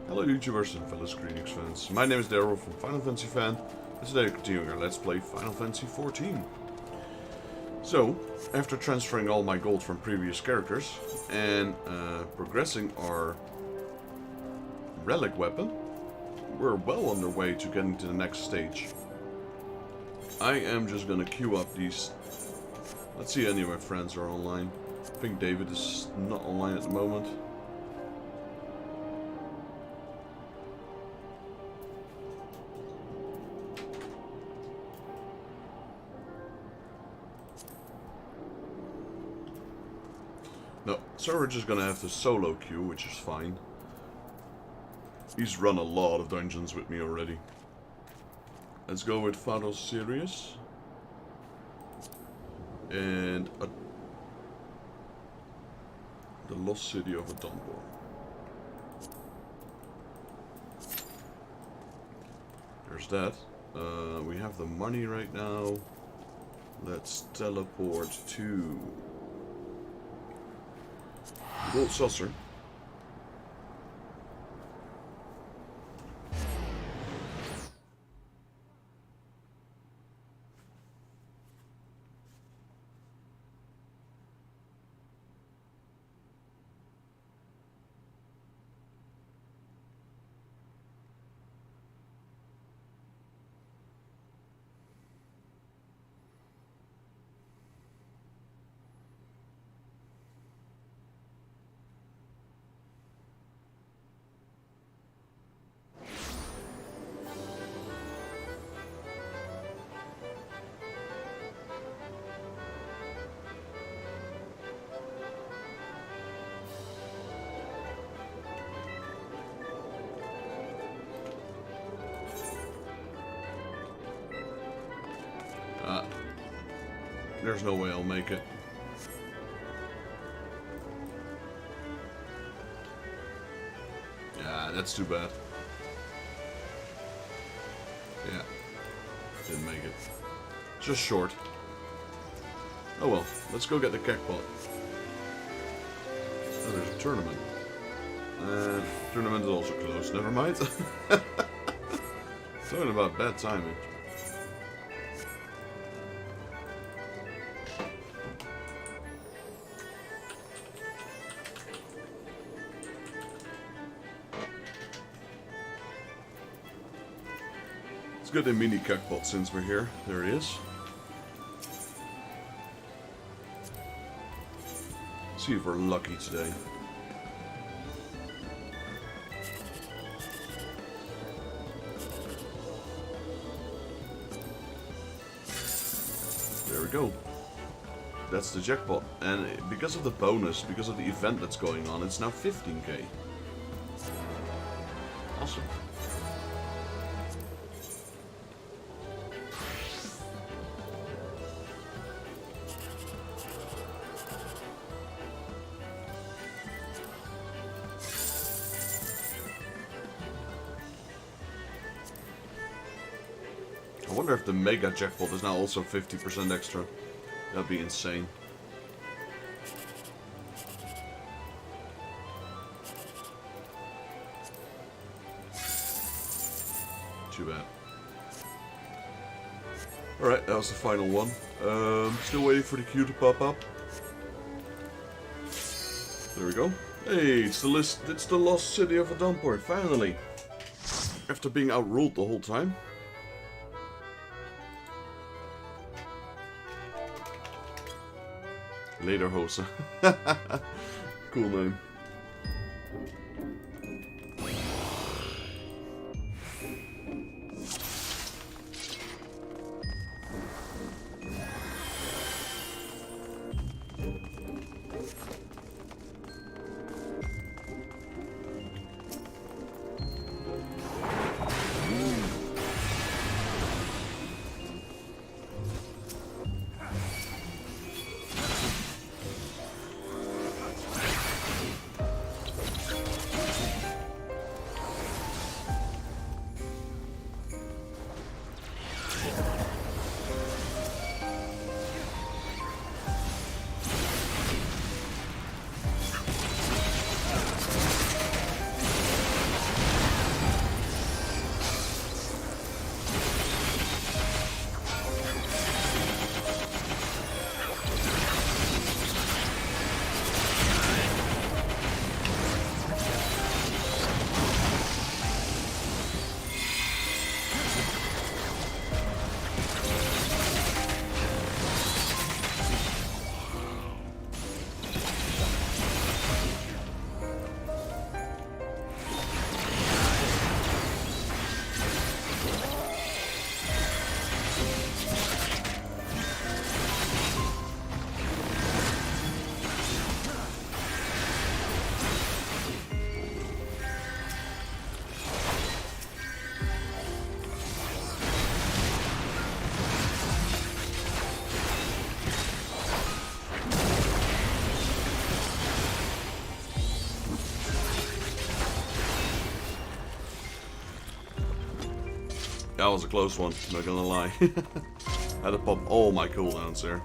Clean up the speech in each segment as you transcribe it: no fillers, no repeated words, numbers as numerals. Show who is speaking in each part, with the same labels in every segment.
Speaker 1: Hello YouTubers and fellow Square Enix fans, my name is Daryl from Final Fantasy Fan, and today we're continuing our Let's Play Final Fantasy XIV. So, after transferring all my gold from previous characters, and progressing our relic weapon, we're well on our way to getting to the next stage. I am just gonna queue up these. Let's see if any of my friends are online. I think David is not online at the moment. No, so we're just gonna have to solo queue, which is fine. He's run a lot of dungeons with me already. Let's go with Fados Sirius. And the Lost City of Adambor. There's that. We have the money right now. Let's teleport to Gold Saucer. There's no way I'll make it. Yeah, that's too bad. Yeah, didn't make it. Just short. Oh well, let's go get the Kekpot. Oh, there's a tournament. Tournament is also closed. Never mind. Talking about bad timing. Let's get a mini Kekpot since we're here. There he is. See if we're lucky today. There we go. That's the jackpot. And because of the bonus, because of the event that's going on, it's now 15k. Awesome. I wonder if the mega jackpot is now also 50% extra. That'd be insane. Too bad. Alright, that was the final one. Still waiting for the queue to pop up. There we go. Hey, it's the lost city of Adamport, finally! After being outruled the whole time. Lederhosen. Cool name. That was a close one, not gonna lie. I had to pop all my cooldowns there.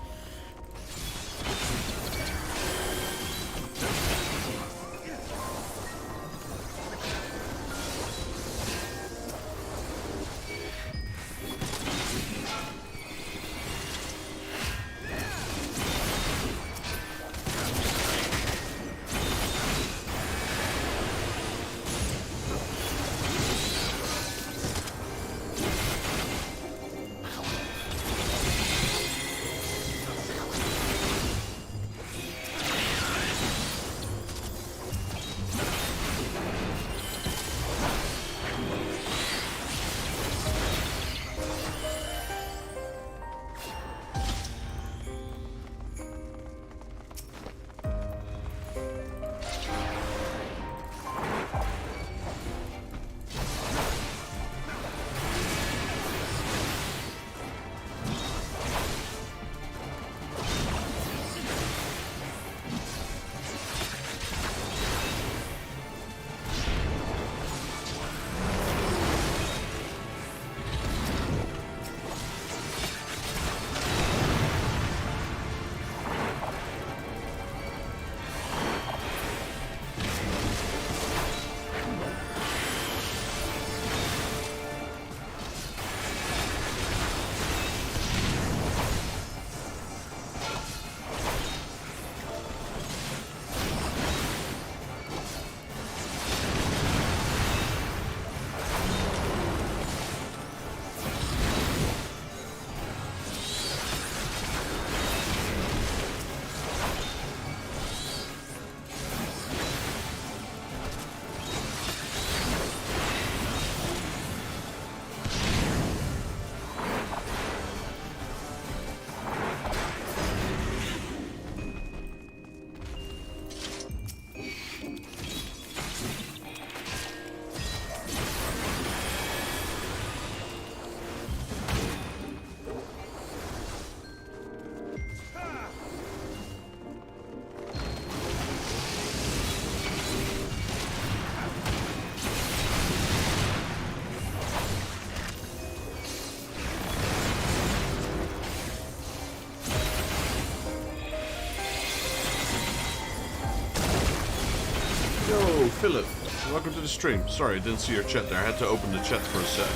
Speaker 1: Philip, welcome to the stream. Sorry, I didn't see your chat there. I had to open the chat for a sec.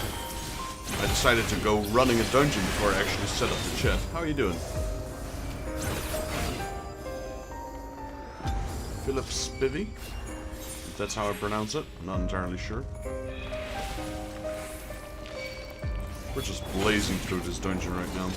Speaker 1: I decided to go running a dungeon before I actually set up the chat. How are you doing? Philip Spivvy? If that's how I pronounce it. I'm not entirely sure. We're just blazing through this dungeon right now.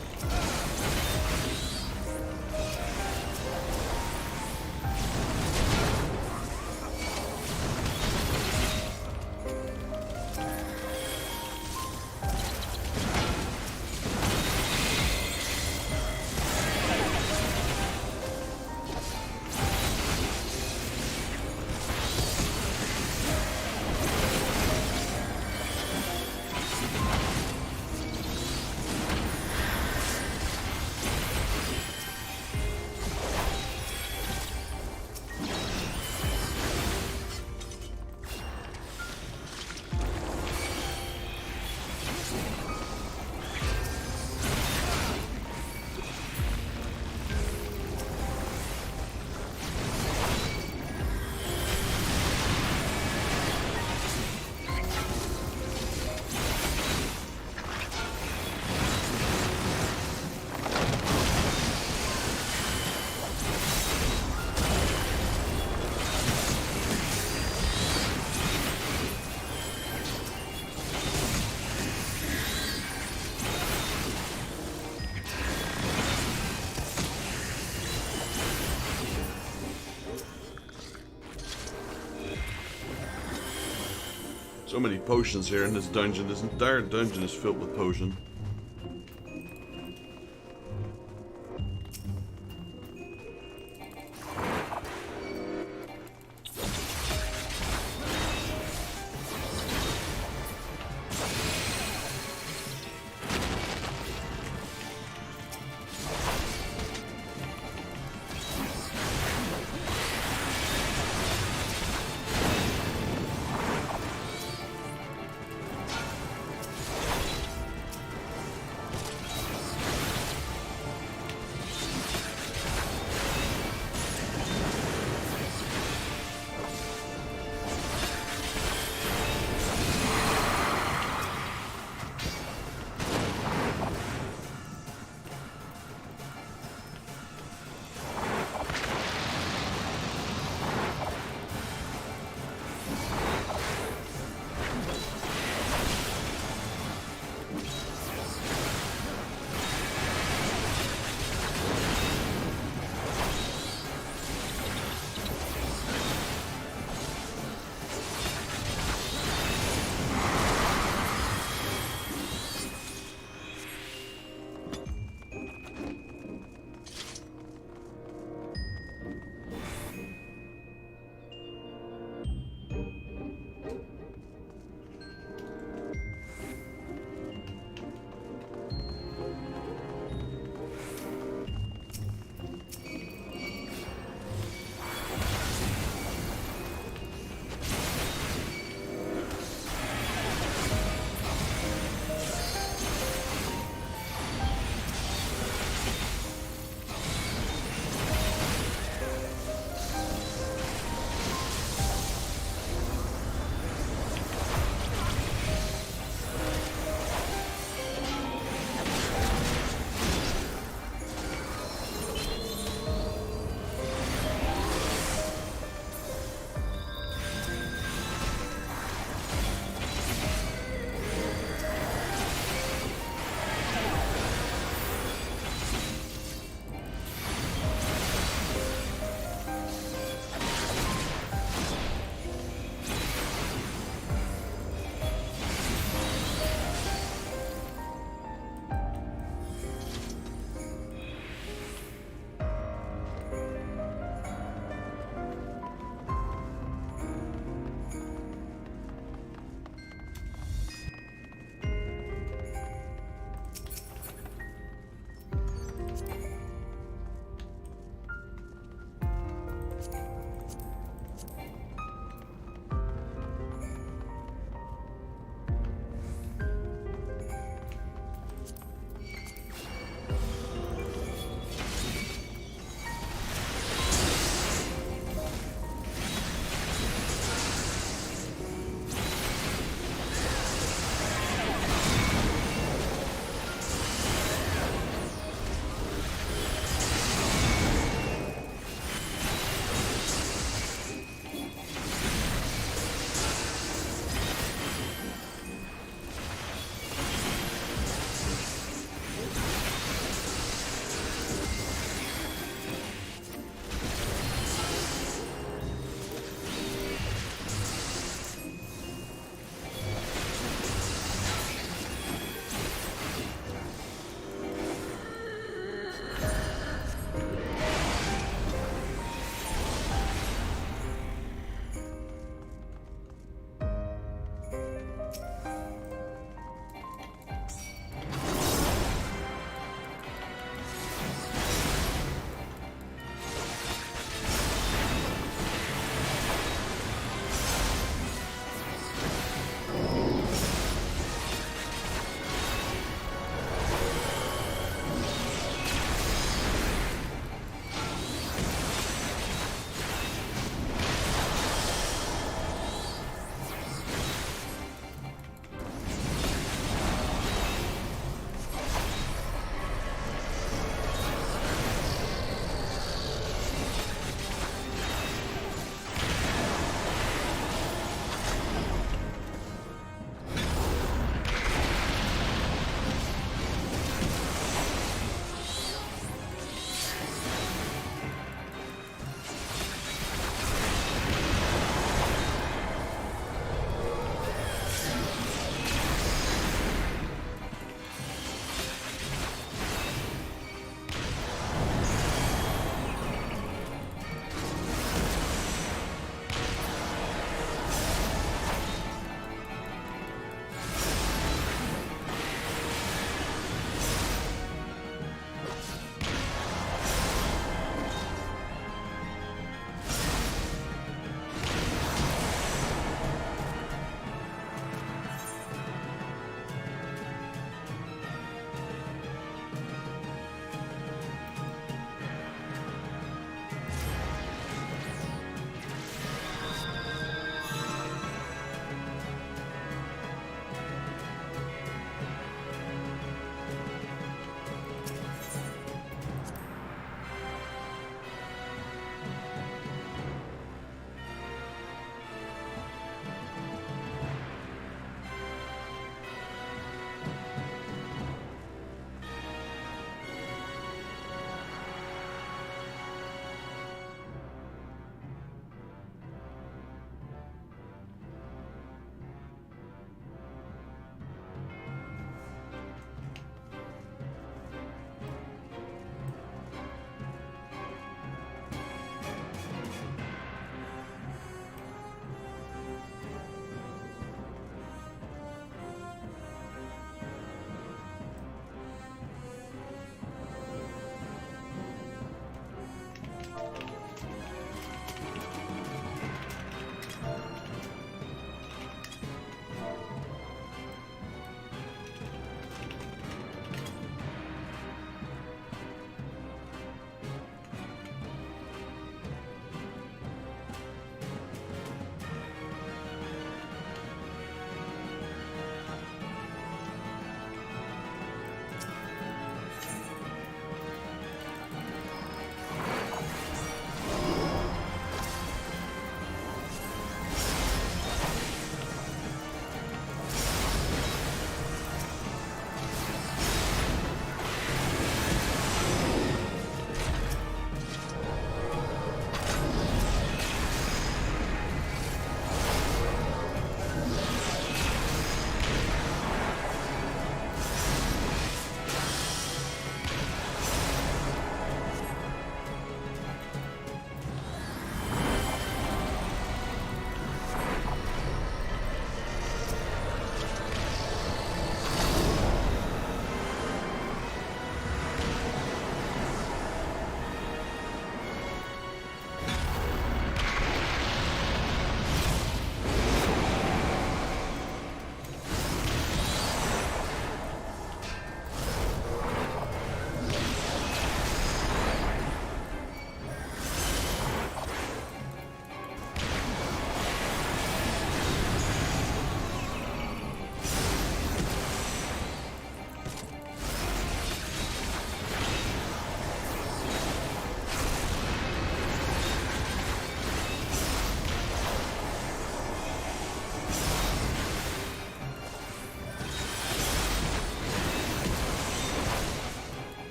Speaker 1: So many potions here in this dungeon. This entire dungeon is filled with potion.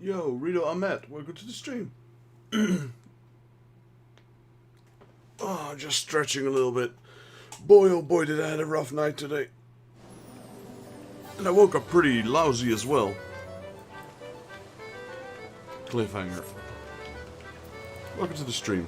Speaker 1: Yo, Rito Ahmed, welcome to the stream. Oh, just stretching a little bit. Boy, oh boy, did I have a rough night today. And I woke up pretty lousy as well. Cliffhanger. Welcome to the stream.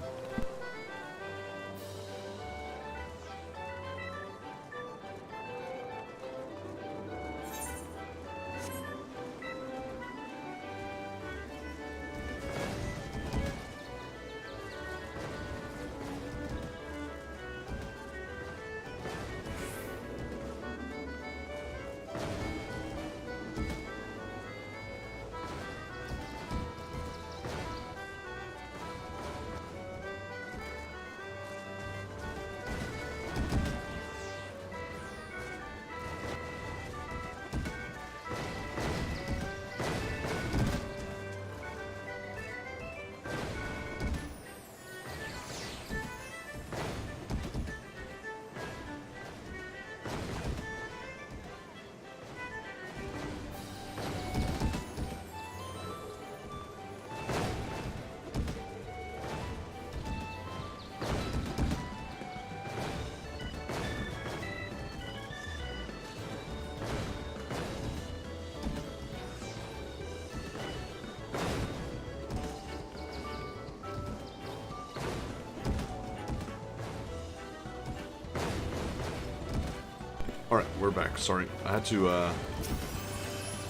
Speaker 1: Alright, we're back. Sorry, I had to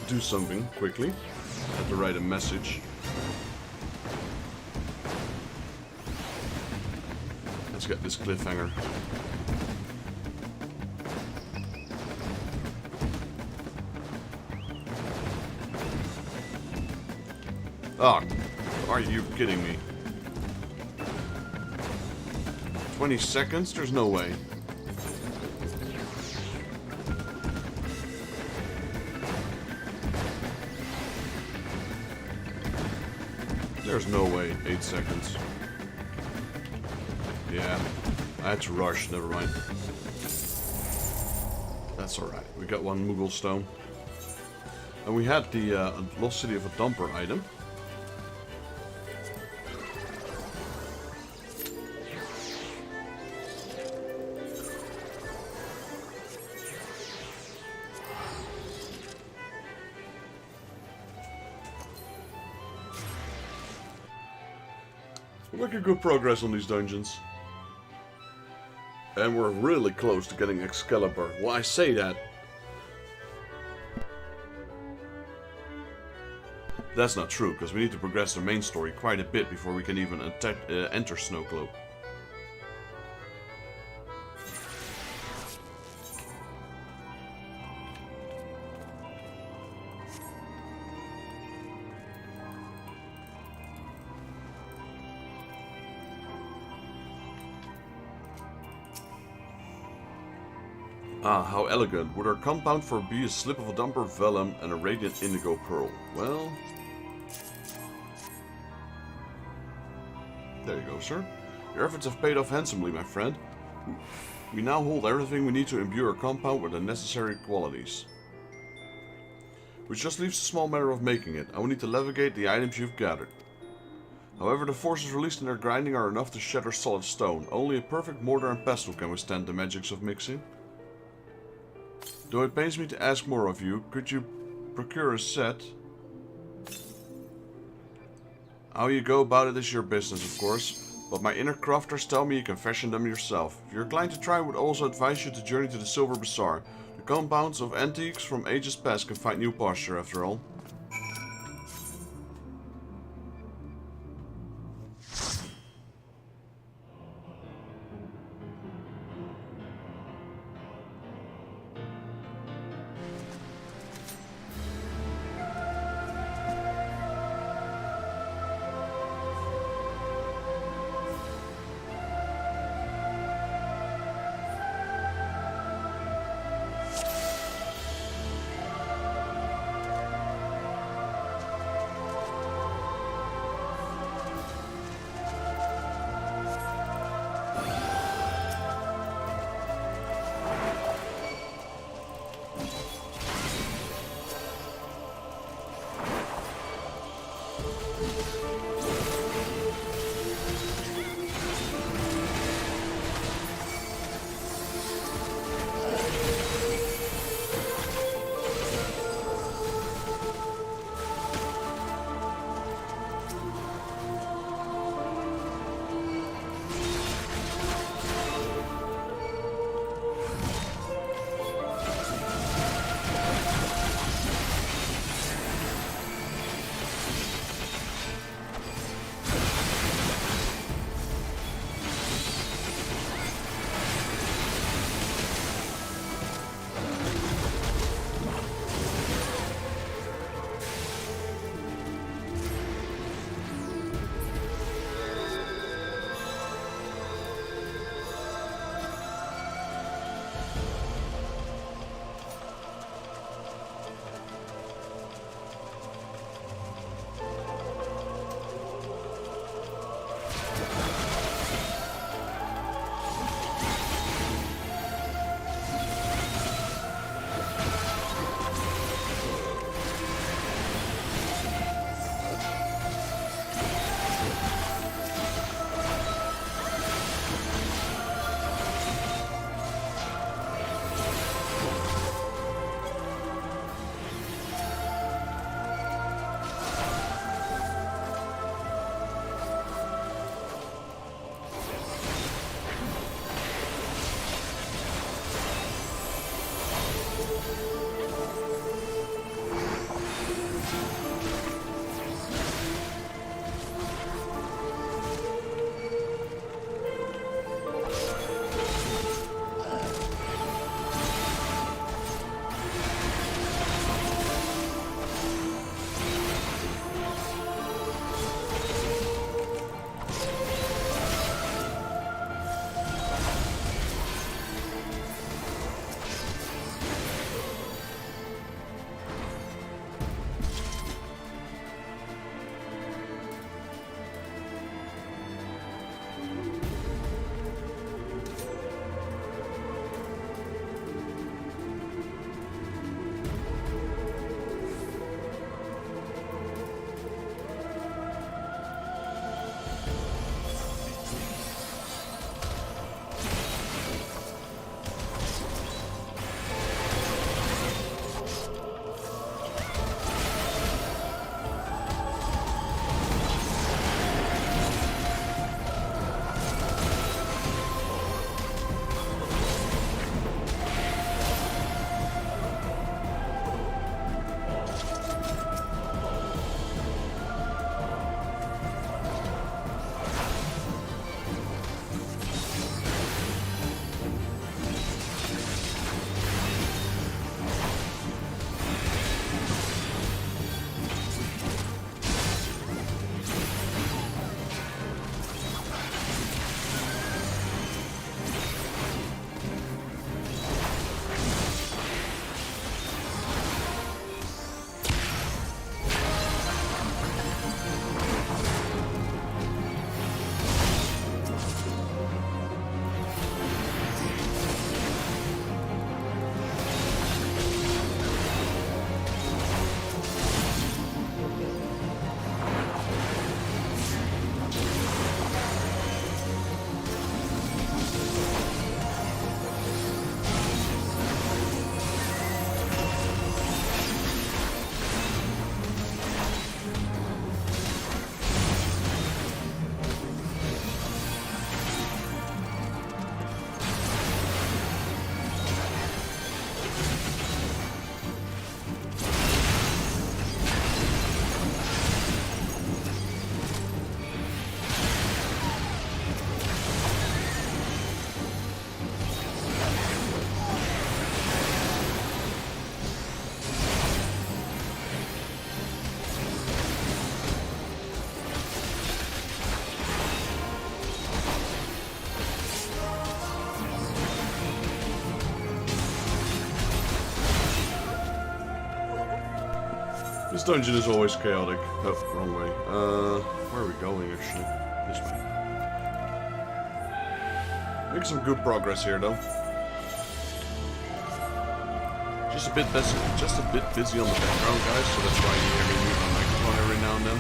Speaker 1: do something quickly. I had to write a message. Let's get this cliffhanger. Oh, are you kidding me? 20 seconds? There's no way. There's no way. 8 seconds. Yeah, I had to rush. Never mind. That's alright. We got one Moogle stone. And we had the Lost City of a Dumper item. Making good progress on these dungeons. And we're really close to getting Excalibur. Well, I say that. That's not true, because we need to progress the main story quite a bit before we can even enter Snowcloak. Ah, how elegant. Would our compound for be a slip of a dumper vellum and a radiant indigo pearl? Well... there you go, sir. Your efforts have paid off handsomely, my friend. We now hold everything we need to imbue our compound with the necessary qualities. Which just leaves a small matter of making it. I will need to levitate the items you've gathered. However, the forces released in their grinding are enough to shatter solid stone. Only a perfect mortar and pestle can withstand the magics of mixing. Though it pains me to ask more of you, could you procure a set? How you go about it is your business, of course, but my inner crafters tell me you can fashion them yourself. If you're inclined to try, I would also advise you to journey to the Silver Bazaar. The compounds of antiques from ages past can find new pasture after all. This dungeon is always chaotic. Oh, wrong way. Where are we going, actually? This way. Making some good progress here, though. Just a bit busy on the background, guys, so that's why you hear me mute my microphone every now and then.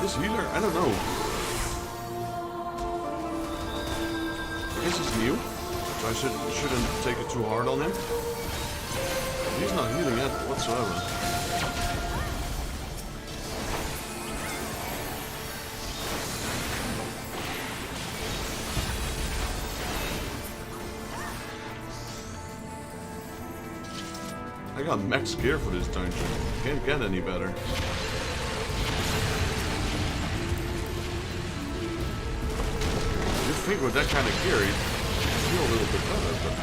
Speaker 1: This healer, I don't know. I guess he's new, so I shouldn't take it too hard on him. He's not healing yet whatsoever. I got max gear for this dungeon. Can't get any better. I think with that kind of gear, you feel a little bit better, but...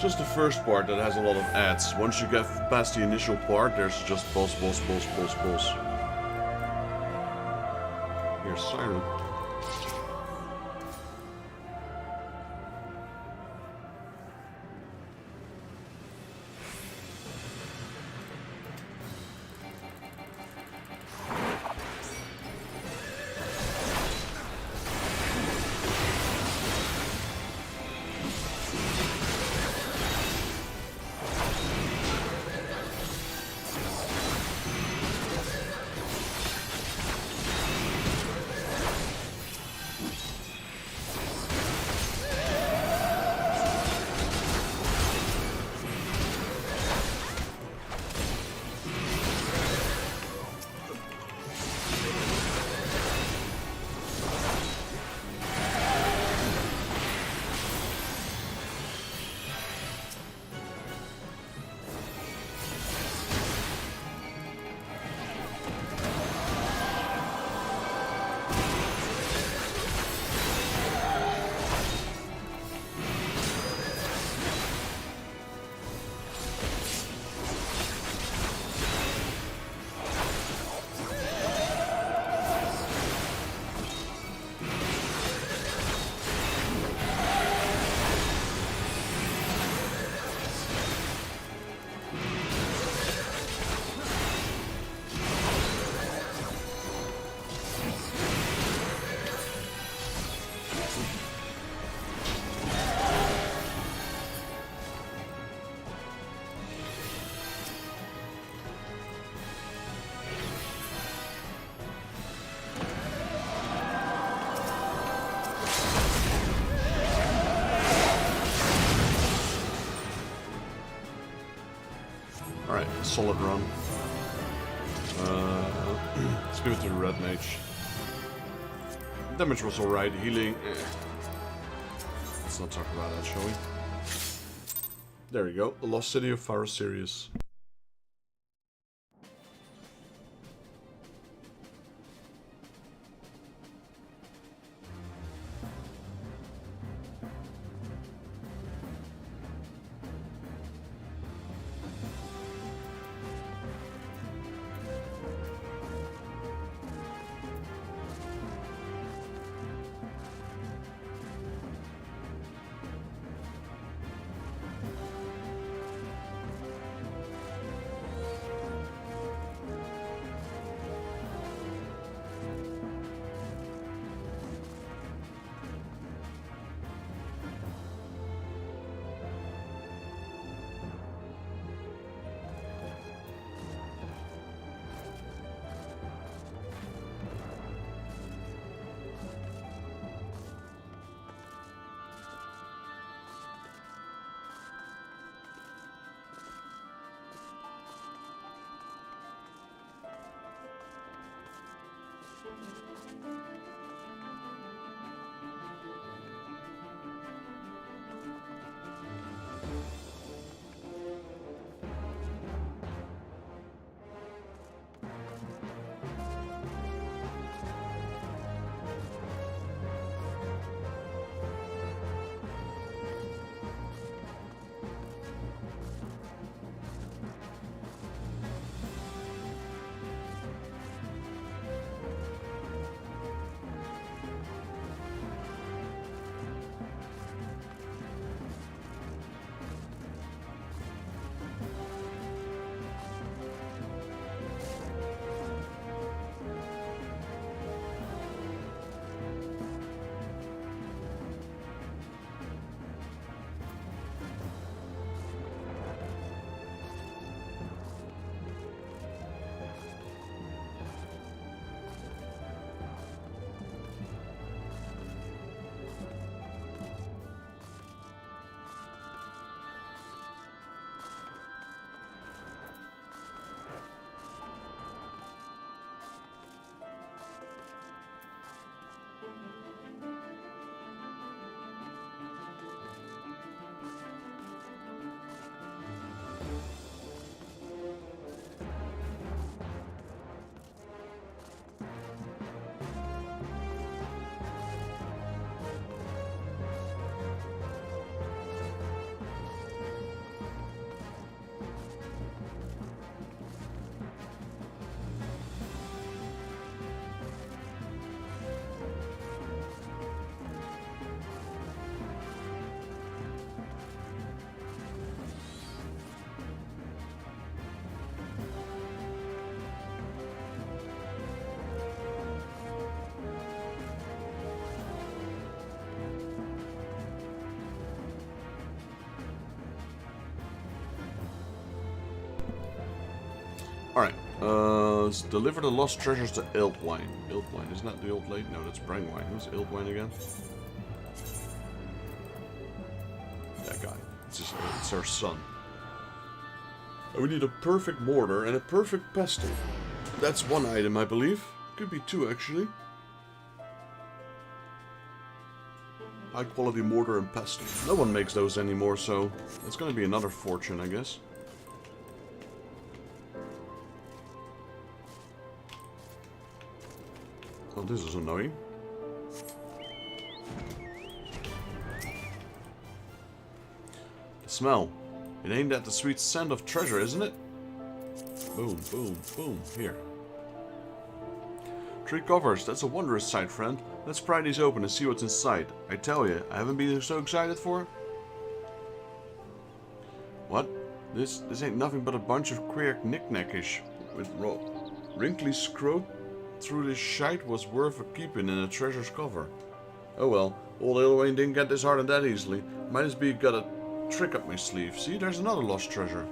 Speaker 1: just the first part that has a lot of ads. Once you get past the initial part, there's just boss. Here's Siren. Alright, solid run. Let's give it to the Red Mage. Damage was alright, healing. Let's not talk about that, shall we? There we go, the Lost City of Pharaoh Sirius. Alright, deliver the lost treasures to Iltwine. Iltwine, isn't that the old lady? No, that's Brangwine. Who's Iltwine again? That guy. It's her son. And we need a perfect mortar and a perfect pestle. That's one item, I believe. Could be two, actually. High quality mortar and pestle. No one makes those anymore, so it's going to be another fortune, I guess. Oh, this is annoying. The smell. It ain't that the sweet scent of treasure, isn't it? Boom, boom, boom. Here. 3 covers. That's a wondrous sight, friend. Let's pry these open and see what's inside. I tell you, I haven't been so excited for it. What? This ain't nothing but a bunch of queer knickknackish with wrinkly scrot through this shite was worth a keeping in a treasure's cover. Oh well, old Ilwain didn't get disheartened that easily. Might as be got a trick up my sleeve. See, there's another lost treasure.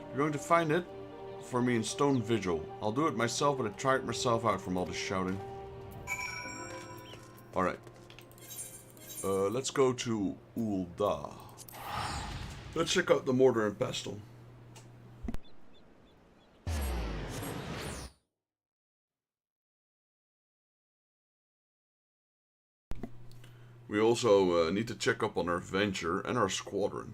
Speaker 1: You're going to find it for me in Stone Vigil. I'll do it myself, but I tired myself out from all this shouting. Alright. Let's go to Ul'dah. Let's check out the mortar and pestle. We also need to check up on our venture and our squadron.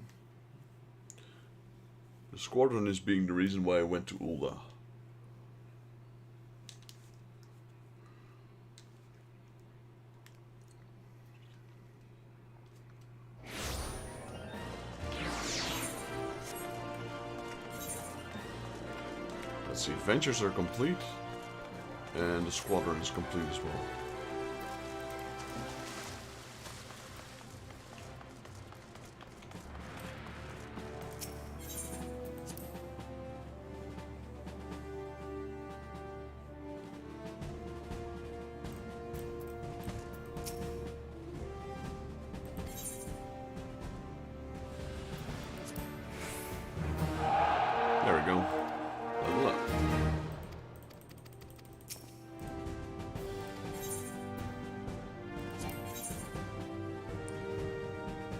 Speaker 1: The squadron is being the reason why I went to Ul'dah. Let's see, ventures are complete, and the squadron is complete as well. There we go. Level up.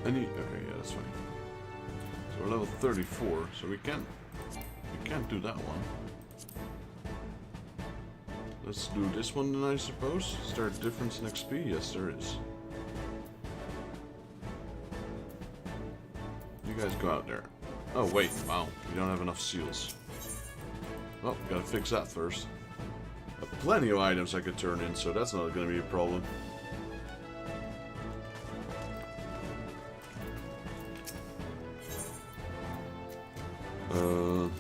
Speaker 1: Okay, yeah, that's fine. So we're level 34, so we can't do that one. Let's do this one then, I suppose. Is there a difference in XP? Yes, there is. You guys go out there. Oh wait, wow, we don't have enough seals. Well, gotta fix that first. Plenty of items I could turn in, so that's not gonna be a problem.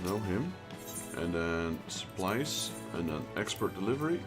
Speaker 1: No, him. And then supplies, and then expert delivery.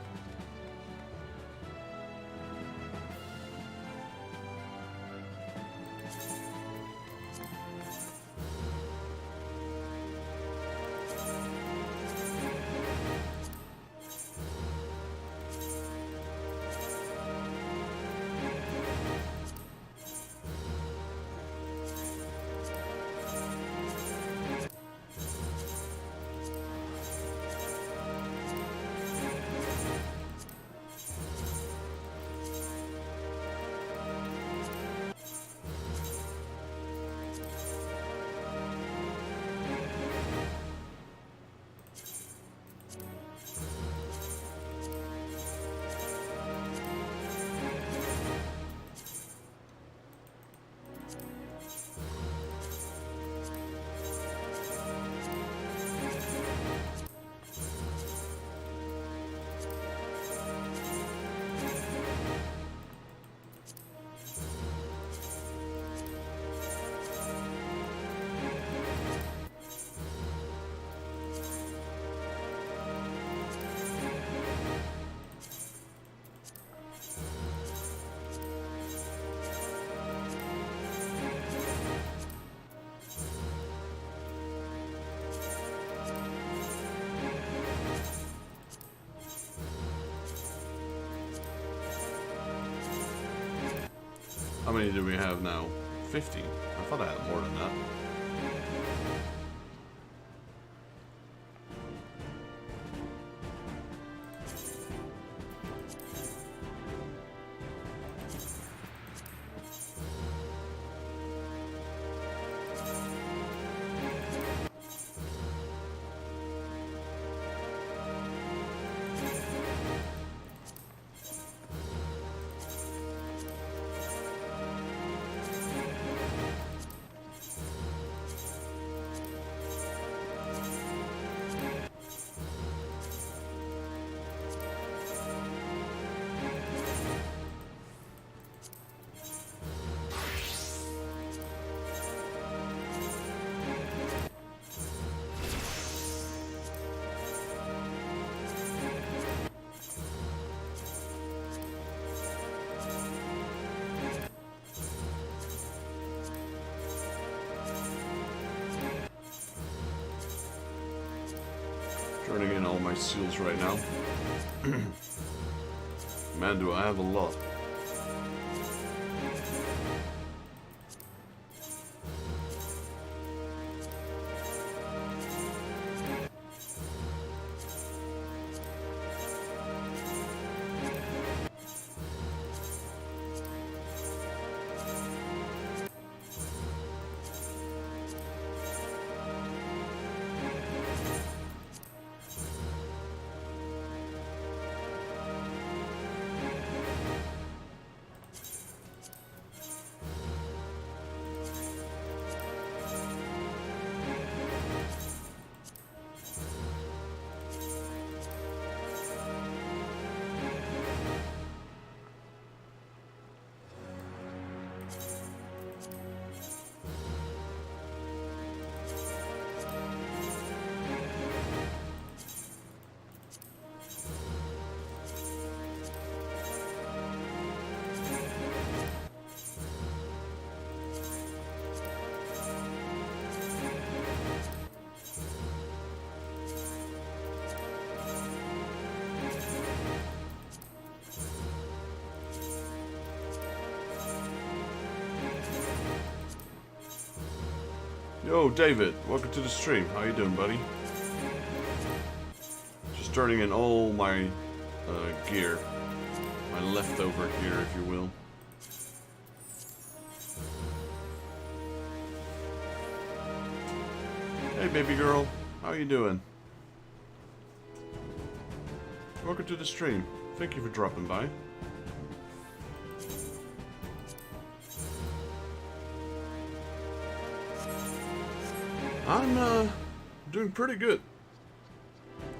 Speaker 1: How many do we have now? 50. I thought I had more than that. Turning in all my seals right now. Man, do I have a lot. Yo, David, welcome to the stream. How you doing, buddy? Just turning in all my gear. My leftover gear, if you will. Hey, baby girl. How you doing? Welcome to the stream. Thank you for dropping by. I'm doing pretty good,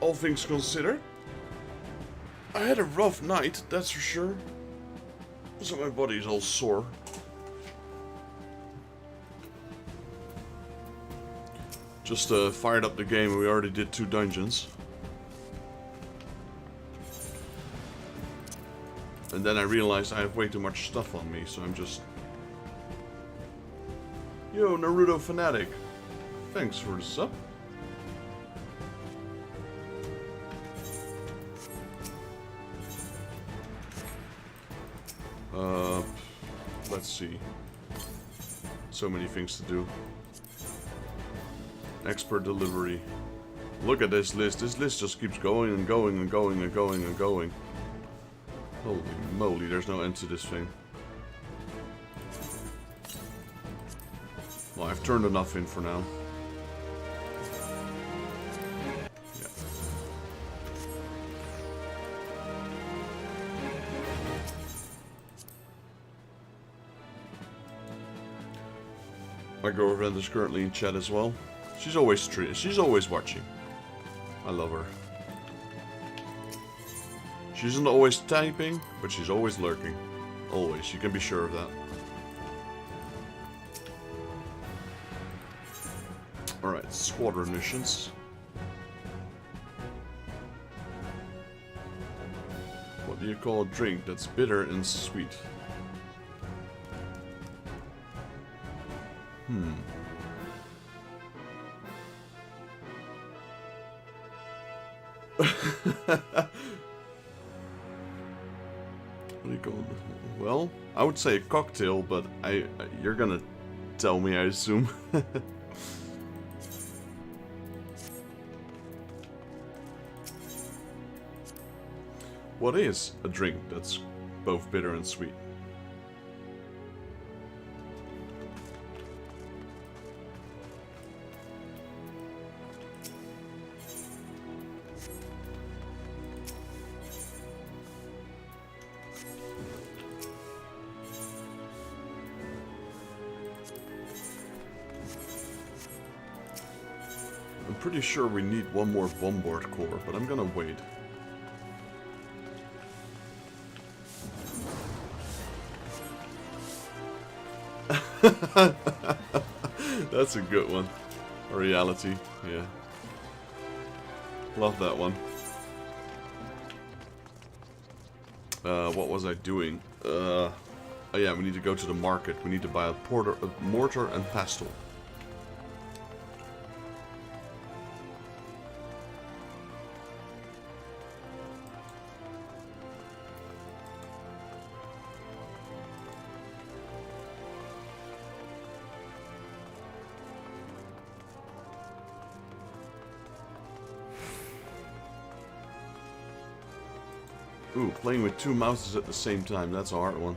Speaker 1: all things considered. I had a rough night, that's for sure. So my body's all sore. Just fired up the game and we already did 2 dungeons. And then I realized I have way too much stuff on me, so I'm just... Yo, Naruto Fanatic. Thanks for the sub. Let's see. So many things to do. Expert delivery. Look at this list. This list just keeps going and going and going and going and going. Holy moly, there's no end to this thing. Well, I've turned enough in for now. My girlfriend is currently in chat as well. She's always watching. I love her. She isn't always typing, but she's always lurking. Always, you can be sure of that. Alright, squadron missions. What do you call a drink that's bitter and sweet? What do you call it? Well, I would say a cocktail, but you're gonna tell me, I assume. What is a drink that's both bitter and sweet? I'm pretty sure we need one more bombard core, but I'm gonna wait. That's a good one. A reality, yeah. Love that one. What was I doing? Oh yeah, we need to go to the market. We need to buy a mortar and pestle. Ooh, playing with two mouses at the same time, that's a hard one.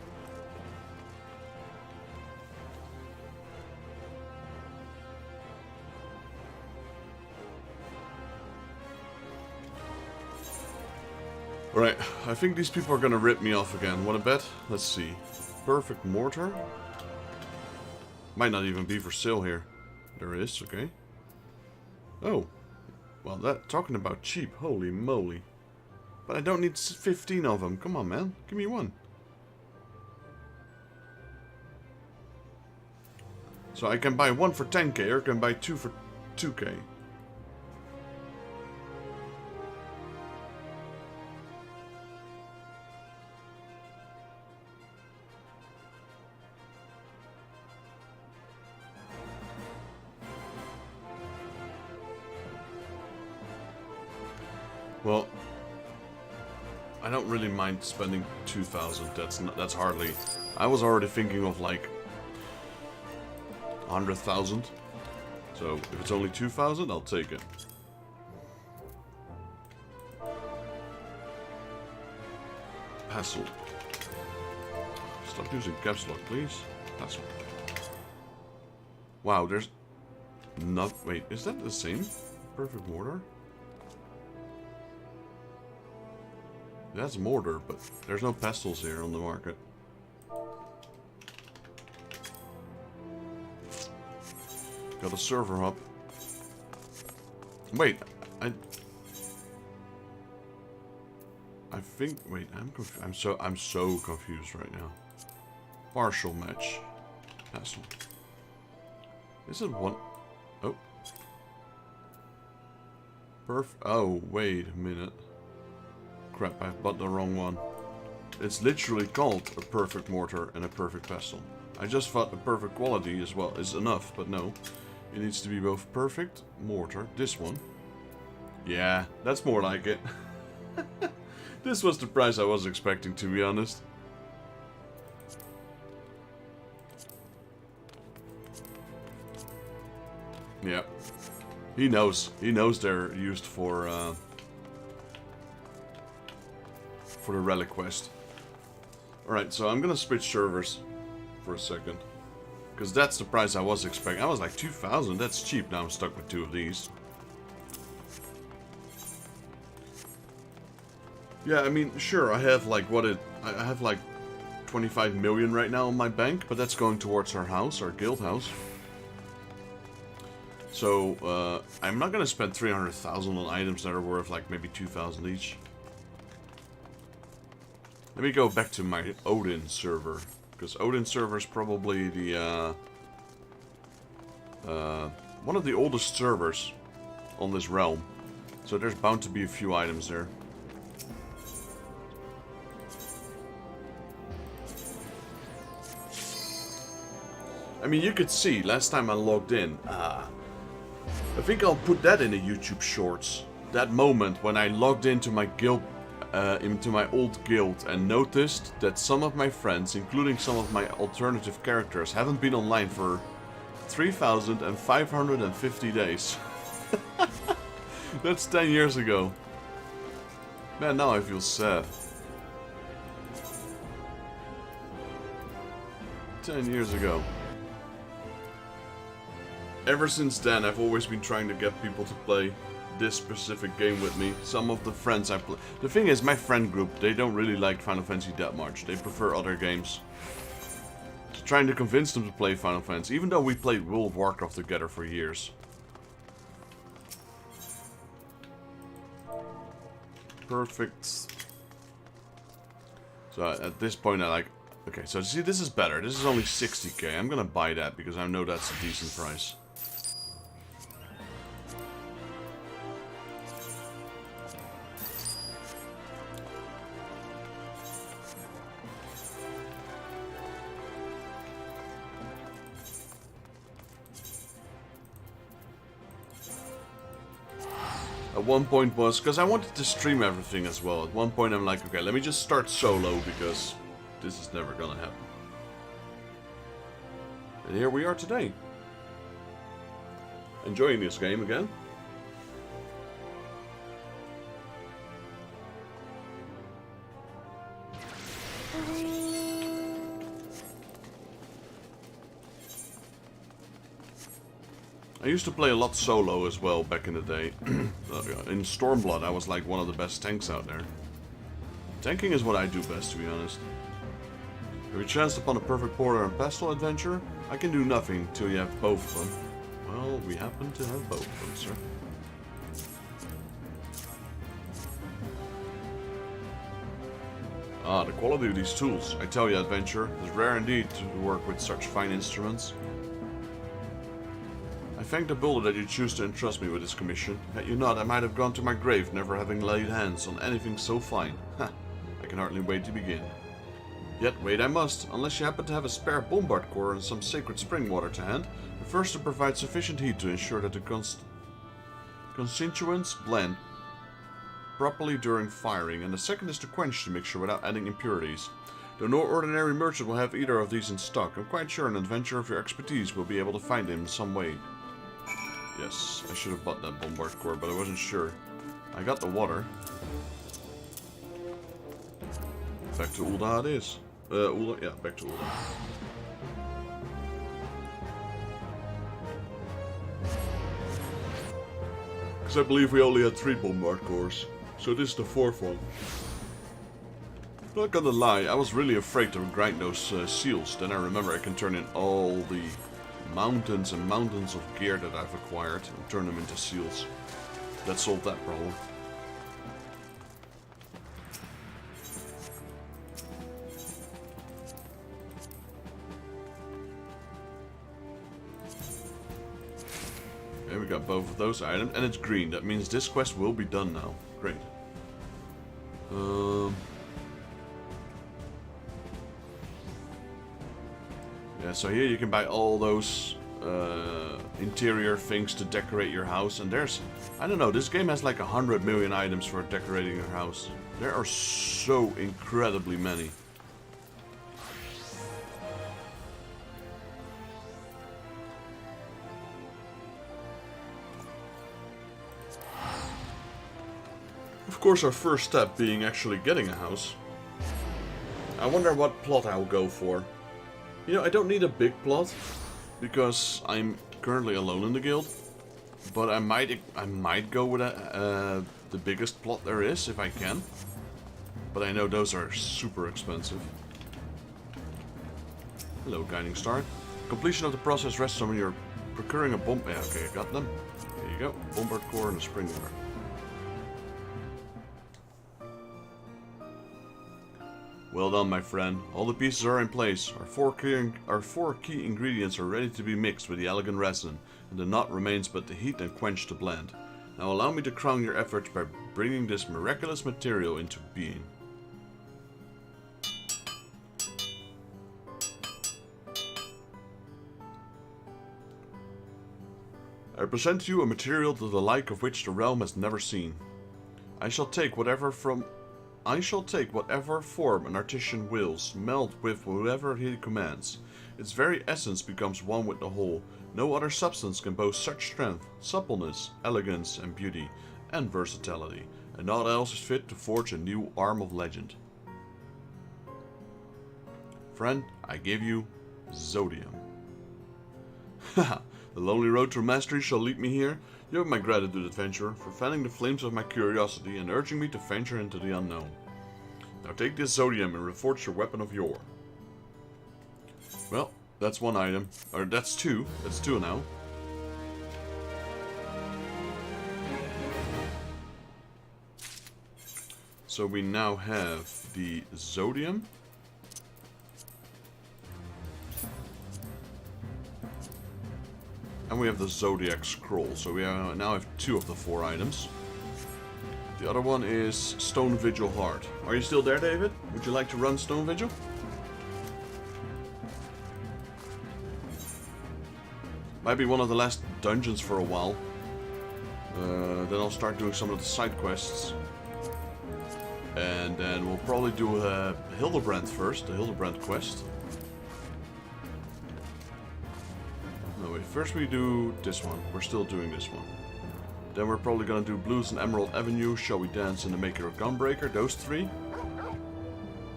Speaker 1: Alright, I think these people are gonna rip me off again. Wanna bet? Let's see. Perfect mortar? Might not even be for sale here. There is, okay. Oh. Well, that talking about cheap, holy moly. But I don't need 15 of them. Come on, man. Give me one. So I can buy one for 10k or I can buy two for 2k. Well, I don't really mind spending 2,000. That's hardly. I was already thinking of like 100,000. So if it's only 2,000, I'll take it. Hassle. Stop using caps lock, please. Hassle. Wow, there's not. Wait, is that the same? Perfect mortar. That's mortar, but there's no pestles here on the market. Got a server hub. Wait, I think. Wait, I'm so confused right now. Partial match. Hassle. Is it one? Oh. Oh, wait a minute. Crap, I bought the wrong one. It's literally called a perfect mortar and a perfect pestle. I just thought the perfect quality as well is enough, but no. It needs to be both perfect mortar, this one. Yeah, that's more like it. This was the price I was expecting, to be honest. Yeah. He knows they're used for the relic quest. Alright, so I'm gonna switch servers for a second. Because that's the price I was expecting. I was like 2,000, that's cheap. Now I'm stuck with two of these. Yeah, I mean, sure, I have like I have like 25 million right now in my bank, but that's going towards our house, our guild house. So, I'm not gonna spend 300,000 on items that are worth like maybe 2,000 each. Let me go back to my Odin server, because Odin server is probably the one of the oldest servers on this realm. So there's bound to be a few items there. I mean, you could see last time I logged in. I think I'll put that in the YouTube shorts. That moment when I logged into my guild. Into my old guild and noticed that some of my friends, including some of my alternative characters, haven't been online for 3,550 days. That's 10 years ago. Man, now I feel sad. 10 years ago. Ever since then, I've always been trying to get people to play this specific game with me. Some of the friends I play. The thing is, my friend group, they don't really like Final Fantasy that much. They prefer other games. So trying to convince them to play Final Fantasy, even though we played World of Warcraft together for years. Perfect. So at this point I like... Okay, so see, this is better. This is only 60k. I'm gonna buy that because I know that's a decent price. At one point was, because I wanted to stream everything as well. At one point I'm like, okay, let me just start solo because this is never gonna happen. And here we are today. Enjoying this game again. I used to play a lot solo as well back in the day. In Stormblood I was like one of the best tanks out there. Tanking is what I do best, to be honest. Have you chanced upon a perfect porter and pestle adventure? I can do nothing till you have both of them. Well, we happen to have both of them, sir. Ah, the quality of these tools. I tell you, adventurer, it is rare indeed to work with such fine instruments. I thank the builder that you choose to entrust me with this commission. Had you not, I might have gone to my grave, never having laid hands on anything so fine. Ha! I can hardly wait to begin. Yet wait I must, unless you happen to have a spare bombard core and some sacred spring water to hand. The first to provide sufficient heat to ensure that the constituents blend properly during firing, and the second is to quench the mixture without adding impurities. Though no ordinary merchant will have either of these in stock, I'm quite sure an adventurer of your expertise will be able to find them in some way. Yes, I should have bought that bombard core, but I wasn't sure. I got the water. Back to Ul'dah it is. Ul'dah, yeah, back to Ul'dah. Because I believe we only had 3 bombard cores. So this is the 4th one. Not gonna lie, I was really afraid to grind those seals. Then I remember I can turn in all the mountains and mountains of gear that I've acquired and turn them into seals. That solved that problem. There we got both of those items, and it's green. That means this quest will be done now. Great. Yeah, so here you can buy all those interior things to decorate your house, and there's, I don't know, this game has like 100 million items for decorating your house. There are so incredibly many. Of course, our first step being actually getting a house. I wonder what plot I'll go for. You know, I don't need a big plot, because I'm currently alone in the guild. But I might go with the biggest plot there is, if I can. But I know those are super expensive. Hello, Guiding Star. Completion of the process rests on your procuring a bomb. Yeah, okay, I got them. There you go. Bombard core and a spring water. Well done, my friend. All the pieces are in place. Our four key ingredients are ready to be mixed with the elegant resin, and the knot remains but to heat and quench the blend. Now allow me to crown your efforts by bringing this miraculous material into being. I present to you a material to the like of which the realm has never seen. I shall take whatever form an artisan wills, meld with whatever he commands. Its very essence becomes one with the whole. No other substance can boast such strength, suppleness, elegance, and beauty, and versatility, and naught else is fit to forge a new arm of legend. Friend, I give you Zodium. Haha, the lonely road to mastery shall lead me here. You have my gratitude, adventurer, for fanning the flames of my curiosity and urging me to venture into the unknown. Now take this Zodium and reforge your weapon of yore. Well, that's one item. Or that's two. That's two now. So we now have the Zodium. And we have the Zodiac Scroll, so we now have 2 of the 4 items. The other one is Stone Vigil Heart. Are you still there, David? Would you like to run Stone Vigil? Might be one of the last dungeons for a while. Then I'll start doing some of the side quests. And then we'll probably do Hildebrand first, the Hildebrand quest. First we do this one. We're still doing this one. Then we're probably gonna do Blues and Emerald Avenue, Shall We Dance, and the Maker of Gunbreaker, those 3.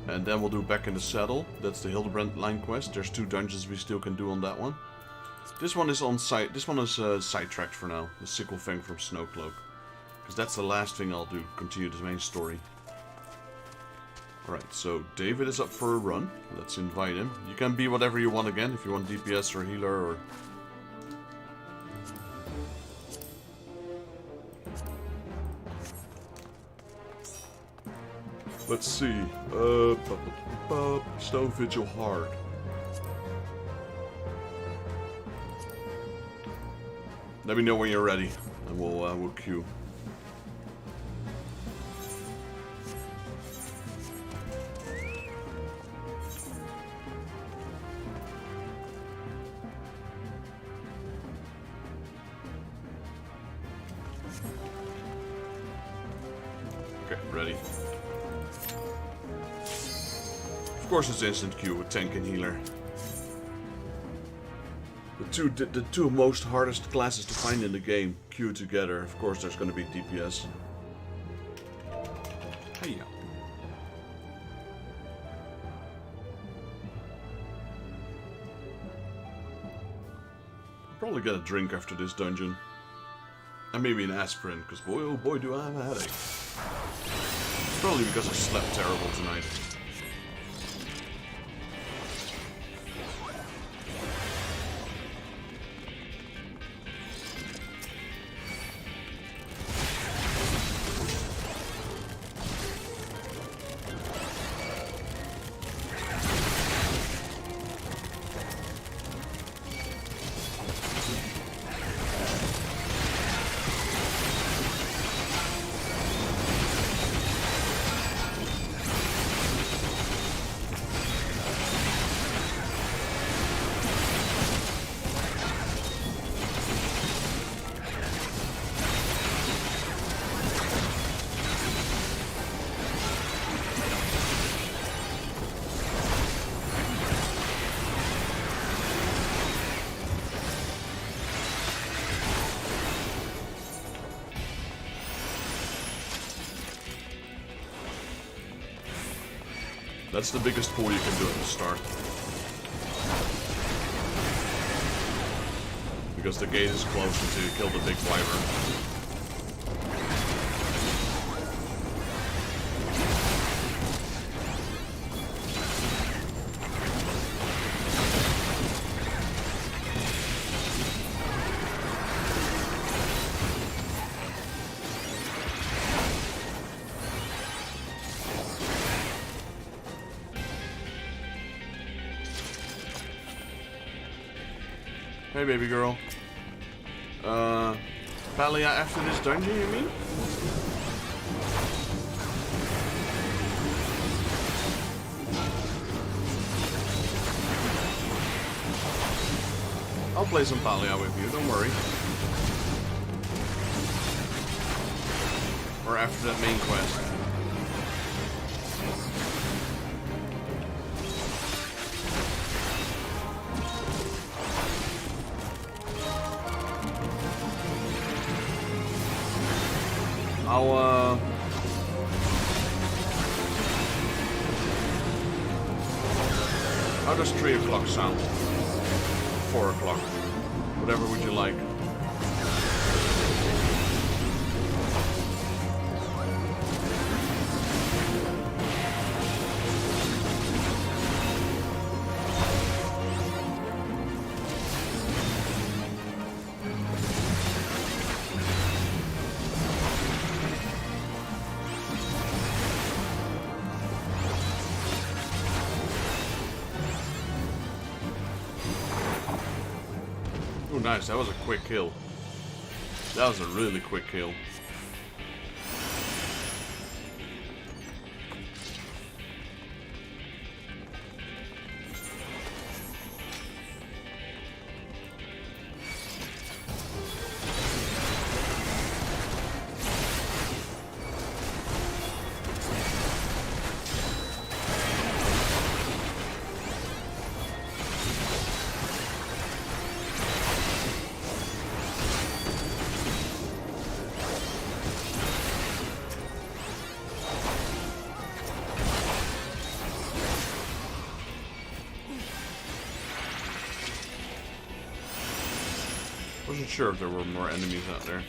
Speaker 1: And then we'll do Back in the Saddle. That's the Hildebrand line quest. There's 2 dungeons we still can do on that one. This one is sidetracked for now. The sickle thing from Snowcloak. Because that's the last thing I'll do. Continue the main story. Alright, so David is up for a run. Let's invite him. You can be whatever you want again. If you want DPS or healer or... Let's see. Stone Vigil Hard. Let me know when you're ready, and we'll queue. Okay, ready. Of course, it's instant queue with tank and healer. The two most hardest classes to find in the game queue together. Of course, there's going to be DPS. Hiya. Probably get a drink after this dungeon, and maybe an aspirin, because boy, oh boy, do I have a headache. Probably because I slept terrible tonight. That's the biggest pull you can do at the start. Because the gate is closed until you kill the big wyvern. Hey, baby girl. Palia after this dungeon, you mean? I'll play some Palia with you, don't worry. Or after that main quest. How does 3 o'clock sound? 4 o'clock. Whatever would you like? Oh, nice. That was a quick kill. That was a really quick kill. Wasn't sure if there were more enemies out there.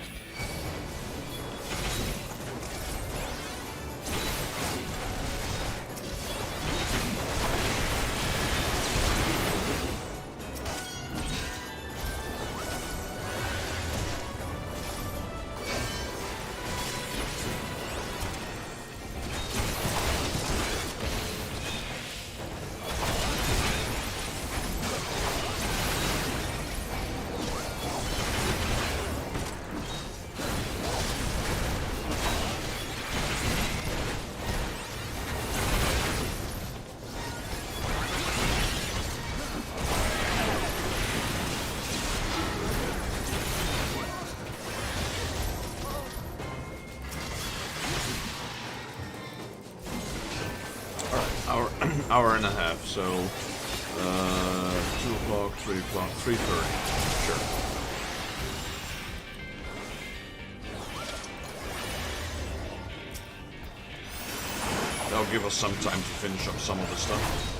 Speaker 1: Hour and a half, so 2 o'clock, 3 o'clock, 3:30. Sure. That'll give us some time to finish up some of the stuff.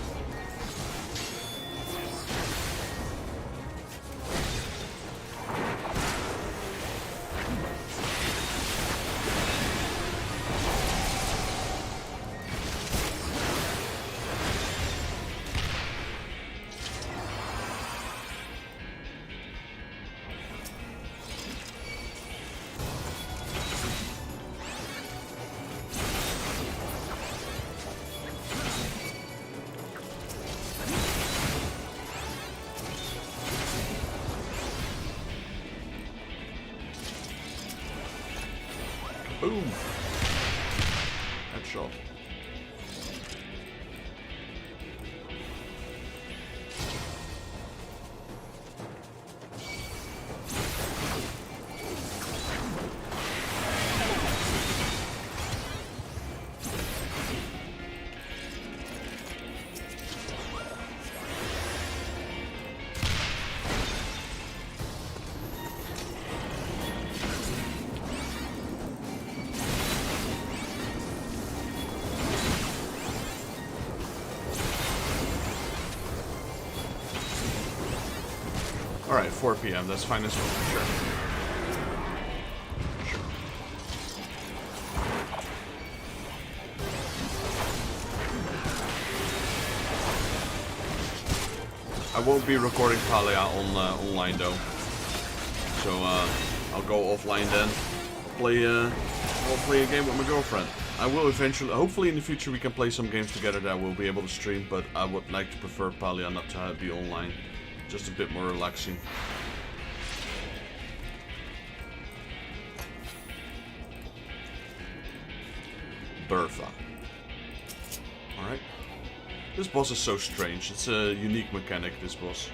Speaker 1: Boom! Headshot. Alright, 4 PM, that's fine as well, sure. Sure. I won't be recording Palia on online though. So I'll go offline then. I'll play a game with my girlfriend. I will eventually, hopefully in the future we can play some games together that we'll be able to stream, but I would like to prefer Palia not to be online. Just a bit more relaxing. Bertha. Alright. This boss is so strange. It's a unique mechanic, this boss.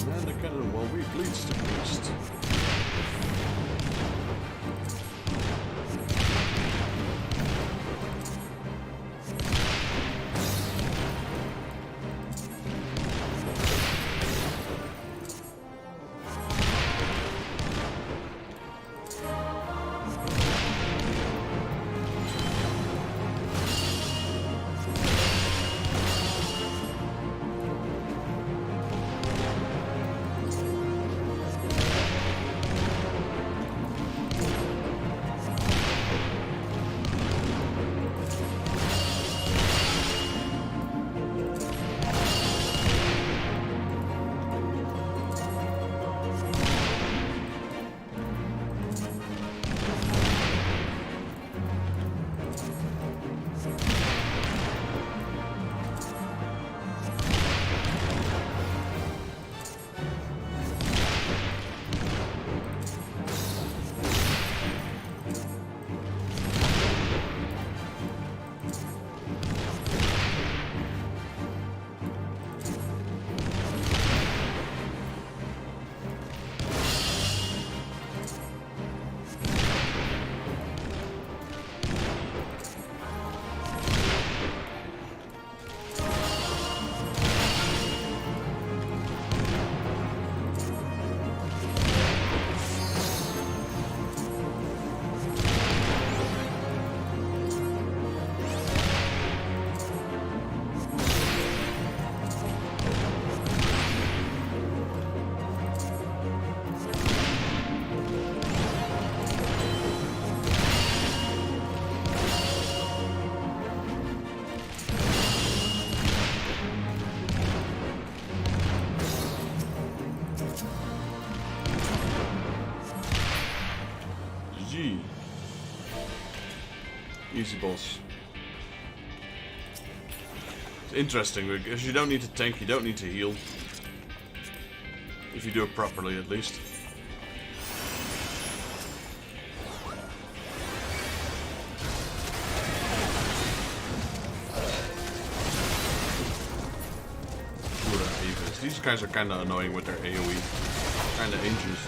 Speaker 1: And the cannon while we bleeds the beast. easy boss. It's interesting because you don't need to tank, you don't need to heal. If you do it properly, at least. These guys are kinda annoying with their AoE. Kinda dangerous.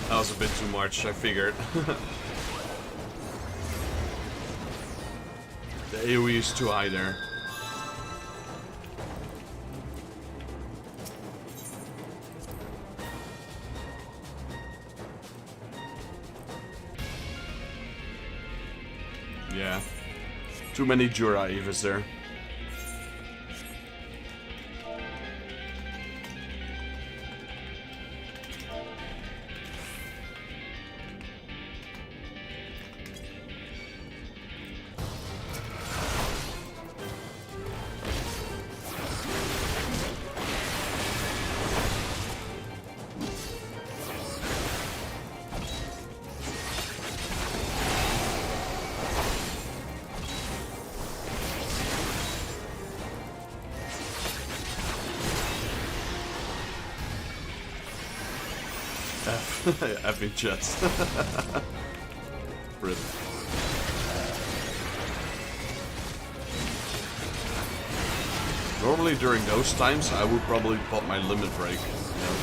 Speaker 1: That was a bit too much, I figured. The AoE is too high there. Yeah. Too many Jura Evas there. F in chats. Rip. Normally during those times I would probably pop my limit break, you know,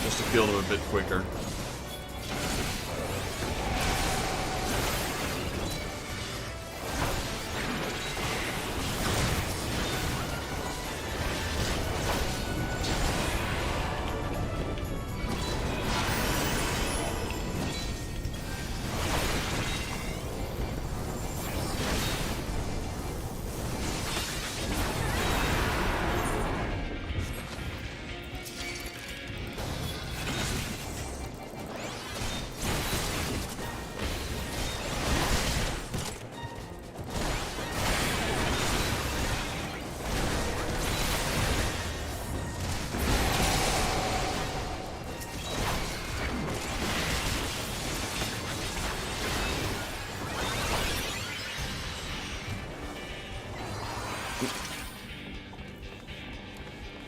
Speaker 1: just to kill them a bit quicker.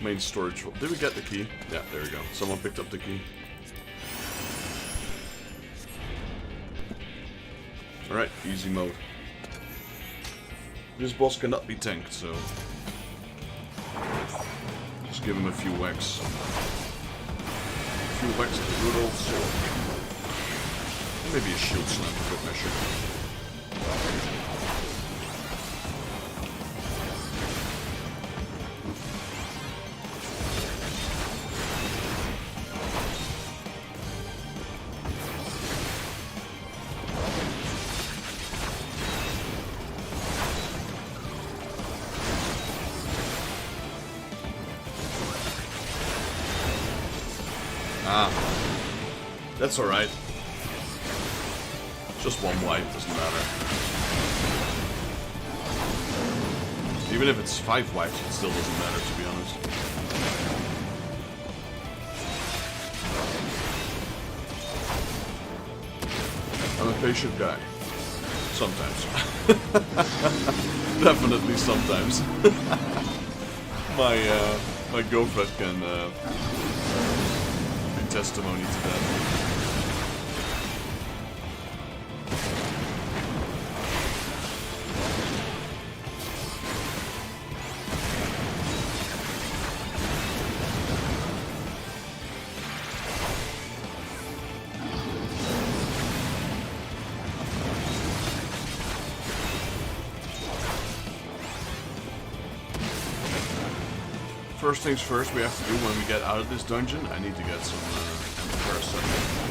Speaker 1: Main storage. Did we get the key? Yeah, there we go. Someone picked up the key. Alright, easy mode. This boss cannot be tanked, so just give him a few whacks. A few whacks of the good old sword. Maybe a shield slam for good measure. That's alright. Just one wipe, doesn't matter. Even if it's 5 wipes, it still doesn't matter, to be honest. I'm a patient guy. Sometimes. Definitely sometimes. My girlfriend can be testimony to that. first things first we have to do when we get out of this dungeon, I need to get some parasites.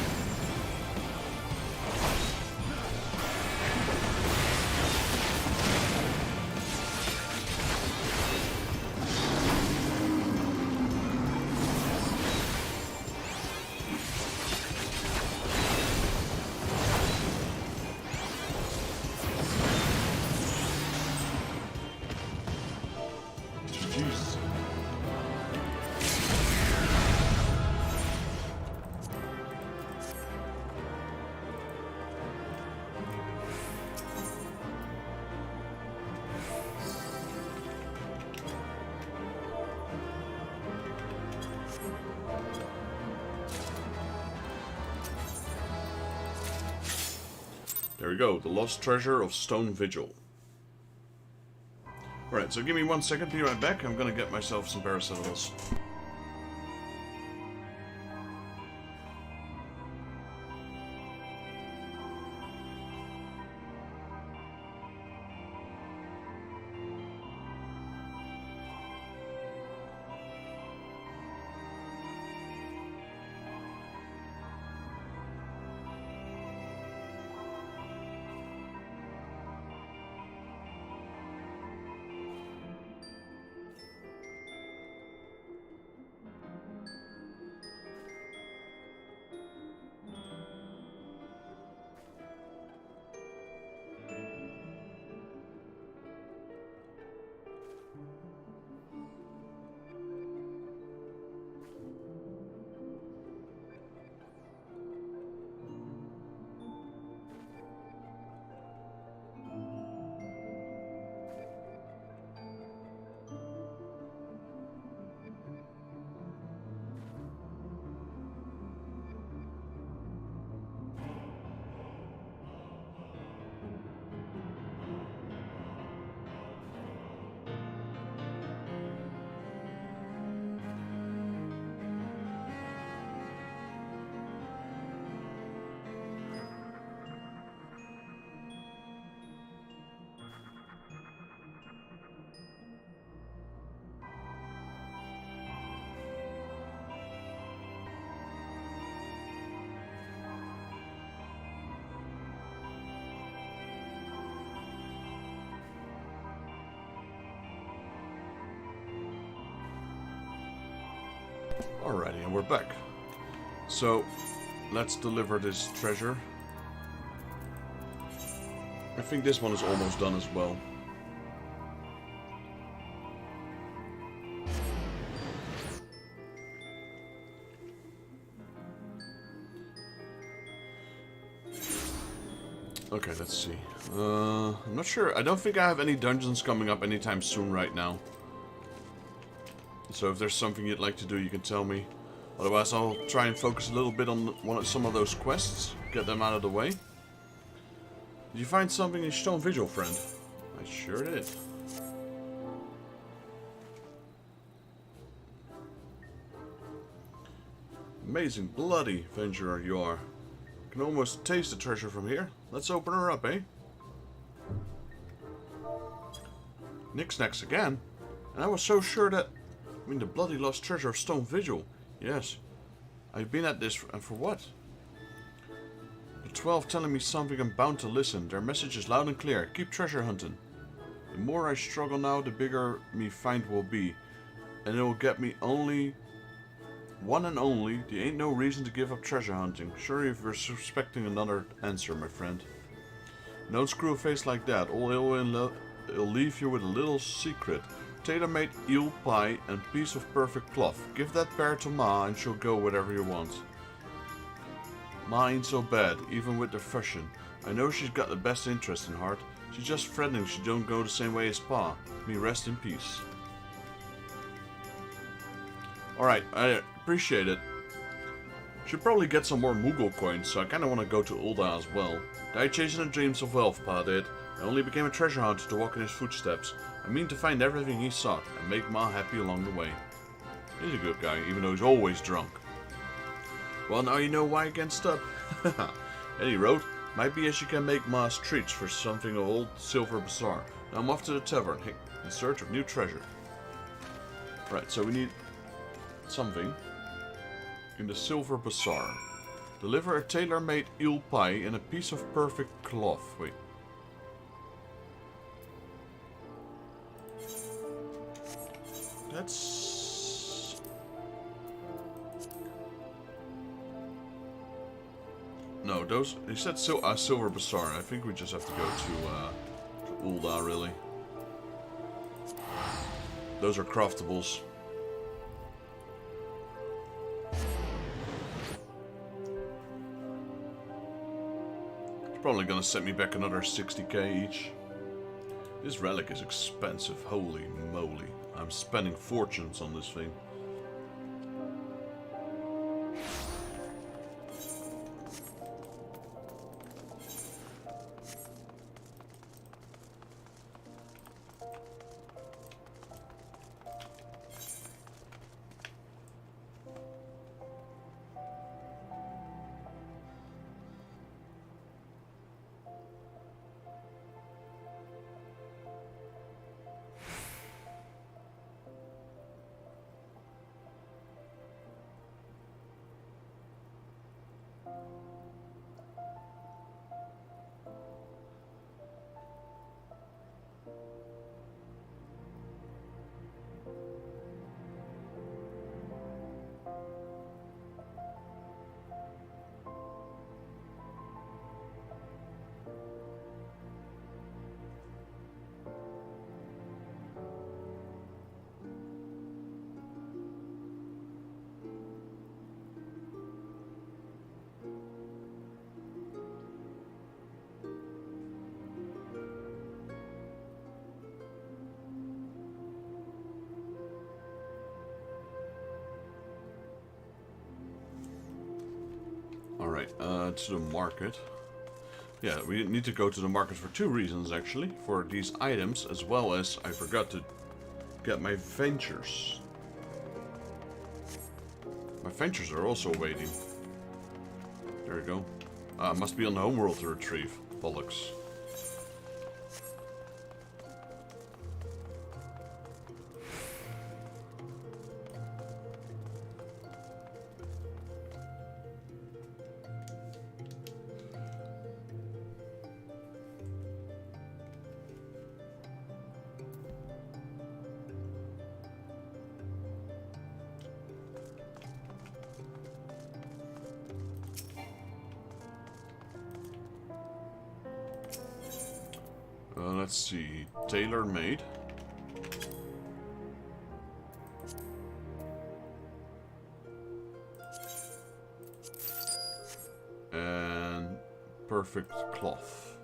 Speaker 1: There we go, the lost treasure of Stone Vigil. Alright, so give me 1 second, be right back. I'm gonna get myself some paracetamols. Alrighty, and we're back. So, let's deliver this treasure. I think this one is almost done as well. Okay, let's see. I'm not sure. I don't think I have any dungeons coming up anytime soon right now. So if there's something you'd like to do, you can tell me. Otherwise, I'll try and focus a little bit on some of those quests. Get them out of the way. Did you find something in Stone Vigil, friend? I sure did. Amazing bloody adventurer you are. Can almost taste the treasure from here. Let's open her up, eh? Knickknacks again? And I was so sure that... I mean, the bloody lost treasure of Stone Vigil. Yes. I've been at this, and for what? The 12 telling me something, I'm bound to listen. Their message is loud and clear. Keep treasure hunting. The more I struggle now, the bigger me find will be. And it will get me only... one and only. There ain't no reason to give up treasure hunting. Sure, if you're suspecting another answer, my friend. Don't screw a face like that. All it'll leave you with a little secret. Tailor-made eel pie and piece of perfect cloth. Give that pear to Ma and she'll go wherever you want. Ma ain't so bad, even with the fusion. I know she's got the best interest in heart. She's just fretting she don't go the same way as Pa. Me rest in peace. Alright, I appreciate it. Should probably get some more Moogle coins, so I kinda wanna go to Ul'dah as well. Died chasing the dreams of wealth, Pa did. I only became a treasure hunter to walk in his footsteps. I mean to find everything he sought, and make Ma happy along the way. He's a good guy, even though he's always drunk. Well, now you know why I can't stop. And he wrote, might be as you can make Ma's treats for something of old Silver Bazaar. Now I'm off to the tavern, in search of new treasure. Right, so we need something in the Silver Bazaar. Deliver a tailor-made eel pie in a piece of perfect cloth. Wait. That's... No, those... He said Silver Bazaar. I think we just have to go to Ulda, really. Those are craftables. It's probably gonna set me back another 60k each. This relic is expensive, holy moly. I'm spending fortunes on this thing. Alright, to the market. Yeah, we need to go to the market for two reasons, actually. For these items, as well as I forgot to get my ventures. My ventures are also waiting. There we go. Must be on the homeworld to retrieve. Bollocks. Let's see, tailor-made. And perfect cloth.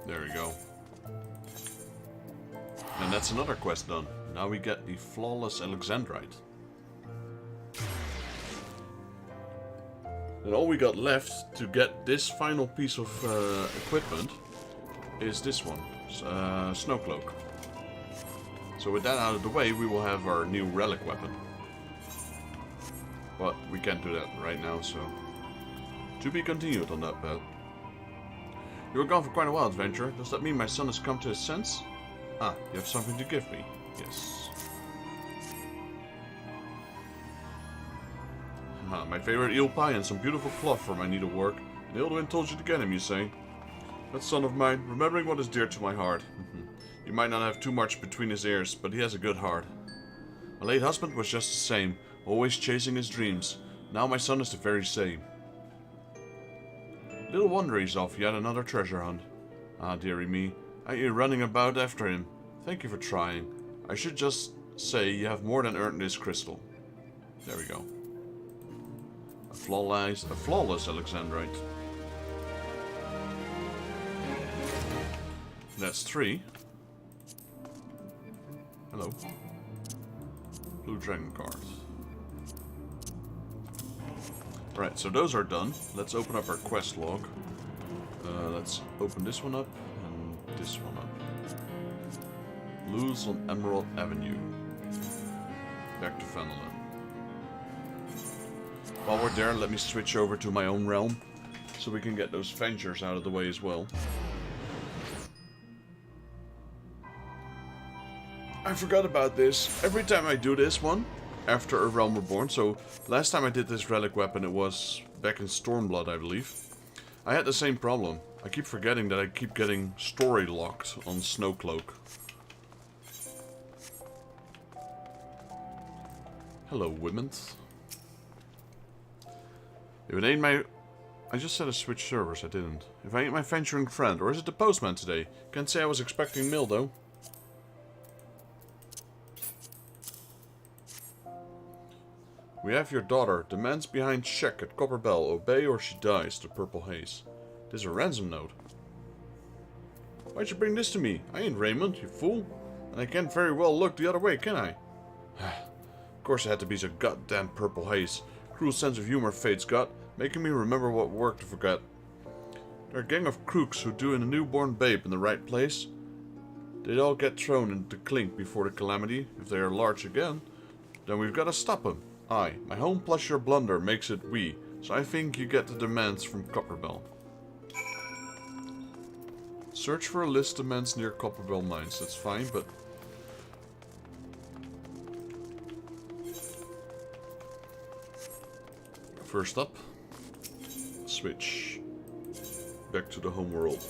Speaker 1: There we go. And that's another quest done. Now we get the flawless Alexandrite. And all we got left to get this final piece of equipment is this one, Snowcloak. So with that out of the way, we will have our new relic weapon. But we can't do that right now, so to be continued on that path. You were gone for quite a while, adventurer. Does that mean my son has come to his sense? Ah, you have something to give me. Yes. My favorite eel pie and some beautiful cloth for my needlework. And Ilduin told you to get him, you say? That son of mine, remembering what is dear to my heart. He might not have too much between his ears, but he has a good heart. My late husband was just the same, always chasing his dreams. Now my son is the very same. Little wonder he's off yet another treasure hunt. Ah, dearie me, aren't you running about after him? Thank you for trying. I should just say you have more than earned this crystal. There we go. A flawless Alexandrite. That's 3. Hello. Blue dragon card. Right, so those are done. Let's open up our quest log. Let's open this one up and this one up. Blues on Emerald Avenue. Back to Fenelon. while we're there, let me switch over to my own realm, so we can get those ventures out of the way as well. I forgot about this. Every time I do this one, after A Realm Reborn, so last time I did this relic weapon, it was back in Stormblood, I believe. I had the same problem. I keep forgetting that I keep getting story locked on Snowcloak. Hello, women. If it ain't my... I just said I switched servers, I didn't. If I ain't my venturing friend, or is it the postman today? Can't say I was expecting mail, though. We have your daughter. The man's behind check at Copper Bell. Obey or she dies. The Purple Haze. This is a ransom note. Why'd you bring this to me? I ain't Raymond, you fool. And I can't very well look the other way, can I? Of course it had to be so goddamn Purple Haze. Cruel sense of humor fate's got, making me remember what work to forget. They're a gang of crooks who do in a newborn babe in the right place. They'd all get thrown into the clink before the calamity. If they are large again, then we've got to stop them. Aye, my home plus your blunder makes it we, so I think you get the demands from Copperbell. Search for a list of demands near Copperbell mines. That's fine, but... First up, switch back to the home world.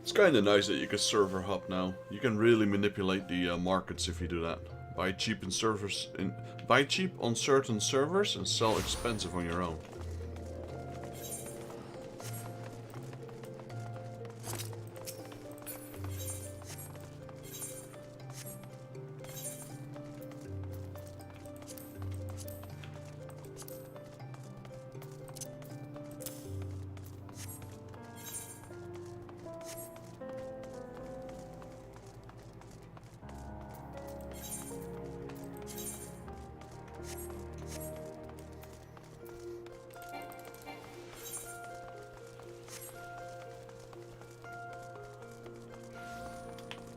Speaker 1: It's kinda nice that you can server hop now. You can really manipulate the markets if you do that. Buy cheap on certain servers and sell expensive on your own.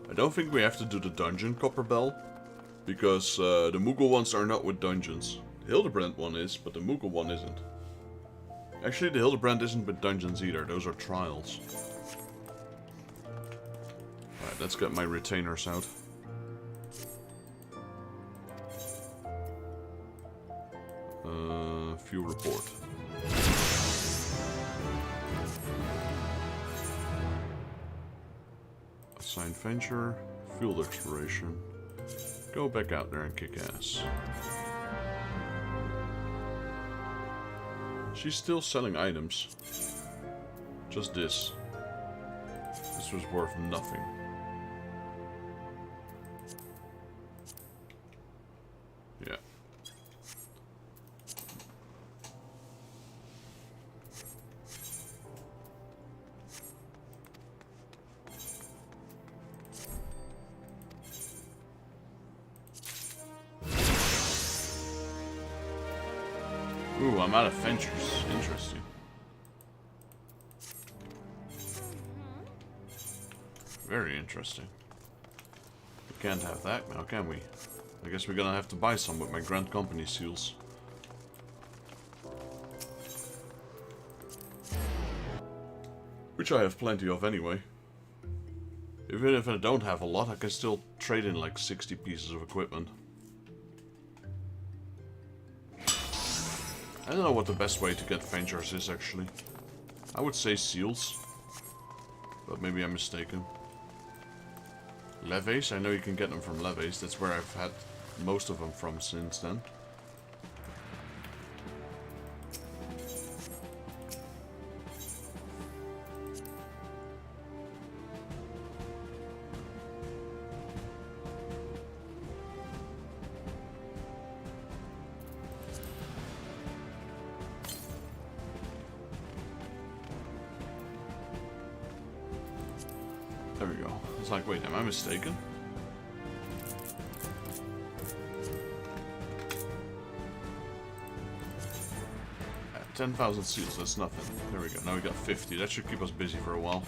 Speaker 1: I don't think we have to do the dungeon Copperbell, because the Moogle ones are not with dungeons. The Hildebrand one is, but the Moogle one isn't. Actually, the Hildebrand isn't with dungeons either, those are trials. Alright, let's get my retainers out. Fuel report. Assign venture, field exploration. Go back out there and kick ass. She's still selling items. Just this. This was worth nothing. Yeah. Ooh, I'm out of ventures. Interesting. Very interesting. We can't have that now, can we? I guess we're gonna have to buy some with my Grand Company seals. Which I have plenty of anyway. Even if I don't have a lot, I can still trade in like 60 pieces of equipment. I don't know what the best way to get ventures is actually. I would say seals, but maybe I'm mistaken. Levees, I know you can get them from Levees, that's where I've had most of them from since then. There we go. It's like, wait, am I mistaken? At 10,000 seals, that's nothing. There we go. Now we got 50. That should keep us busy for a while.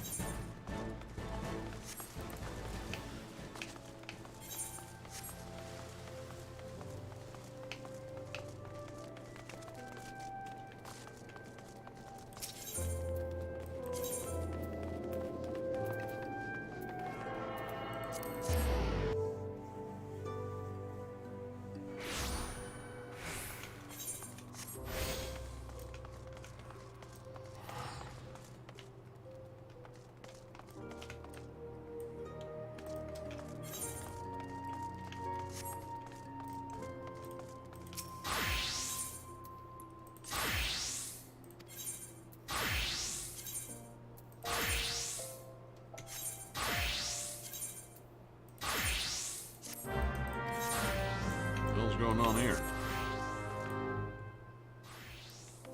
Speaker 1: What's going on here?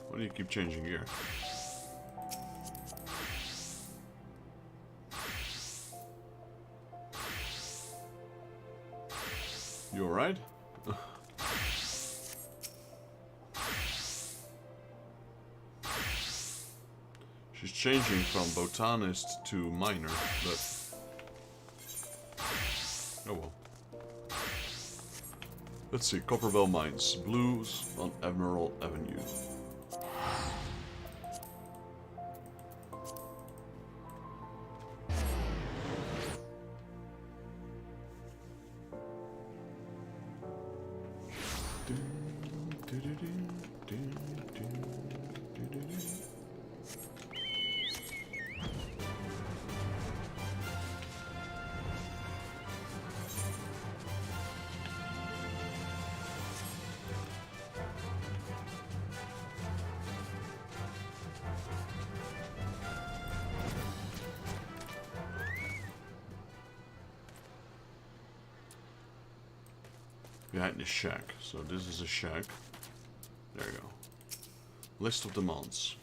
Speaker 1: Why do you keep changing gear? You alright? She's changing from botanist to miner, but... oh well. Let's see, Copperbell Mines. Blues on Admiral Avenue. Behind the shack. So this is a shack. There you go. List of demands.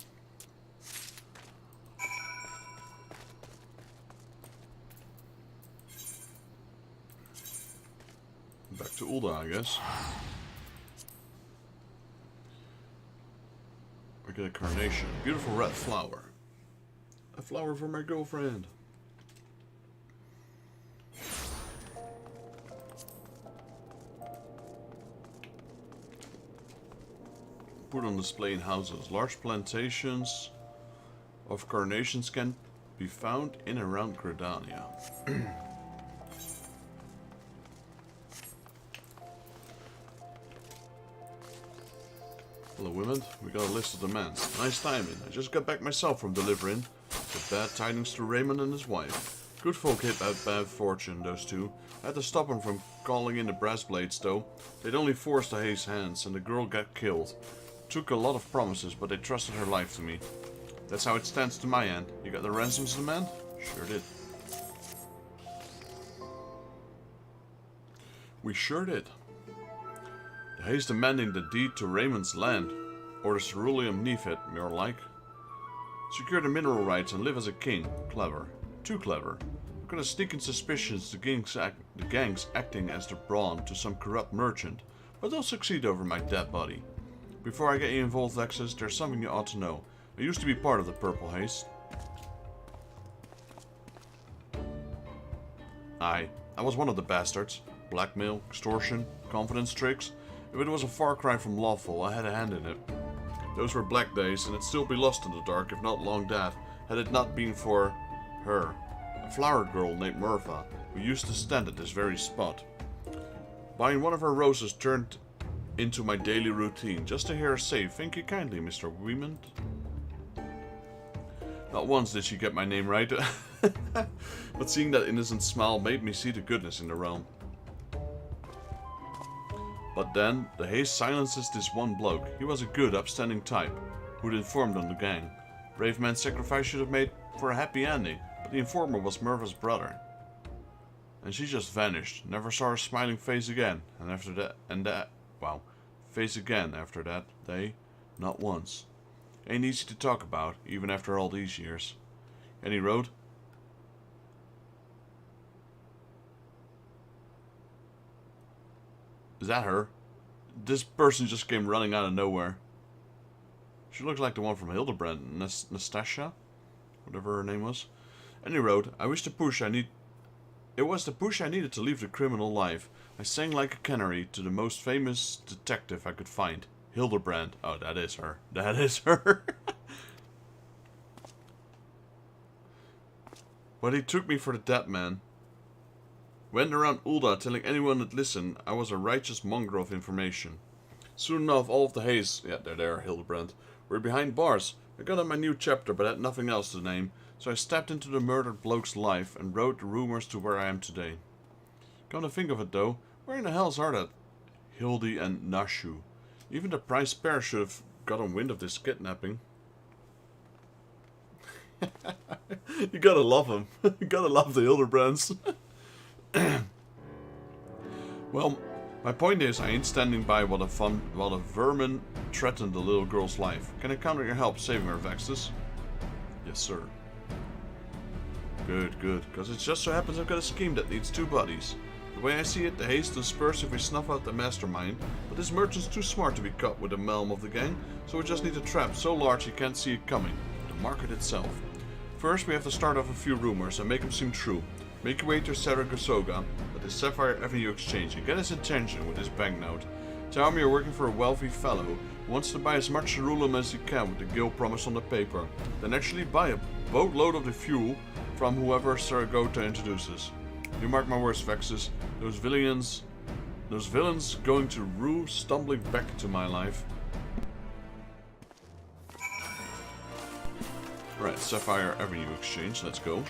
Speaker 1: Back to Ulda, I guess. I get a carnation. Beautiful red flower. A flower for my girlfriend. Put on display in houses. Large plantations of carnations can be found in and around Gridania. Hello women, we got a list of demands. Nice timing, I just got back myself from delivering the bad tidings to Raymond and his wife. Good folk hit bad fortune, those two. I had to stop them from calling in the brass blades though. They'd only forced the Hayes' hands and the girl got killed. Took a lot of promises, but they trusted her life to me. That's how it stands to my end. You got the ransoms demand? Sure did. We sure did. The Hayes demanding the deed to Raymond's land, or the ceruleum Nephet, more like. Secure the mineral rights and live as a king. Clever. Too clever. I've got a sneaking suspicions the gang's acting as the brawn to some corrupt merchant, but they'll succeed over my dead body. Before I get you involved, Lexus, there's something you ought to know. I used to be part of the Purple Haze. I was one of the bastards. Blackmail, extortion, confidence tricks. If it was a far cry from lawful, I had a hand in it. Those were black days, and it'd still be lost in the dark, if not long dead, had it not been for her. A flower girl named Murpha, who used to stand at this very spot. Buying one of her roses turned into my daily routine, just to hear her say, "Thank you kindly, Mr. Weemond." Not once did she get my name right, but seeing that innocent smile made me see the goodness in the realm. But then, the Haze silences this one bloke. He was a good, upstanding type, who'd informed on the gang. Brave man's sacrifice should have made for a happy ending, but the informer was Merva's brother. And she just vanished, never saw her smiling face again, face again after that day, not once. Ain't easy to talk about, even after all these years. Any road? Is that her? This person just came running out of nowhere. She looks like the one from Hildebrand, Nastasia? Whatever her name was. Any road, I wish the push I need... It was the push I needed to leave the criminal life. I sang like a canary to the most famous detective I could find. Hildebrand. Oh, that is her. That is her. But he took me for the dead man. Went around Ulda telling anyone that listened I was a righteous mongrel of information. Soon enough, all of the Haze, yeah, they're there, Hildebrand, were behind bars. I got on my new chapter, but had nothing else to name, so I stepped into the murdered bloke's life and wrote the rumors to where I am today. Come to think of it, though, where in the hells are that Hildy and Nashu? Even the prize pair should have gotten wind of this kidnapping. You gotta love them. You gotta love the Hildebrands. Well, my point is, I ain't standing by while the vermin threaten the little girl's life. Can I count on your help saving her, Vextus? Yes, sir. Good, good, because it just so happens I've got a scheme that needs 2 bodies. The way I see it, the haste disperse if we snuff out the mastermind, but this merchant's too smart to be caught with the melm of the gang, so we just need a trap so large he can't see it coming. The market itself. First, we have to start off a few rumors and make them seem true. Make your way to Saragosoga at the Sapphire Avenue Exchange and get his attention with this banknote. Tell him you're working for a wealthy fellow who wants to buy as much ceruleum as he can with the guild promise on the paper. Then actually buy a boatload of the fuel from whoever Saragota introduces. You mark my words, Vexus. Those villains going to rue stumbling back into my life. Right, Sapphire Avenue Exchange, let's go.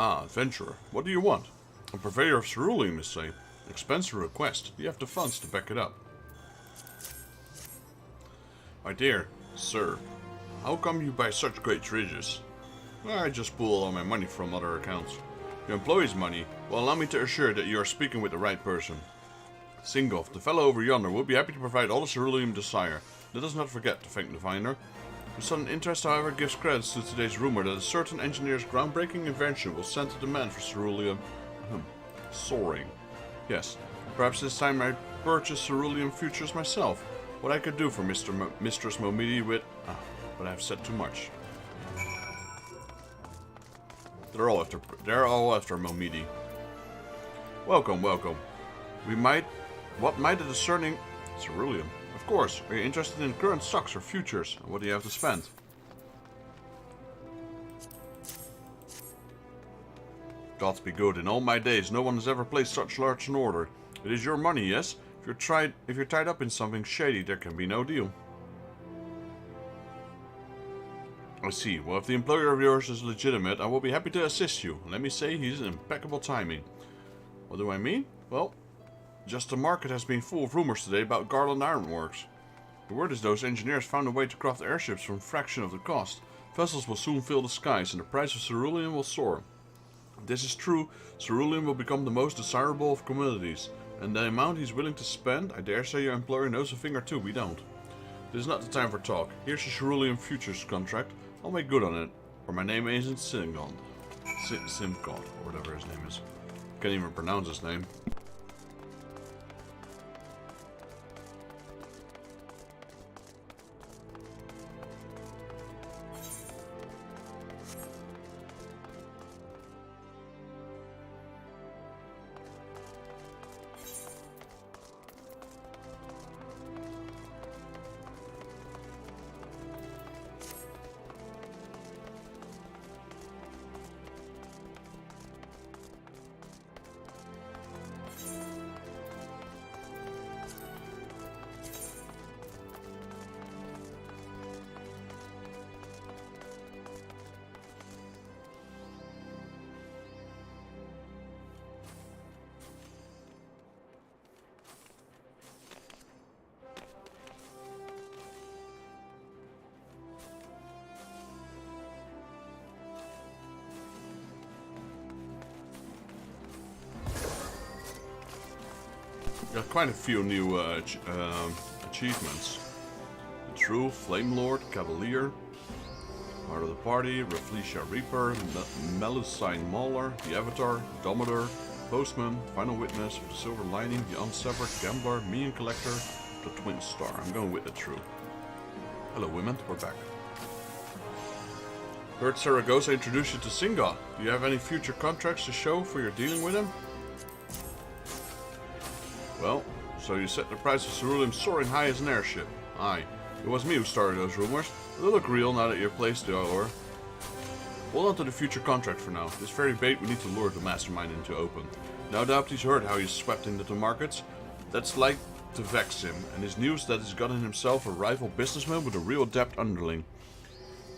Speaker 1: Ah, adventurer. What do you want? A purveyor of ceruleum, you say. Expensive request. You have the funds to back it up. My dear sir, how come you buy such great riches? Well, I just pool all my money from other accounts. Your employees' money? Well, allow me to assure that you are speaking with the right person. Singolf, the fellow over yonder, will be happy to provide all the ceruleum you desire. Let us not forget to thank the finder. Your sudden interest, however, gives credits to today's rumor that a certain engineer's groundbreaking invention will send the demand for ceruleum soaring. Yes, perhaps this time I purchase ceruleum futures myself. What I could do for Mistress Momidi with... but I have said too much. They're all after Momidi. Welcome, welcome. What might a discerning... ceruleum? Of course, are you interested in current stocks or futures? And what do you have to spend? Gods be good, in all my days no one has ever placed such large an order. It is your money, yes? If you're tied up in something shady, there can be no deal. I see. Well, if the employer of yours is legitimate, I will be happy to assist you. Let me say, he's impeccable timing. What do I mean? Well, just the market has been full of rumors today about Garlean Ironworks. The word is those engineers found a way to craft airships for a fraction of the cost. Vessels will soon fill the skies, and the price of ceruleum will soar. If this is true, ceruleum will become the most desirable of commodities, and the amount he's willing to spend, I dare say your employer knows a thing or two we don't. This is not the time for talk. Here's your ceruleum futures contract. I'll make good on it, or my name isn't Simgod. Simgod, or whatever his name is. Can't even pronounce his name. got quite a few new achievements. The True, Flame Lord, Cavalier, Part of the Party, Rafflesia Reaper, Melusine Mauler, the Avatar, Dominator, Postman, Final Witness, the Silver Lining, the Unsevered, Gambler, Minion Collector, the Twin Star. I'm going with the True. Hello women, we're back. Heard Saragossa introduced you to Singa. Do you have any future contracts to show for your dealing with him? Well, so you set the price of Cerulean soaring high as an airship. Aye, it was me who started those rumors. They'll look real now that you've placed the allure. Hold on to the future contract for now. This very bait we need to lure the mastermind into open. No doubt he's heard how he's swept into the markets. That's like to vex him, and his news that he's gotten himself a rival businessman with a real adept underling.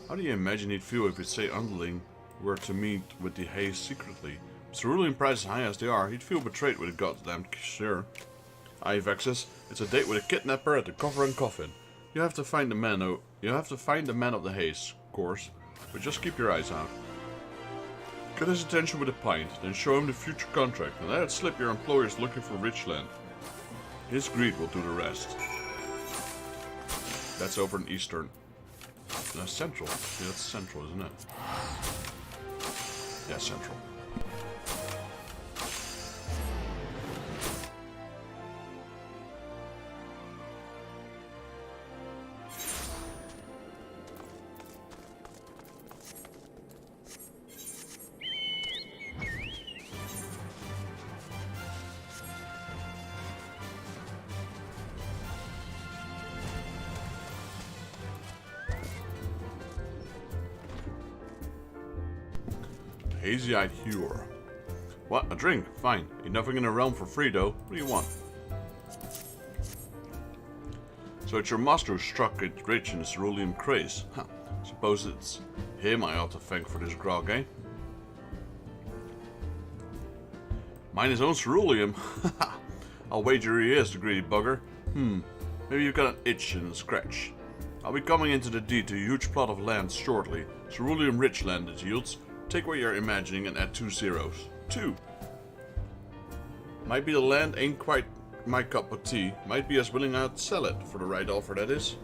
Speaker 1: How do you imagine he'd feel if his say underling were to meet with the Haze secretly? Cerulean prices high as they are, he'd feel betrayed with a goddamn sure. Aye, Vexus, it's a date with a kidnapper at the cover and coffin. You have to find the man of the Haze, of course, but just keep your eyes out. Get his attention with a pint, then show him the future contract, and let it slip your employer's looking for rich land. His greed will do the rest. That's over in Eastern. No, Central. Yeah, that's Central, isn't it? Yeah, Central. Hazy-eyed Hewer. What? A drink? Fine. Ain't nothing in a realm for free, though. What do you want? So it's your master who struck it rich in the cerulean craze. Huh. Suppose it's him I ought to thank for this grog, eh? Mine his own cerulean? I'll wager he is, the greedy bugger. Maybe you've got an itch and a scratch. I'll be coming into the deed to a huge plot of land shortly. Cerulean rich land it yields. Take what you're imagining and add 2 zeros. 2. Might be the land ain't quite my cup of tea. Might be as willing I'd sell it, for the right offer that is.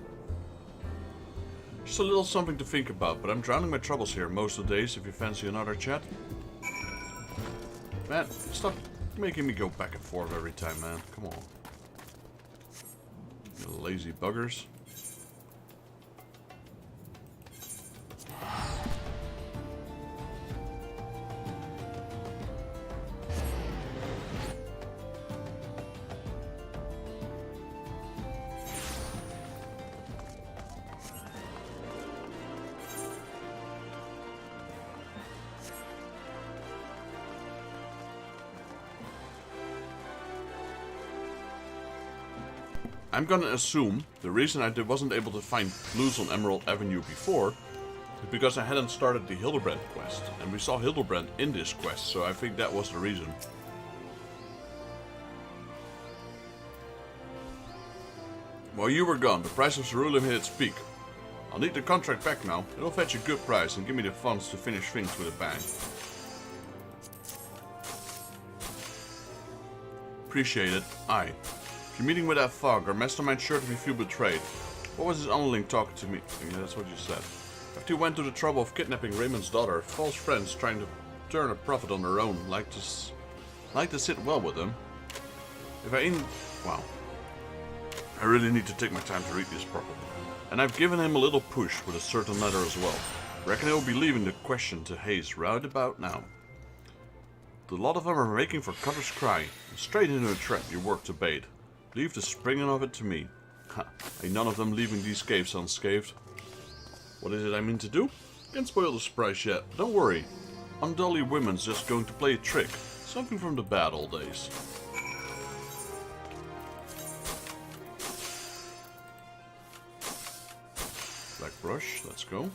Speaker 1: Just a little something to think about, but I'm drowning my troubles here most of the days if you fancy another chat. Man, stop making me go back and forth every time, man. Come on. You lazy buggers. I'm gonna assume the reason I wasn't able to find clues on Emerald Avenue before is because I hadn't started the Hildebrand quest. And we saw Hildebrand in this quest, so I think that was the reason. While you were gone, the price of cerulean hit its peak. I'll need the contract back now. It'll fetch a good price and give me the funds to finish things with a bang. Appreciate it. Aye. If you're meeting with that thug, our mastermind sure to be feel betrayed. What was his underling talking to me? Yeah, that's what you said. After you went to the trouble of kidnapping Raymond's daughter, false friends trying to turn a profit on their own like to sit well with them. If I ain't... wow. I really need to take my time to read this properly. And I've given him a little push with a certain letter as well. Reckon he'll be leaving the question to Haze right about now. The lot of them are making for Cutter's Cry, and straight into a trap you work to bait. Leave the springing of it to me. Ha, ain't none of them leaving these caves unscathed. What is it I mean to do? Can't spoil the surprise yet, but don't worry. Undully women's just going to play a trick. Something from the bad old days. Black brush, let's go.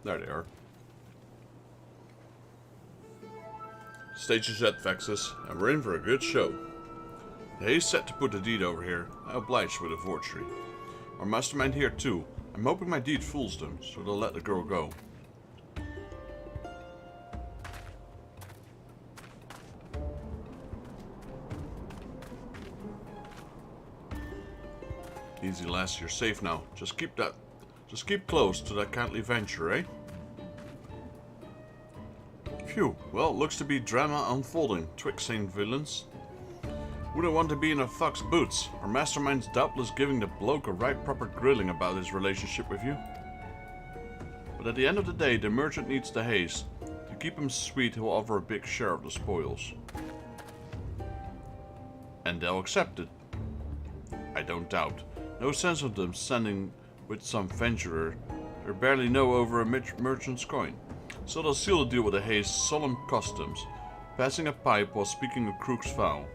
Speaker 1: There they are. Stage is set, Vexus, and we're in for a good show. The haze set to put the deed over here. I obliged with a forgery. Our mastermind here too. I'm hoping my deed fools them, so they'll let the girl go. Easy lass, you're safe now. Just keep close to that Cantley venture, eh? Phew, well, looks to be drama unfolding twixt Saint villains. Wouldn't want to be in a fuck's boots. Our mastermind's doubtless giving the bloke a right proper grilling about his relationship with you. But at the end of the day, the merchant needs the haze. To keep him sweet, he'll offer a big share of the spoils. And they'll accept it. I don't doubt. No sense of them standing with some venturer. They barely know over a merchant's coin. So they'll seal the deal with the haze solemn customs, passing a pipe while speaking a crook's vow.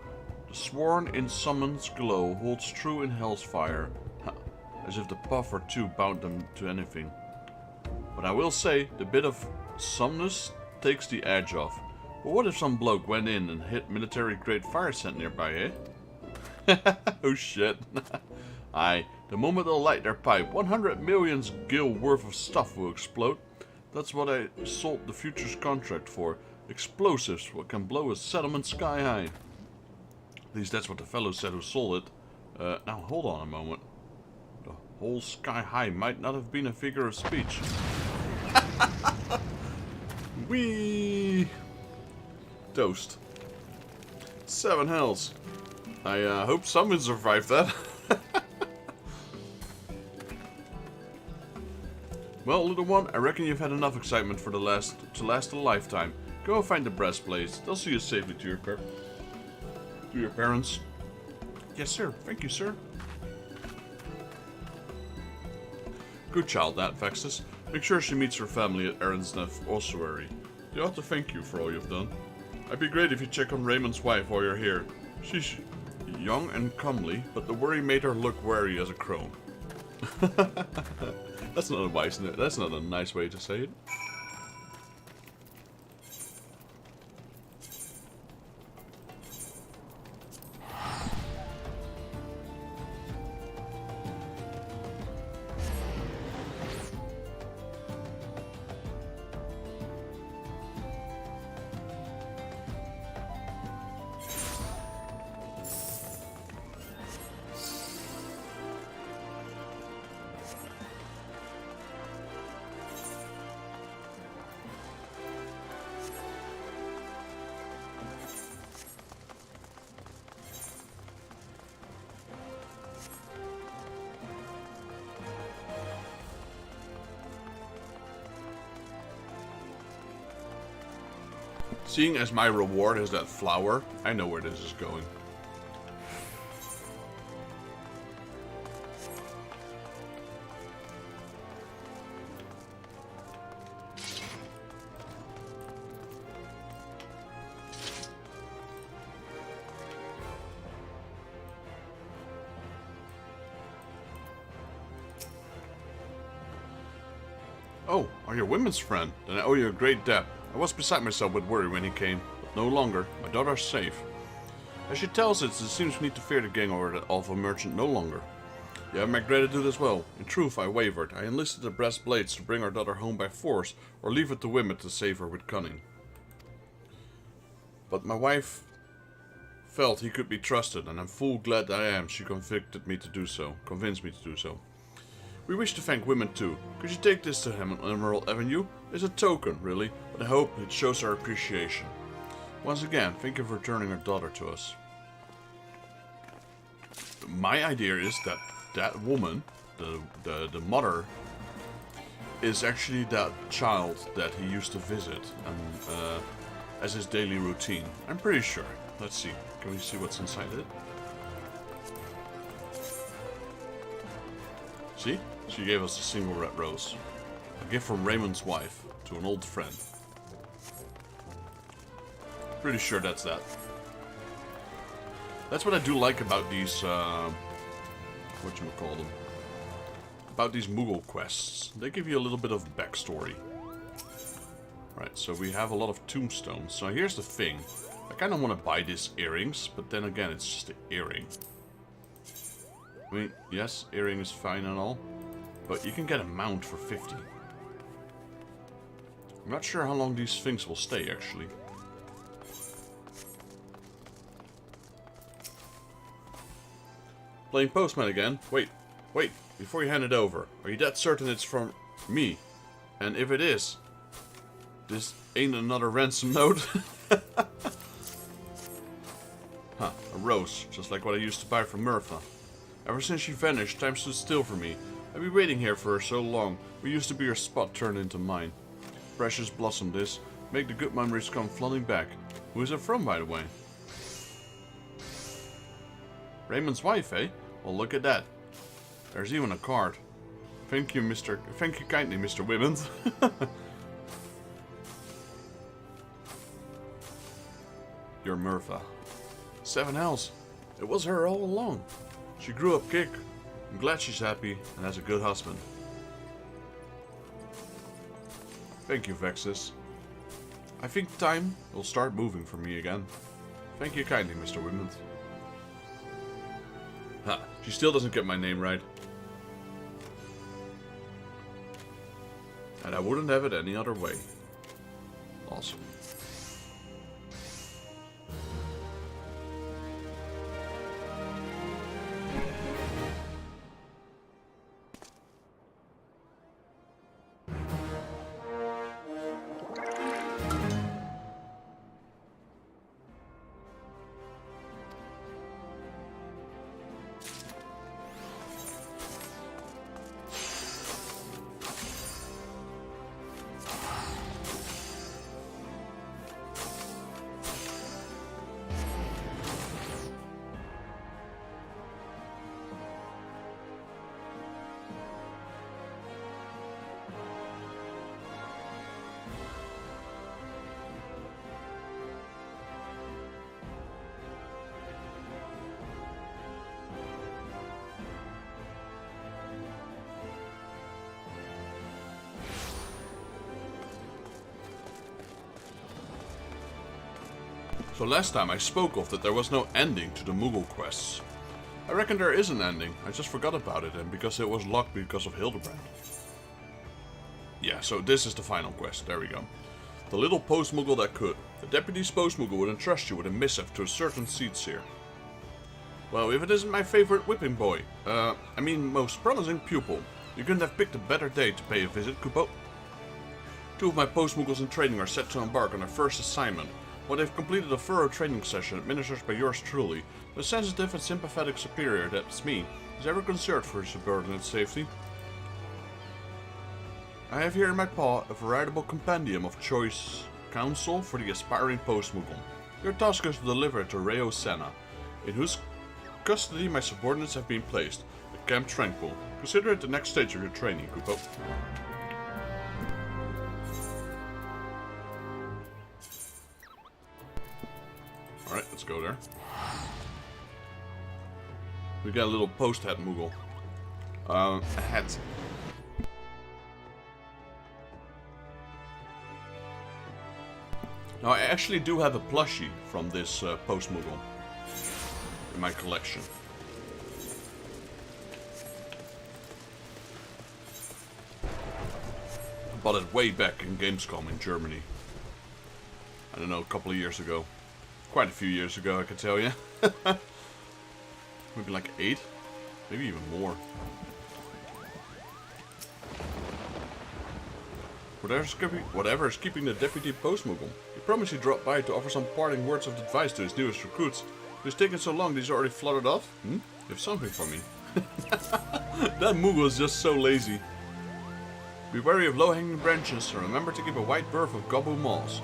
Speaker 1: The sworn in summon's glow holds true in hell's fire, as if the puff or two bound them to anything. But I will say, the bit of someness takes the edge off. But what if some bloke went in and hit military-grade fire scent nearby, eh? Oh shit. Aye, the moment they'll light their pipe, 100 million gil worth of stuff will explode. That's what I sold the futures contract for. Explosives, what can blow a settlement sky high. At least that's what the fellow said who sold it. Now hold on a moment. The whole sky high might not have been a figure of speech. Whee! Toast. 7 hells. I hope someone survived that. Well, little one, I reckon you've had enough excitement for to last a lifetime. Go find the breastplates. They'll see you safely to your parents. Yes, sir. Thank you, sir. Good child, that, Vexus. Make sure she meets her family at Aronsneff Ossuary. They ought to thank you for all you've done. It'd be great if you check on Raymond's wife while you're here. She's young and comely, but the worry made her look wary as a crone. That's not a nice way to say it. Seeing as my reward is that flower, I know where this is going. Oh, are you a women's friend? Then I owe you a great debt. I was beside myself with worry when he came, but no longer. My daughter's safe. As she tells it seems we need to fear the gang or that awful merchant no longer. You have my gratitude as well. In truth, I wavered. I enlisted the brass blades to bring our daughter home by force, or leave it to women to save her with cunning. But my wife felt he could be trusted, and I'm full glad I am she convinced me to do so. We wish to thank women too. Could you take this to him on Emerald Avenue? It's a token, really, but I hope it shows our appreciation. Once again, thank you for returning our daughter to us. My idea is that that woman, the mother, is actually that child that he used to visit and as his daily routine. I'm pretty sure. Let's see. Can we see what's inside it? See? She gave us a single red rose. A gift from Raymond's wife to an old friend. Pretty sure that's that. That's what I do like about these, whatchamacallem, about these Moogle quests. They give you a little bit of backstory. Right, so we have a lot of tombstones. So here's the thing. I kind of want to buy these earrings, but then again, it's just an earring. I mean, yes, earring is fine and all, but you can get a mount for 50. I'm not sure how long these things will stay, actually. Playing Postman again? Wait, before you hand it over, are you that certain it's from me? And if it is, this ain't another ransom note? Huh, a rose, just like what I used to buy from Murpha. Ever since she vanished, time stood still for me. I've been waiting here for her so long. We used to be her spot turned into mine. Precious blossom this. Make the good memories come flooding back. Who is it from, by the way? Raymond's wife, eh? Well, look at that. There's even a card. Thank you kindly, Mr. Wimmons. You're Murpha. 7 L's. It was her all along. She grew up quick. I'm glad she's happy and has a good husband. Thank you, Vexus. I think time will start moving for me again. Thank you kindly, Mr. Wimmons. Ha, she still doesn't get my name right. And I wouldn't have it any other way. Awesome. So last time I spoke of that there was no ending to the Moogle quests. I reckon there is an ending, I just forgot about it and because it was locked because of Hildebrand. Yeah, so this is the final quest, there we go. The little post-Moogle that could. The deputy's post-Moogle would entrust you with a missive to a certain seat here. Well, if it isn't my favorite whipping boy, most promising pupil, you couldn't have picked a better day to pay a visit, Kupo. 2 of my post-Moogles in training are set to embark on their first assignment. When they've completed a thorough training session administered by yours truly, the sensitive and sympathetic superior, that's me, is ever concerned for his subordinate's safety. I have here in my paw a veritable compendium of choice counsel for the aspiring post-Moogle. Your task is to deliver it to Eorzea, in whose custody my subordinates have been placed, at Camp Tranquil. Consider it the next stage of your training, Kupo. Alright, let's go there. We got a little post-hat Moogle. A hat. Now, I actually do have a plushie from this post-Moogle in my collection. I bought it way back in Gamescom in Germany. I don't know, a couple of years ago. Quite a few years ago, I can tell you. Maybe like 8? Maybe even more. Whatever is keeping the deputy post-Moogle. He promised he'd drop by to offer some parting words of advice to his newest recruits. It's taken so long, these already fluttered off? You have something for me. That Moogle is just so lazy. Be wary of low-hanging branches and remember to keep a wide berth of Gobu moss.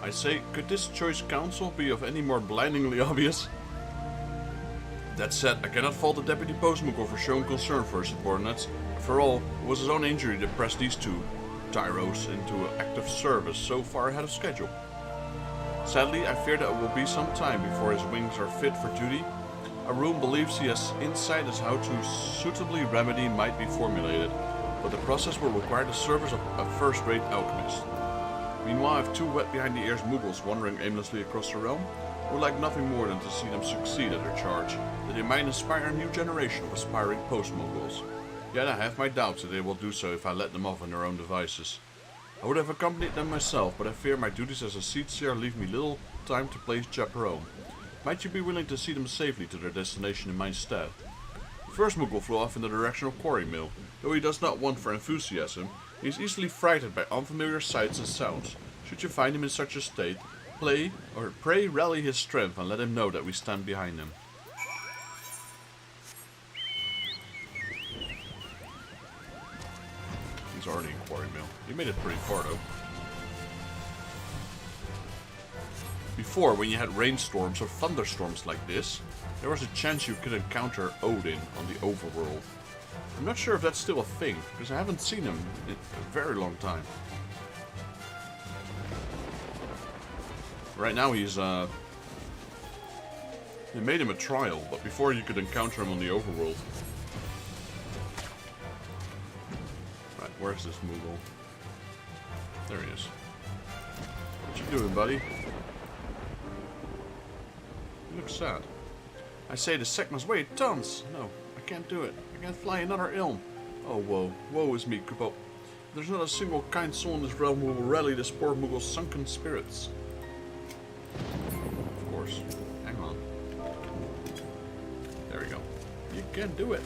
Speaker 1: I say, could this choice counsel be of any more blindingly obvious? That said, I cannot fault the deputy post-Moogle for showing concern for his subordinates. After all, it was his own injury that pressed these 2 tyros into active service so far ahead of schedule. Sadly, I fear that it will be some time before his wings are fit for duty. Arun believes he has insight as how to suitably remedy might be formulated, but the process will require the service of a first-rate alchemist. Meanwhile, I have two wet behind the ears Muggles wandering aimlessly across the realm. I would like nothing more than to see them succeed at their charge, that they might inspire a new generation of aspiring post-Muggles. Yet I have my doubts that they will do so if I let them off on their own devices. I would have accompanied them myself, but I fear my duties as a seat-seer leave me little time to play chaperone. Might you be willing to see them safely to their destination in my stead? The first Muggle flew off in the direction of Quarry Mill. Though he does not want for enthusiasm, he is easily frightened by unfamiliar sights and sounds. Should you find him in such a state, pray rally his strength and let him know that we stand behind him. He's already in Quarry Mill. He made it pretty far though. Before, when you had rainstorms or thunderstorms like this, there was a chance you could encounter Odin on the overworld. I'm not sure if that's still a thing, because I haven't seen him in a very long time. Right now he's, they made him a trial, but before you could encounter him on the overworld. Right, where's this Moogle? There he is. What you doing, buddy? You look sad. I say the sect must weigh tons. No, I can't do it. I can't fly another ilm. Oh, woe. Woe is me, Kupo. There's not a single kind soul in this realm who will rally this poor Muggle's sunken spirits. Of course. Hang on. There we go. You can do it.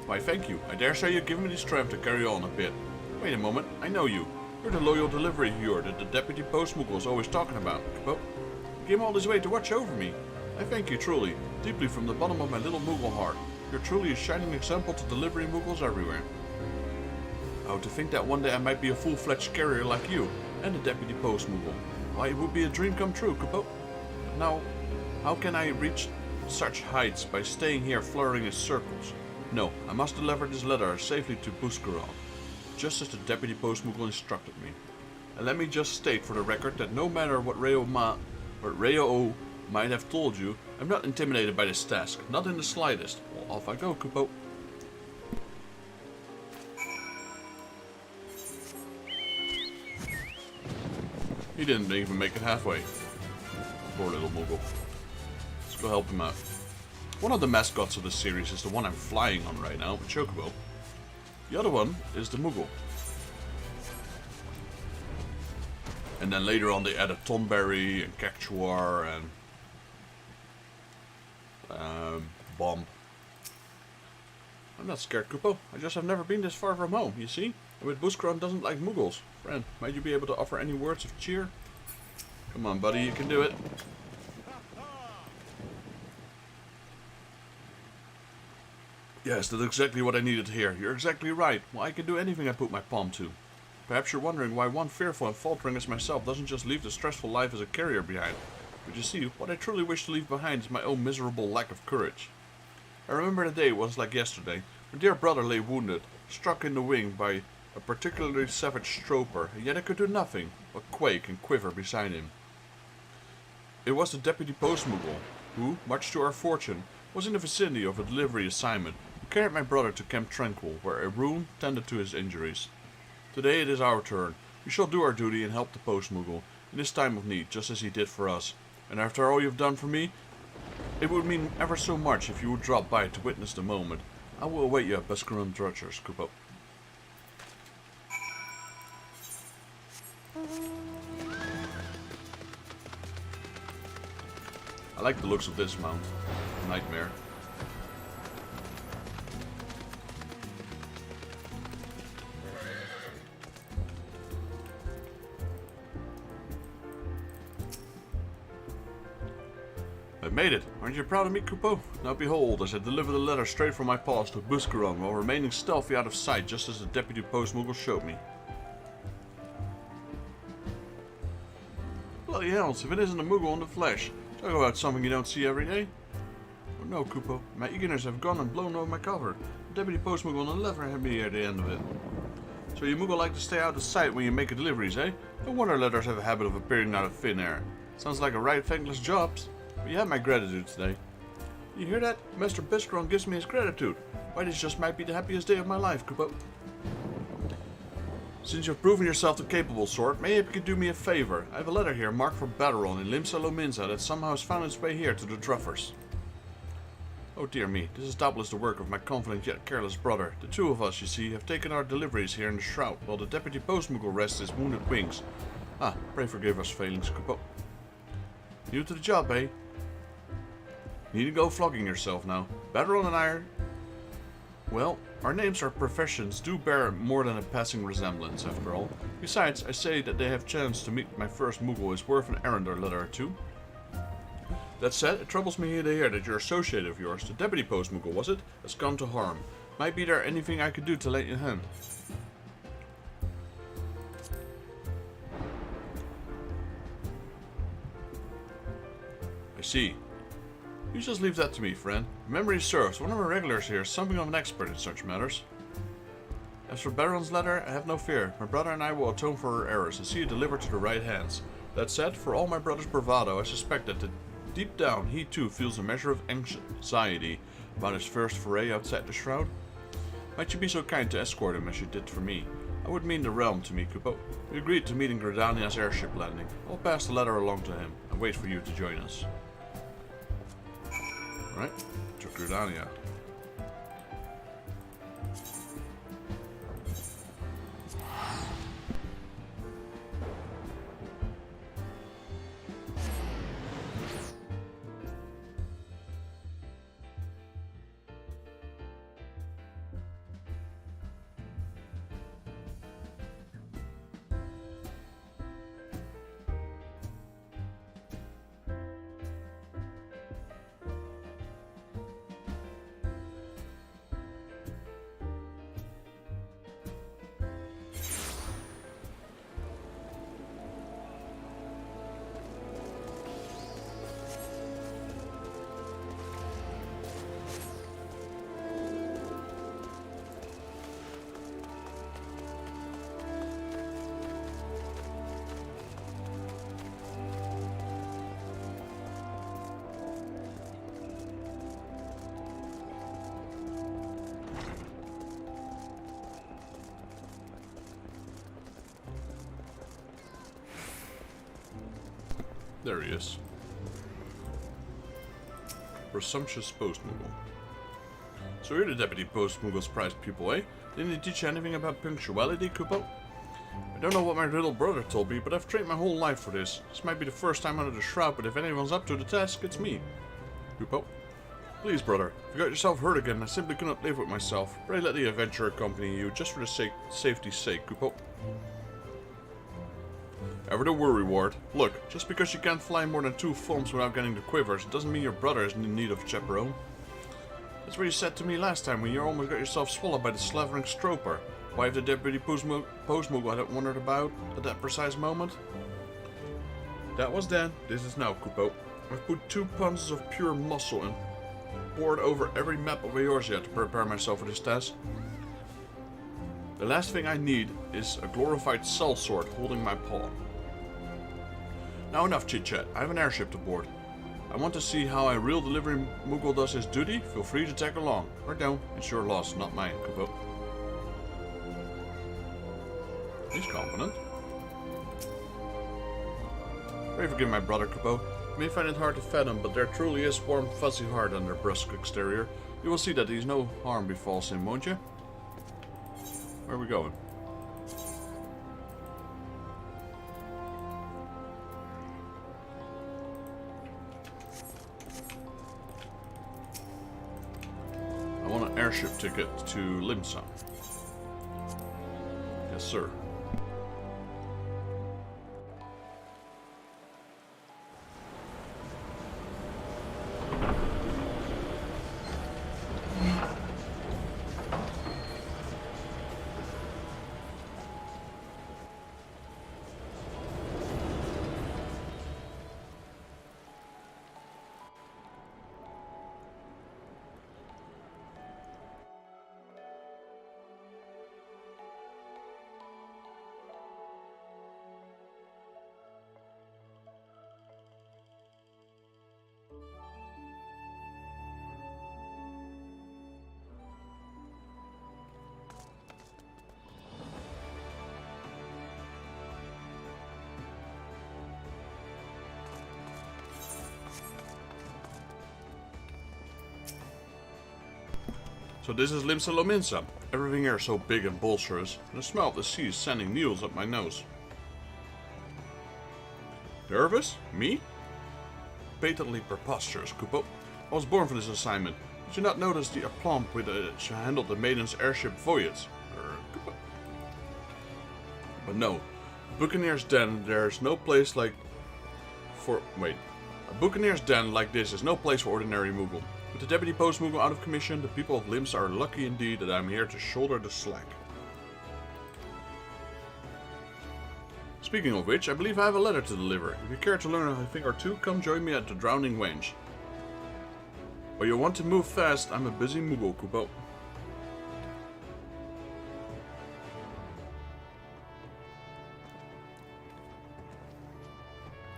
Speaker 1: Why, thank you. I dare say you've given me the strength to carry on a bit. Wait a moment. I know you. You're the loyal delivery viewer that the Deputy Post Muggle is always talking about, Kupo. You came all this way to watch over me. I thank you truly, deeply from the bottom of my little Muggle heart. You're truly a shining example to delivery Muggles everywhere. Oh, to think that one day I might be a full-fledged carrier like you, and the Deputy Post Muggle. Why, it would be a dream come true, Kupo. Now, how can I reach such heights by staying here fluttering in circles? No, I must deliver this letter safely to Buscaron, just as the Deputy Post Muggle instructed me. And let me just state for the record that no matter what Reo might have told you, I'm not intimidated by this task, not in the slightest. Well, off I go, Kupo. He didn't even make it halfway. Poor little Muggle. Let's go help him out. One of the mascots of the series is the one I'm flying on right now, the Chocobo. The other one is the Muggle. And then later on they added Tonberry and Cactuar and Bomb. I'm not scared, Kupo. I just have never been this far from home, you see? And with Buscaron doesn't like Muggles. Friend, might you be able to offer any words of cheer? Come on, buddy, you can do it. Yes, that's exactly what I needed to hear. You're exactly right. Well, I can do anything I put my palm to. Perhaps you're wondering why one fearful and faltering as myself doesn't just leave the stressful life as a carrier behind. But you see, what I truly wish to leave behind is my own miserable lack of courage. I remember the day was like yesterday. My dear brother lay wounded, struck in the wing by a particularly savage stroper, and yet I could do nothing but quake and quiver beside him. It was the Deputy Post Muggle, who, much to our fortune, was in the vicinity of a delivery assignment, who carried my brother to Camp Tranquil, where a Rune tended to his injuries. Today it is our turn. We shall do our duty and help the Post Muggle in his time of need, just as he did for us. And after all you've done for me, it would mean ever so much if you would drop by to witness the moment. I will await you at Buscaron Drudgers, Kupo. I like the looks of this mount. Nightmare. I made it. Aren't you proud of me, Kupo? Now behold, as I deliver the letter straight from my paws to Buscaron while remaining stealthy out of sight, just as the Deputy Post Muggle showed me. Bloody hells, if it isn't a Muggle in the flesh. Talk about something you don't see every day. Oh no, Kupo. My eagerness have gone and blown over my cover. The Deputy Post Muggle will never have me at the end of it. So you Muggle like to stay out of sight when you make your deliveries, eh? No wonder letters have a habit of appearing out of thin air. Sounds like a right thankless job. But you have my gratitude today. You hear that? Master Biscron gives me his gratitude. Why, this just might be the happiest day of my life, Kupo. Since you've proven yourself the capable sort, maybe you could do me a favor. I have a letter here marked for Baderon in Limsa Lominsa that somehow has found its way here to the Druffers. Oh dear me, this is doubtless the work of my confident yet careless brother. The two of us, you see, have taken our deliveries here in the Shroud, while the Deputy Postmuggle rests his wounded wings. Ah, pray forgive us failings, Kupo. New to the job, eh? Need to go flogging yourself now. Baderon and I are... Well, our names or professions do bear more than a passing resemblance, after all. Besides, I say that they have chanced to meet my first Moogle is worth an errand or letter or two. That said, it troubles me to hear that your associate of yours, the Deputy Postmuggle, was it, has gone to harm. Might be there anything I could do to lend you a hand? I see. You just leave that to me, friend. If memory serves, one of our regulars here is something of an expert in such matters. As for Baron's letter, I have no fear. My brother and I will atone for her errors and see it delivered to the right hands. That said, for all my brother's bravado, I suspect that deep down he too feels a measure of anxiety about his first foray outside the Shroud. Might you be so kind to escort him as you did for me? I would mean the realm to me, Kupo. We agreed to meet in Gridania's airship landing. I'll pass the letter along to him and wait for you to join us. Right, to Gridania. There he is. Presumptuous Postmuggle. So you're the Deputy Postmuggle's prized pupil, eh? Didn't he teach you anything about punctuality, Kupo? I don't know what my little brother told me, but I've trained my whole life for this. This might be the first time under the Shroud, but if anyone's up to the task, it's me. Kupo. Please, brother, if you got yourself hurt again, I simply cannot live with myself. Pray let the adventure accompany you, just for the safety's sake, Kupo. Ever the worry ward. Look, just because you can't fly more than 2 films without getting the quivers, doesn't mean your brother is in need of a chaperone. That's what you said to me last time when you almost got yourself swallowed by the slavering Stroper. Why have the Deputy Postmuggle had wondered about at that precise moment? That was then, this is now, Kupo. I've put 2 pounds of pure muscle and pored over every map of Eorzea to prepare myself for this task. The last thing I need is a glorified sellsword holding my paw. Now enough chit-chat, I have an airship to board. I want to see how a real delivery Moogle does his duty. Feel free to tag along. Or don't, it's your loss, not mine, Kupo. He's confident. Pray forgive my brother, Kupo. You may find it hard to fathom, but there truly is warm, fuzzy heart under brusque exterior. You will see that he's no harm befalls him, won't you? Where are we going? I want an airship ticket to Limsa. Yes, sir. So this is Limsa Lominsa. Everything here is so big and bolsterous, and the smell of the sea is sending needles up my nose. Nervous? Me? Patently preposterous, Kupo. I was born for this assignment. Did you not notice the aplomb with which I handled the maiden's airship voyage? But no. A buccaneer's den, there's no place like... A buccaneer's den like this is no place for ordinary Moogle. With the Deputy Post Moogle out of commission, the people of Lims are lucky indeed that I'm here to shoulder the slack. Speaking of which, I believe I have a letter to deliver. If you care to learn a thing or two, come join me at the Drowning Wench. But you want to move fast, I'm a busy Moogle, Kupo.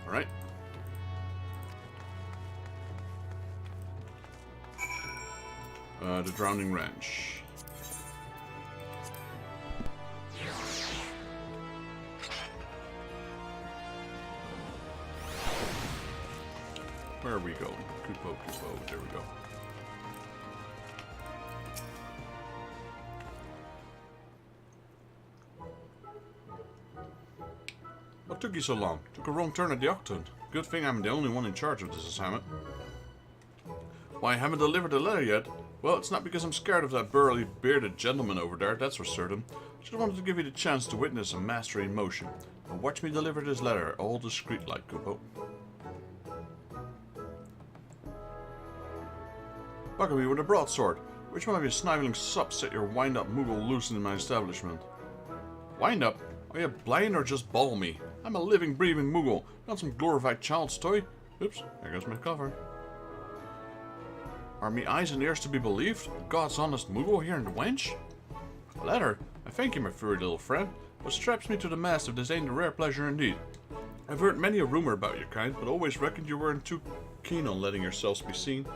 Speaker 1: Alright. The Drowning Ranch. Where are we going? Kupo, there we go. What took you so long? Took a wrong turn at the Octane. Good thing I'm the only one in charge of this assignment. Why, I haven't delivered the letter yet? Well, it's not because I'm scared of that burly, bearded gentleman over there, that's for certain. I just wanted to give you the chance to witness a mastery in motion. Now watch me deliver this letter, all discreet like, Kupo. Bugger me with a broadsword. Which one of you sniveling sups set your wind-up Moogle loose in my establishment? Wind-up? Are you blind or just balmy? I'm a living, breathing Moogle, not some glorified child's toy. Oops, there goes my cover. Are me eyes and ears to be believed? God's honest Moogle here in the wench? A letter? I thank you, my furry little friend. What straps me to the mast if this ain't a rare pleasure indeed. I've heard many a rumor about your kind, but always reckoned you weren't too keen on letting yourselves be seen.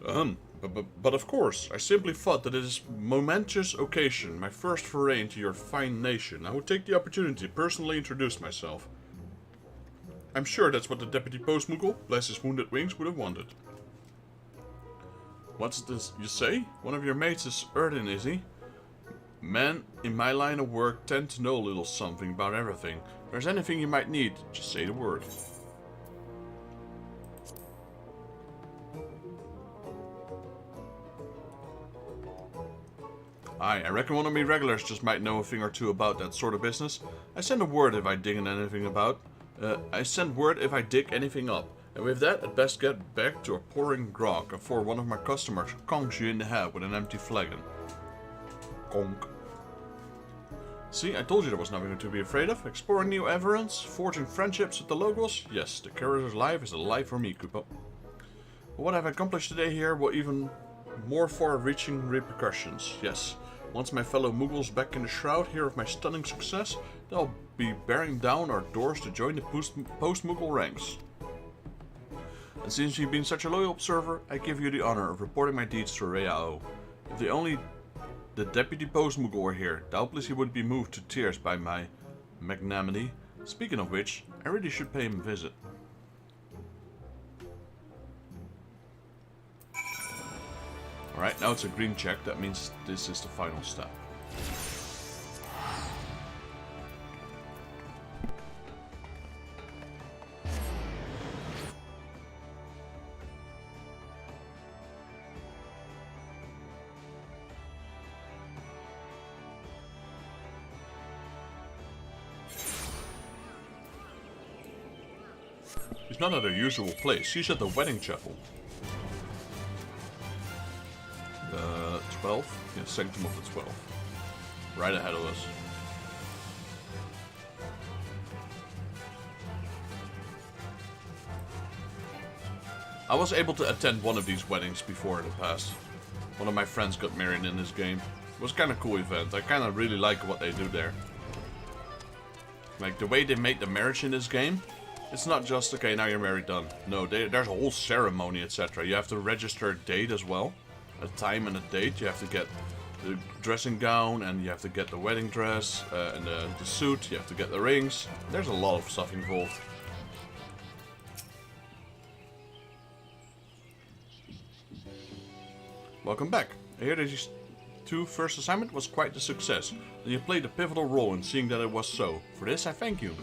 Speaker 1: But of course, I simply thought that it is a momentous occasion, my first foray into your fine nation. I would take the opportunity to personally introduce myself. I'm sure that's what the Deputy Post Moogle, bless his wounded wings, would have wanted. What's this you say? One of your mates is Erdin, is he? Men in my line of work tend to know a little something about everything. If there's anything you might need, just say the word. Aye, I reckon one of me regulars just might know a thing or two about that sort of business. I send a word if I dig anything about. I send word if I dig anything up. And with that, I'd best get back to a pouring grog before one of my customers conks you in the head with an empty flagon. Conk. See, I told you there was nothing to be afraid of. Exploring new environs, forging friendships with the locals. Yes, the character's life is a life for me, Kupo. But what I've accomplished today here will even more far-reaching repercussions. Yes, once my fellow Moogles back in the shroud hear of my stunning success, they'll be bearing down our doors to join the post-Moogle ranks. And since you've been such a loyal observer, I give you the honor of reporting my deeds to Reao. If the Deputy Post Moogle were here, doubtless he would be moved to tears by my magnanimity. Speaking of which, I really should pay him a visit. Alright, now it's a green check, that means this is the final step. She's not at her usual place, she's at the wedding chapel. 12? Yeah, Sanctum of the 12. Right ahead of us. I was able to attend one of these weddings before in the past. One of my friends got married in this game. It was kind of cool event. I kind of really like what they do there. Like the way they make the marriage in this game. It's not just, okay, now you're married, done. No, there's a whole ceremony, etc. You have to register a date as well. A time and a date. You have to get the dressing gown, and you have to get the wedding dress, and the suit. You have to get the rings. There's a lot of stuff involved. welcome back. I hear that your 2 first assignment was quite a success, and you played a pivotal role in seeing that it was so. For this, I thank you.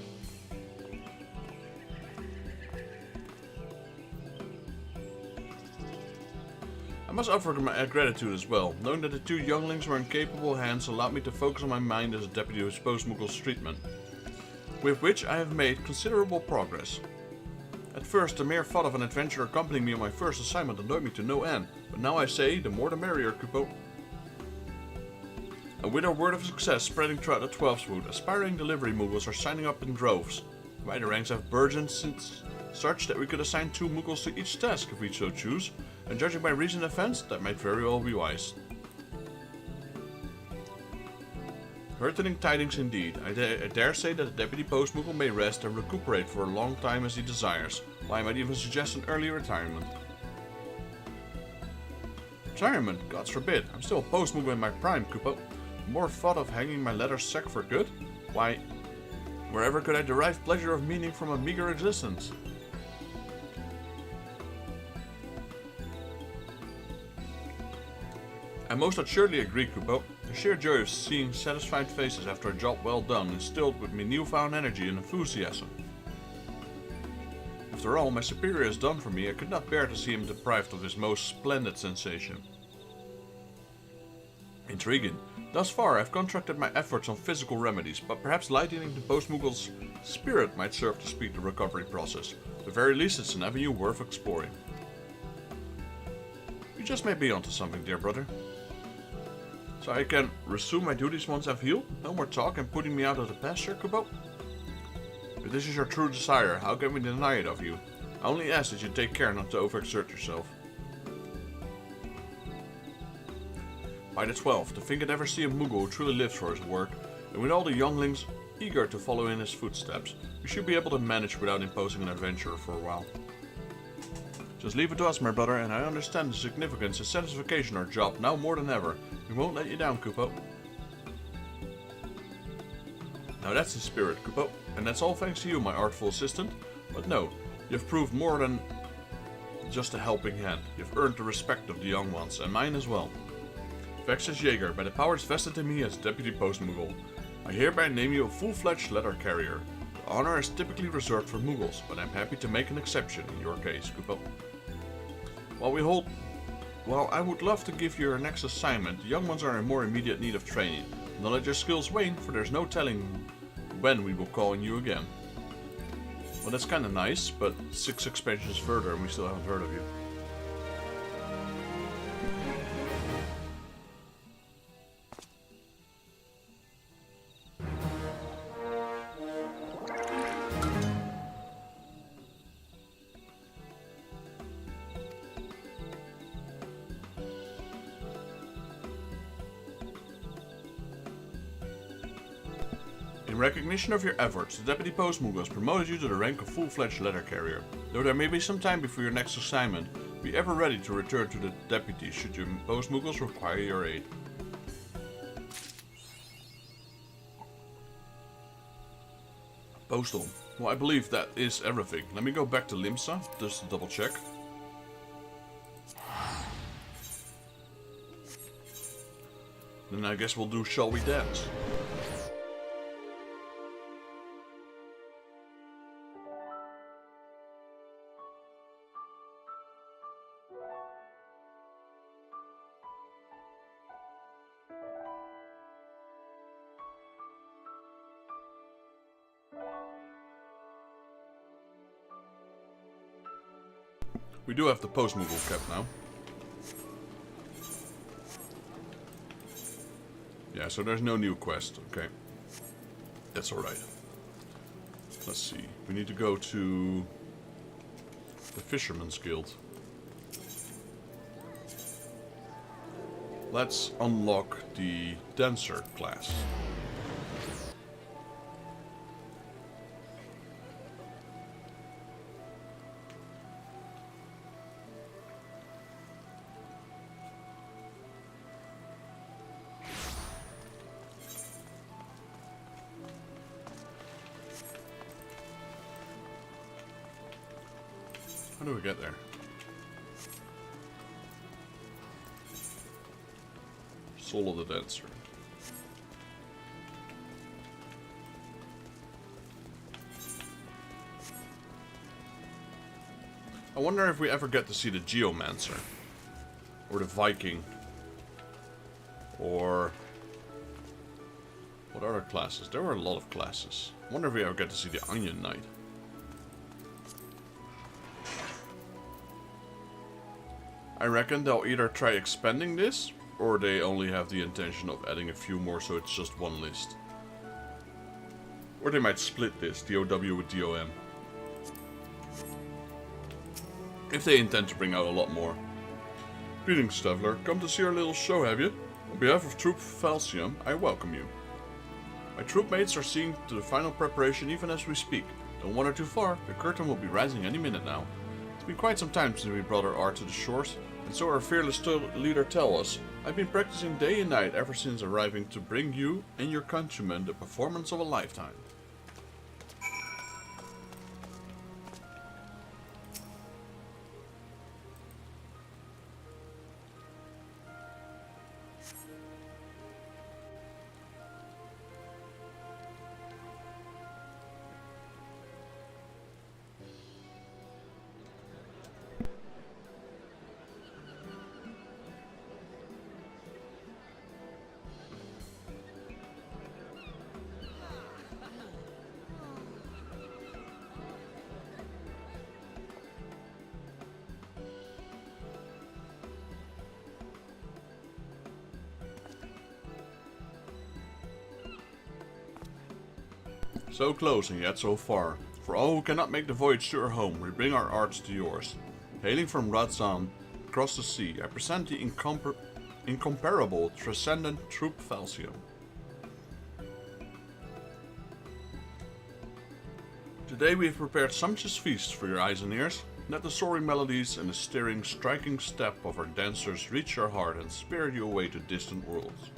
Speaker 1: I must offer my gratitude as well. Knowing that the 2 younglings were in capable hands allowed me to focus on my mind as a deputy who exposed Muggle's treatment, with which I have made considerable progress. At first, the mere thought of an adventurer accompanying me on my first assignment annoyed me to no end, but now I say, the more the merrier, Kupo. And with our word of success spreading throughout the 12th Wood, aspiring delivery Muggles are signing up in droves. Wider ranks have burgeoned since such that we could assign 2 Muggles to each task if we so choose, and judging by recent events, that might very well be wise. Heartening tidings indeed. I dare say that the Deputy Post Muggle may rest and recuperate for a long time as he desires, while I might even suggest an early retirement. Retirement? Gods forbid. I'm still a Post Muggle in my prime, Kupo. More thought of hanging my leather sack for good? Why, wherever could I derive pleasure of meaning from a meager existence? I most assuredly agree, Kupo. The sheer joy of seeing satisfied faces after a job well done instilled with me newfound energy and enthusiasm. After all my superior has done for me, I could not bear to see him deprived of this most splendid sensation. Intriguing. Thus far, I've contracted my efforts on physical remedies, but perhaps lightening the Post Muggle's spirit might serve to speed the recovery process. At the very least, it's an avenue worth exploring. You just may be onto something, dear brother. So I can resume my duties once I've healed? No more talk and putting me out of the pasture, Kupo? If this is your true desire, how can we deny it of you? I only ask that you take care not to overexert yourself. By the 12th, to think I'd ever see a Muggle who truly lives for his work, and with all the younglings eager to follow in his footsteps, we should be able to manage without imposing an adventurer for a while. Just leave it to us, my brother, and I understand the significance and satisfaction of our job now more than ever. We won't let you down, Kupo. Now that's the spirit, Kupo, and that's all thanks to you, my artful assistant. But no, you've proved more than just a helping hand. You've earned the respect of the young ones, and mine as well. Vexus Jaeger, by the powers vested in me as Deputy Post Muggle, I hereby name you a full-fledged letter carrier. The honor is typically reserved for Muggles, but I'm happy to make an exception in your case, Kupo. While I would love to give you your next assignment, the young ones are in more immediate need of training. Don't let your skills wane, for there's no telling when we will call on you again. Well, that's kinda nice, but 6 expansions further and we still haven't heard of you. In recognition of your efforts, the Deputy Post Muggle has promoted you to the rank of full-fledged letter carrier. Though there may be some time before your next assignment, be ever ready to return to the Deputy should your Post Muggles require your aid. Postal. Well, I believe that is everything. Let me go back to Limsa, just to double check. Then I guess we'll do Shall We Dance? We do have the Post Muggle cap now. Yeah, so there's no new quest. Okay. That's alright. Let's see. We need to go to the Fisherman's Guild. Let's unlock the Dancer class. How do we get there? Soul of the Dancer. I wonder if we ever get to see the Geomancer. Or the Viking. Or... what other classes? There were a lot of classes. I wonder if we ever get to see the Onion Knight. I reckon they'll either try expanding this, or they only have the intention of adding a few more so it's just one list. Or they might split this, DOW with DOM. If they intend to bring out a lot more. Greetings, Traveler. Come to see our little show, have you? On behalf of Troop Falcium, I welcome you. My troopmates are seeing to the final preparation even as we speak. Don't wander too far, the curtain will be rising any minute now. It's been quite some time since we brought our art to the shores, and so our fearless leader tells us, I've been practicing day and night ever since arriving to bring you and your countrymen the performance of a lifetime. So close and yet so far. For all who cannot make the voyage to our home, we bring our arts to yours. Hailing from Radzan, across the sea, I present the incomparable, transcendent Troop Falcium. Today we have prepared sumptuous feasts for your eyes and ears. Let the soaring melodies and the stirring, striking step of our dancers reach your heart and spirit you away to distant worlds.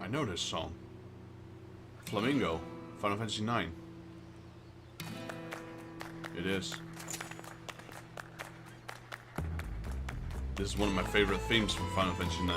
Speaker 1: I know this song. Flamingo, Final Fantasy IX. It is. This is one of my favorite themes from Final Fantasy IX.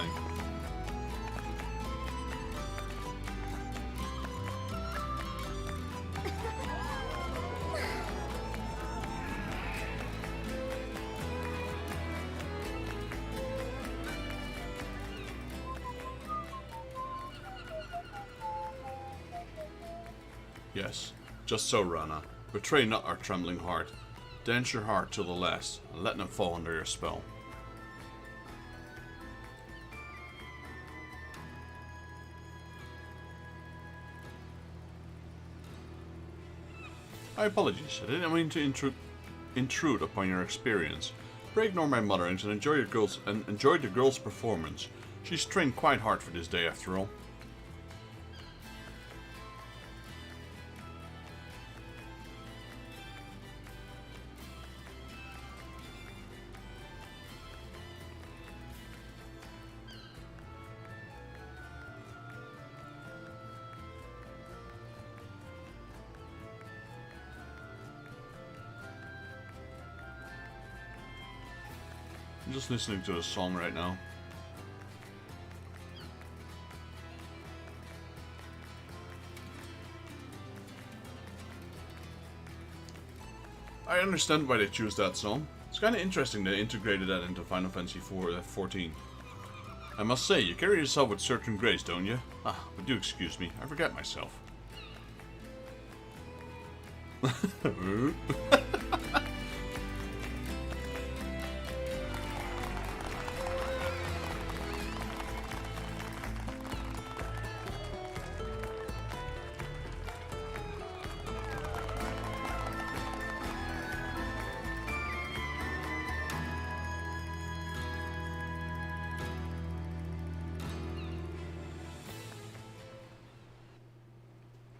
Speaker 1: Yes, just so, Rana. Betray not our trembling heart. Dance your heart till the last, and let them fall under your spell. My apologies, I didn't mean to intrude upon your experience. Pray ignore my mutterings and enjoy the girl's performance. She's trained quite hard for this day after all. I'm just listening to a song right now. I understand why they choose that song. It's kinda interesting they integrated that into Final Fantasy XIV. I must say, you carry yourself with certain grace, don't you? Ah, but do excuse me, I forget myself.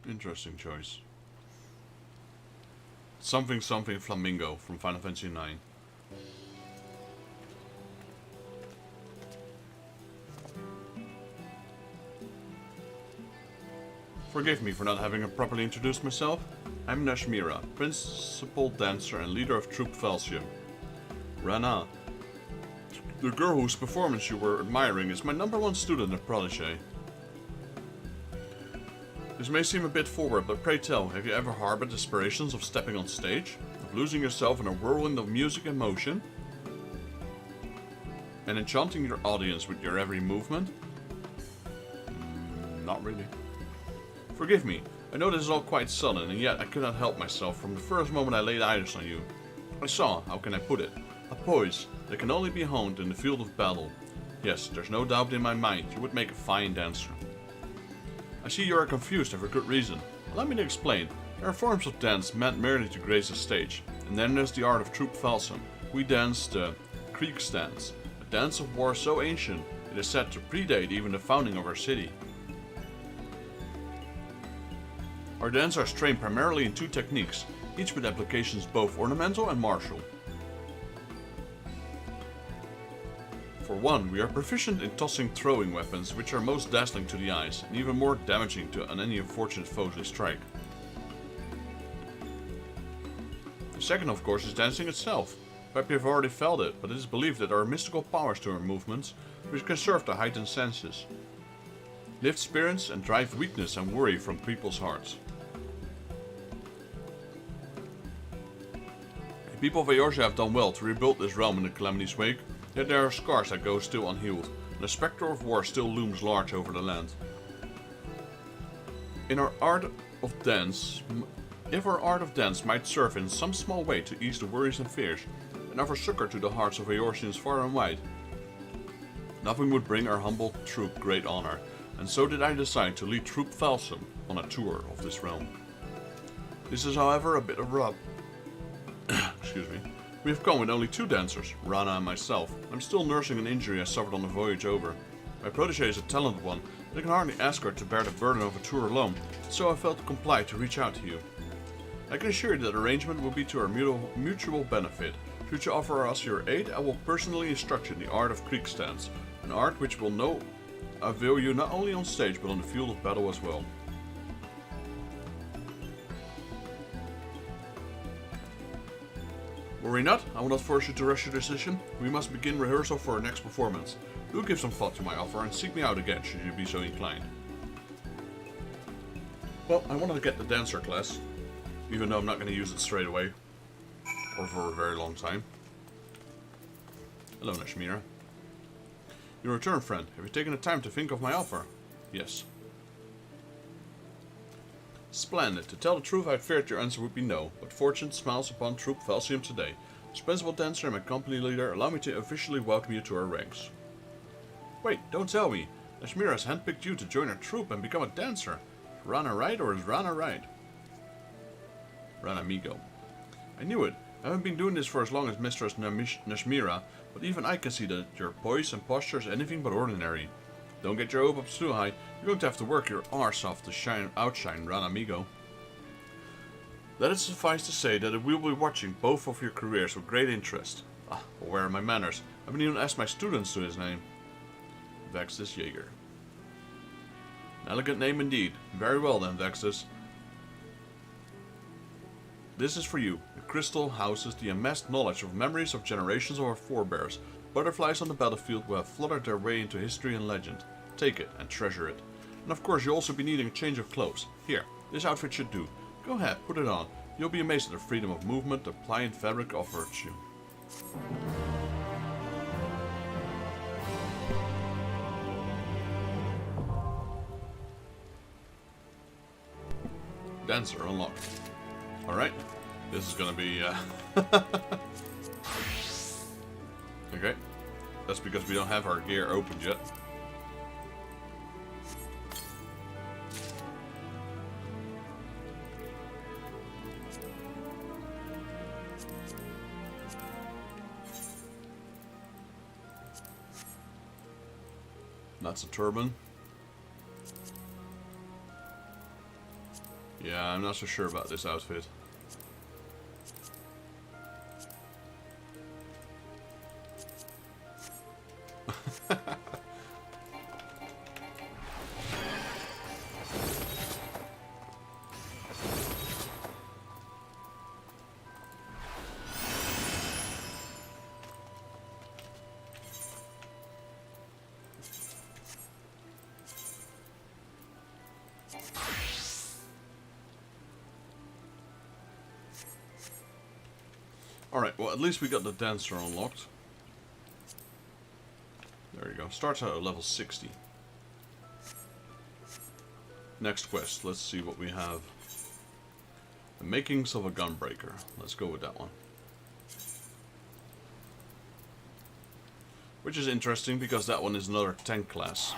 Speaker 1: Interesting choice. Something something flamingo from Final Fantasy IX. Forgive me for not having properly introduced myself. I'm Nashmira, principal dancer and leader of Troop Felsium. Rana, the girl whose performance you were admiring, is my #1 student and protege. This may seem a bit forward, but pray tell, have you ever harbored aspirations of stepping on stage? Of losing yourself in a whirlwind of music and motion? And enchanting your audience with your every movement? Not really. Forgive me, I know this is all quite sudden, and yet I could not help myself from the first moment I laid eyes on you. I saw, how can I put it, a poise that can only be honed in the field of battle. Yes, there's no doubt in my mind you would make a fine dancer. I see you are confused and for good reason. Allow me to explain. There are forms of dance meant merely to grace a stage, and then there's the art of Troop Felsium. We dance the Kriegstance, a dance of war so ancient it is said to predate even the founding of our city. Our dancers are trained primarily in 2 techniques, each with applications both ornamental and martial. For one, we are proficient in tossing throwing weapons, which are most dazzling to the eyes, and even more damaging to any unfortunate foes they strike. The second, of course, is dancing itself. Perhaps you've already felt it, but it is believed that there are mystical powers to our movements, which can serve to heighten senses, lift spirits, and drive weakness and worry from people's hearts. The people of Eorzea have done well to rebuild this realm in the Calamity's wake, yet there are scars that go still unhealed, and the spectre of war still looms large over the land. If our art of dance might serve in some small way to ease the worries and fears, and offer succor to the hearts of Eorzeans far and wide, nothing would bring our humble troop great honor, and so did I decide to lead Troop Felsium on a tour of this realm. This is, however, a bit of rub. Excuse me. We have come with only 2 dancers, Rana and myself. I'm still nursing an injury I suffered on the voyage over. My protege is a talented one, but I can hardly ask her to bear the burden of a tour alone, so I felt compelled to reach out to you. I can assure you that arrangement will be to our mutual benefit. Should you offer us your aid, I will personally instruct you in the art of Kriegstance, an art which will avail you not only on stage but on the field of battle as well. Worry not, I will not force you to rush your decision. We must begin rehearsal for our next performance. Do give some thought to my offer and seek me out again should you be so inclined. Well, I wanted to get the dancer class, even though I'm not going to use it straight away, or for a very long time. Hello, Nashmira. Your return, friend. Have you taken the time to think of my offer? Yes. Splendid. To tell the truth, I feared your answer would be no, but fortune smiles upon Troop Felsium today. As principal dancer and my company leader, allow me to officially welcome you to our ranks. Wait, don't tell me. Nashmira has handpicked you to join our troop and become a dancer. Is Rana right, or is Rana right? Rana amigo. I knew it. I haven't been doing this for as long as Mistress Nashmira, but even I can see that your poise and posture is anything but ordinary. Don't get your hopes up too high. You're going to have to work your arse off to outshine Rana amigo. Let it suffice to say that we will be watching both of your careers with great interest. Ah, but where are my manners? I haven't even asked my students to his name. Vexus Jaeger. An elegant name indeed. Very well then, Vexus. This is for you. The crystal houses the amassed knowledge of memories of generations of our forebears. Butterflies on the battlefield will have fluttered their way into history and legend. Take it and treasure it. And of course you'll also be needing a change of clothes. Here, this outfit should do. Go ahead, put it on. You'll be amazed at the freedom of movement the pliant fabric offers you. Dancer unlocked. Alright, this is gonna be okay, that's because we don't have our gear opened yet. That's a turban. Yeah, I'm not so sure about this outfit. Alright, well at least we got the dancer unlocked. There you go. Starts out at level 60. Next quest. Let's see what we have. The makings of a gunbreaker. Let's go with that one. Which is interesting because that one is another tank class.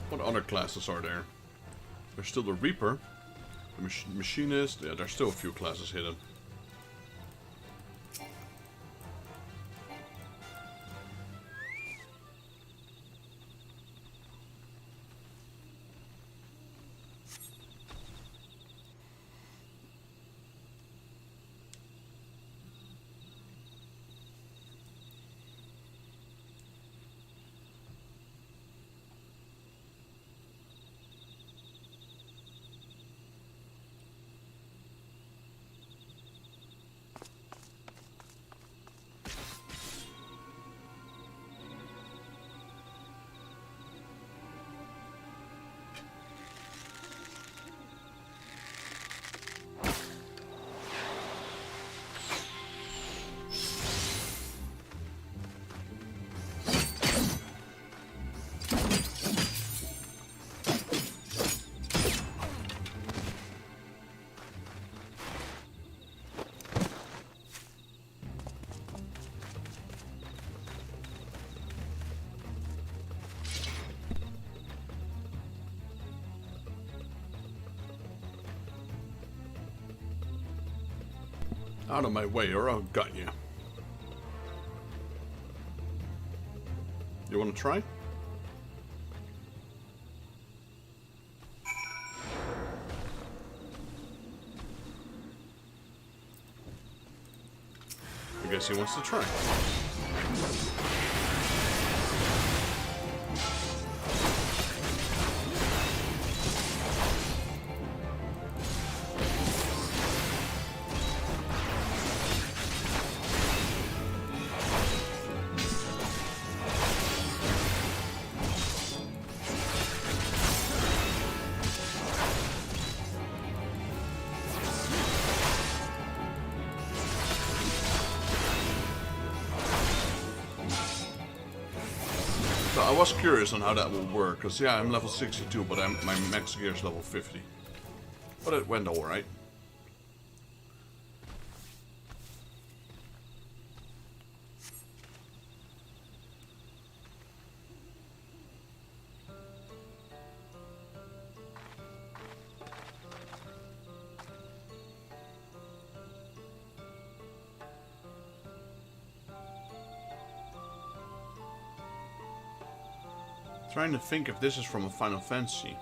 Speaker 1: What other classes are there? There's still the Reaper, the Machinist. Yeah, there's still a few classes hidden. Out of my way or I'll gut you. You want to try? I guess he wants to try. I was curious on how that will work, because yeah, I'm level 62, but my max gear is level 50. But it went alright. Trying to think if this is from a Final Fantasy.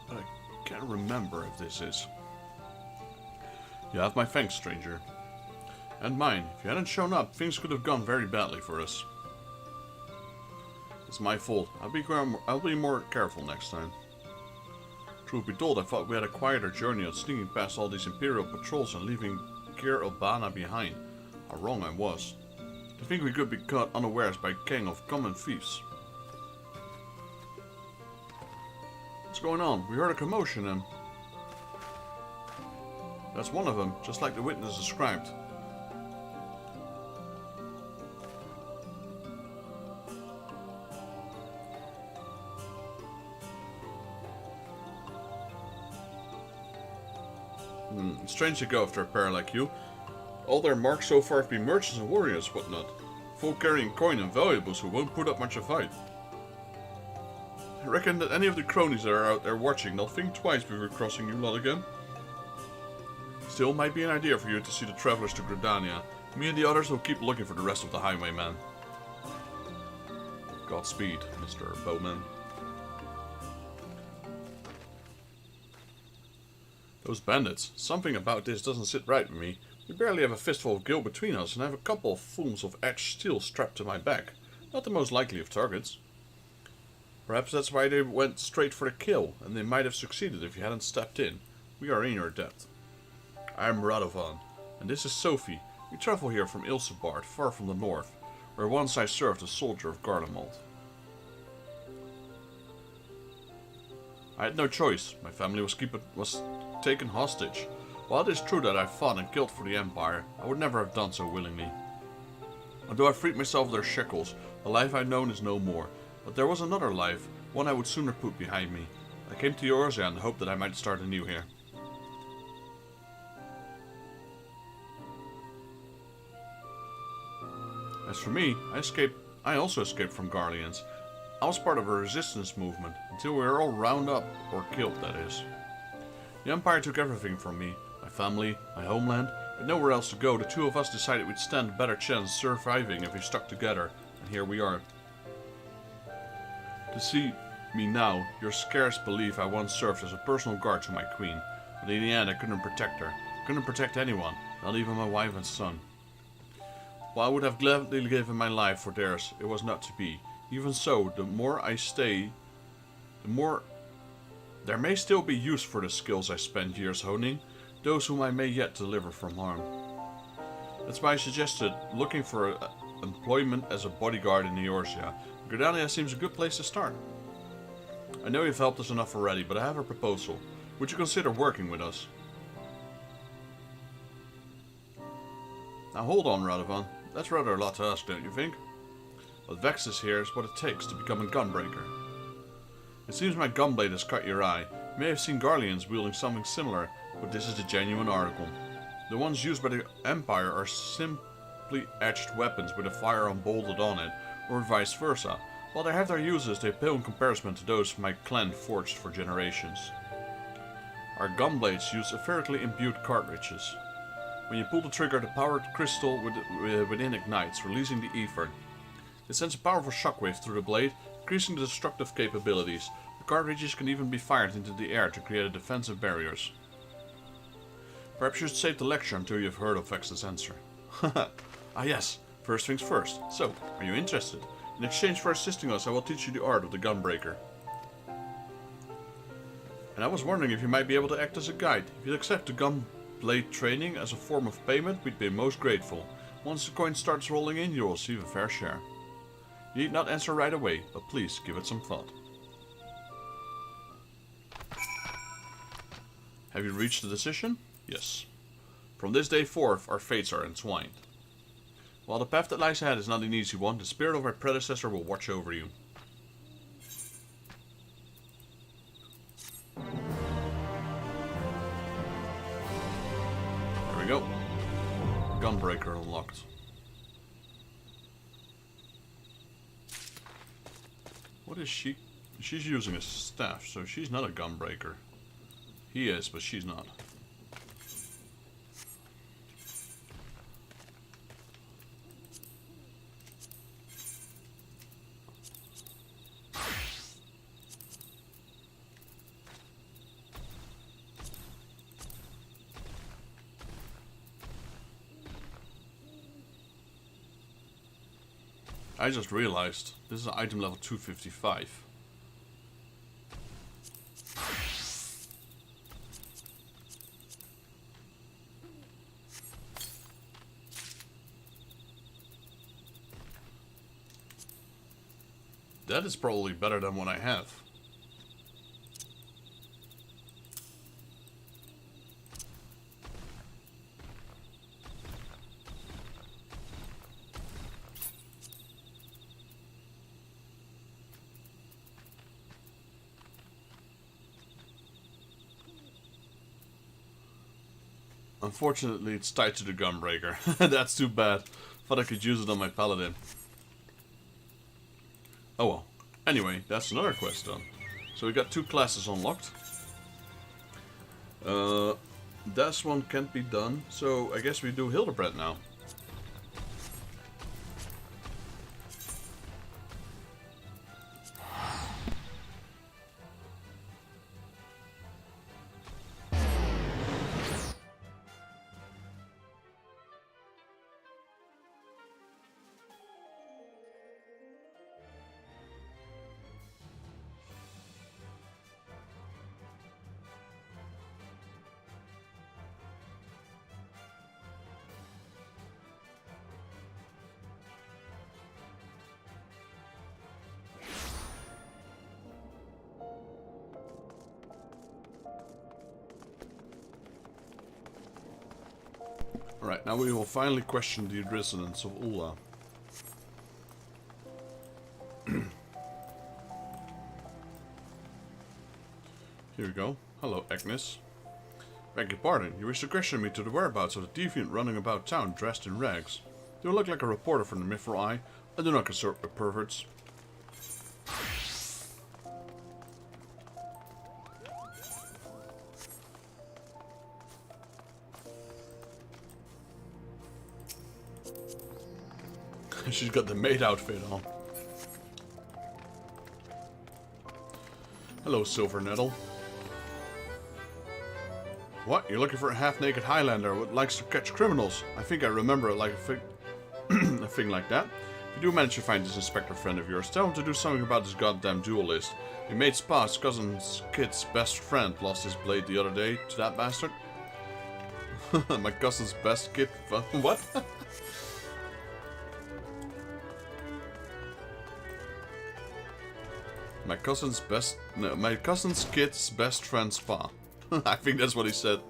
Speaker 1: But I can't remember if this is. You have my thanks, stranger. And mine. If you hadn't shown up, things could have gone very badly for us. It's my fault. I'll be more careful next time. Truth be told, I thought we had a quieter journey on sneaking past all these Imperial patrols and leaving Kier Albana behind. How wrong I was. To think we could be caught unawares by a gang of common thieves. What's going on? We heard a commotion and... That's one of them, just like the witness described. Strange to go after a pair like you. All their marks so far have been merchants and warriors, whatnot. Folk carrying coin and valuables who won't put up much of a fight. I reckon that any of the cronies that are out there watching, they'll think twice before crossing you lot again. Still, might be an idea for you to see the travelers to Gridania. Me and the others will keep looking for the rest of the highwaymen. Godspeed, Mr. Bowman. Those bandits. Something about this doesn't sit right with me. We barely have a fistful of gil between us, and I have a couple of fools of edged steel strapped to my back. Not the most likely of targets. Perhaps that's why they went straight for the kill, and they might have succeeded if you hadn't stepped in. We are in your debt. I am Radovan, and this is Sophie. We travel here from Ilsebard, far from the north, where once I served as soldier of Dalamud. I had no choice. My family was taken hostage. While it is true that I fought and killed for the Empire, I would never have done so willingly. Although I freed myself of their shackles, the life I'd known is no more. But there was another life, one I would sooner put behind me. I came to Eorzea in the hope that I might start anew here. As for me, I also escaped from Garleans. I was part of a resistance movement, until we were all rounded up, or killed, that is. The Empire took everything from me, my family, my homeland. With nowhere else to go, the two of us decided we'd stand a better chance of surviving if we stuck together, and here we are. To see me now, you'll scarce believe I once served as a personal guard to my queen, but in the end I couldn't protect her. I couldn't protect anyone, not even my wife and son. While I would have gladly given my life for theirs, it was not to be. Even so, the more I stay, the more there may still be use for the skills I spent years honing, those whom I may yet deliver from harm. That's why I suggested looking for employment as a bodyguard in Eorzea. Gridania seems a good place to start. I know you've helped us enough already, but I have a proposal. Would you consider working with us? Now hold on, Radovan. That's rather a lot to ask, don't you think? What vexes here is what it takes to become a gunbreaker. It seems my gunblade has caught your eye. You may have seen Garleans wielding something similar, but this is the genuine article. The ones used by the Empire are simply etched weapons with a firearm bolted on it, or vice versa. While they have their uses, they pale in comparison to those my clan forged for generations. Our gunblades use efferently imbued cartridges. When you pull the trigger, the powered crystal within ignites, releasing the ether. It sends a powerful shockwave through the blade, increasing the destructive capabilities. The cartridges can even be fired into the air to create defensive barriers. Perhaps you should save the lecture until you've heard of Vex's answer. Ah yes, first things first. So, are you interested? In exchange for assisting us, I will teach you the art of the gunbreaker. And I was wondering if you might be able to act as a guide. If you'd accept the gunblade training as a form of payment, we'd be most grateful. Once the coin starts rolling in, you will receive a fair share. You need not answer right away, but please give it some thought. Have you reached a decision? Yes. From this day forth, our fates are entwined. While the path that lies ahead is not an easy one, the spirit of our predecessor will watch over you. There we go. Gunbreaker unlocked. What is she? She's using a staff, so she's not a gunbreaker. He is, but she's not. I just realized this is item level 255. That is probably better than what I have. Unfortunately, it's tied to the gunbreaker. That's too bad. Thought I could use it on my paladin. Oh well. Anyway, that's another quest done. So we got 2 classes unlocked. This one can't be done, so I guess we do Hildebrand now. Alright, now we will finally question the resonance of Ulla. Here we go. Hello, Agnes. Beg your pardon, you wish to question me to the whereabouts of the deviant running about town dressed in rags. Do I look like a reporter from the Mithril Eye? I do not consort with perverts. She's got the maid outfit on. Hello, Silver Nettle. What? You're looking for a half-naked Highlander who likes to catch criminals? I think I remember it like a thing like that. If you do manage to find this inspector friend of yours, tell him to do something about this goddamn duelist. Your mate's pa's cousin's kid's best friend lost his blade the other day to that bastard. My cousin's best kid... What? My cousin's kid's best friend's pa. I think that's what he said.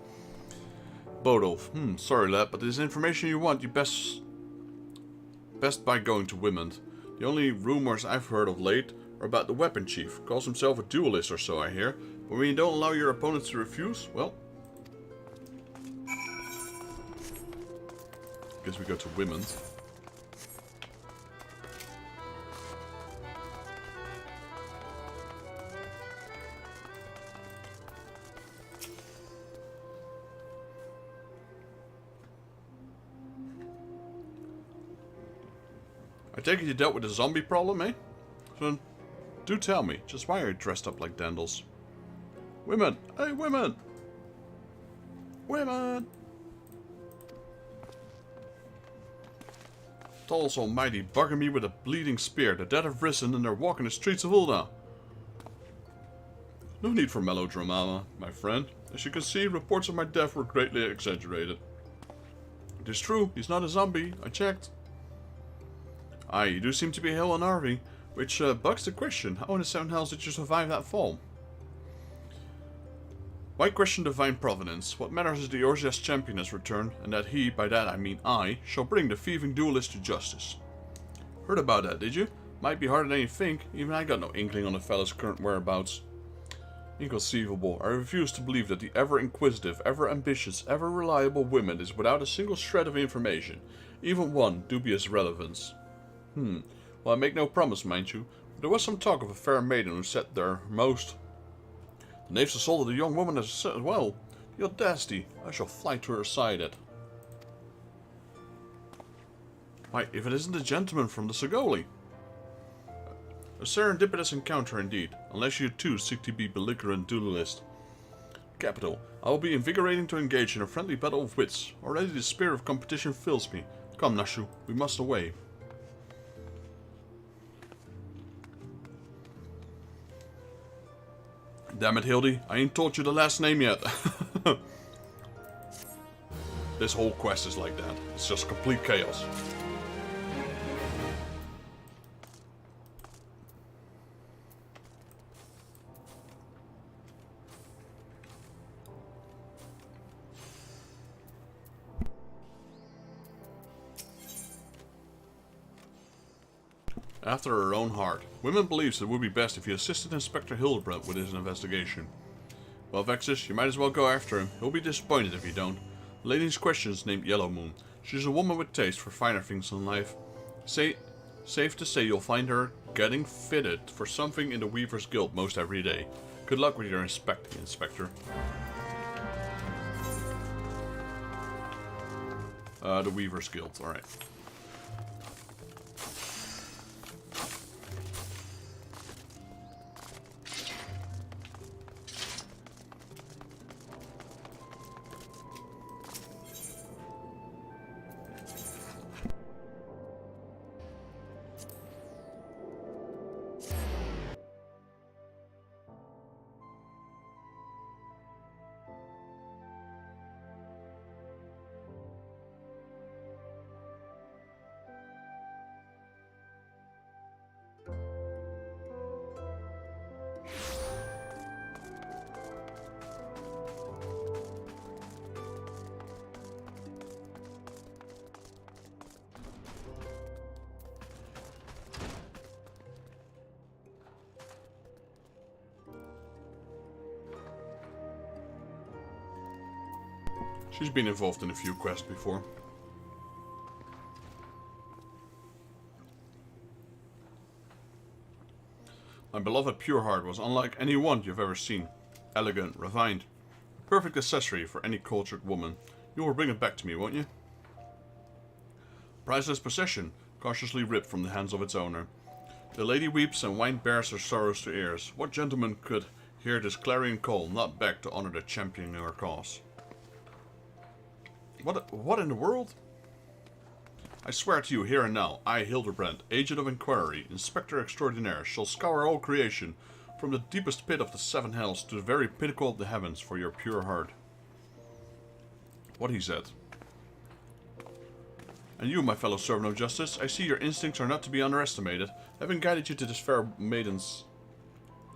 Speaker 1: Bodolf. Sorry lad, but this information you want, you best by going to Women. The only rumors I've heard of late are about the weapon chief. Calls himself a duelist or so, I hear. But when you don't allow your opponents to refuse, well... guess we go to Women. I take it you dealt with the zombie problem, eh? So, do tell me, just why are you dressed up like Dandles? Women! Hey, women! Women! Tall's almighty bugging me with a bleeding spear. The dead have risen and they're walking the streets of Ulda. No need for melodrama, my friend. As you can see, reports of my death were greatly exaggerated. It is true, he's not a zombie. I checked. Aye, you do seem to be hale and Arvy, which bugs the question, how in the 7 hells did you survive that fall? Why question divine providence? What matters is the Eorzea's champion has returned, and that he, by that I mean I, shall bring the thieving duelist to justice. Heard about that, did you? Might be harder than you think, even I got no inkling on the fellow's current whereabouts. Inconceivable, I refuse to believe that the ever-inquisitive, ever-ambitious, ever-reliable woman is without a single shred of information, even one dubious relevance. Well, I make no promise, mind you, but there was some talk of a fair maiden who sat there most. The knaves assaulted a young woman as well. The audacity! I shall fly to her side at. Why, if it isn't the gentleman from the Segoli! A serendipitous encounter indeed, unless you too seek to be belligerent duelist. Capital. I will be invigorating to engage in a friendly battle of wits. Already the spirit of competition fills me. Come, Nashu, we must away. Damn it, Hildy, I ain't taught you the last name yet. This whole quest is like that. It's just complete chaos. After her own heart, Women believes it would be best if you assisted Inspector Hildebrand with his investigation. Well, Vexus, you might as well go after him. He'll be disappointed if you don't. The lady's question is named Yellow Moon. She's a woman with taste for finer things in life. Safe to say you'll find her getting fitted for something in the Weaver's Guild most every day. Good luck with your inspecting, Inspector. The Weaver's Guild, alright. She's been involved in a few quests before. My beloved Pureheart was unlike any one you've ever seen. Elegant, refined. Perfect accessory for any cultured woman. You will bring it back to me, won't you? Priceless possession, cautiously ripped from the hands of its owner. The lady weeps and wine bears her sorrows to ears. What gentleman could hear this clarion call, not beg to honor the champion in her cause? What in the world? I swear to you here and now, I, Hildebrand, Agent of Inquiry, Inspector Extraordinaire, shall scour all creation, from the deepest pit of the seven hells to the very pinnacle of the heavens for your pure heart. What he said. And you, my fellow servant of justice, I see your instincts are not to be underestimated, having guided you to this fair maiden's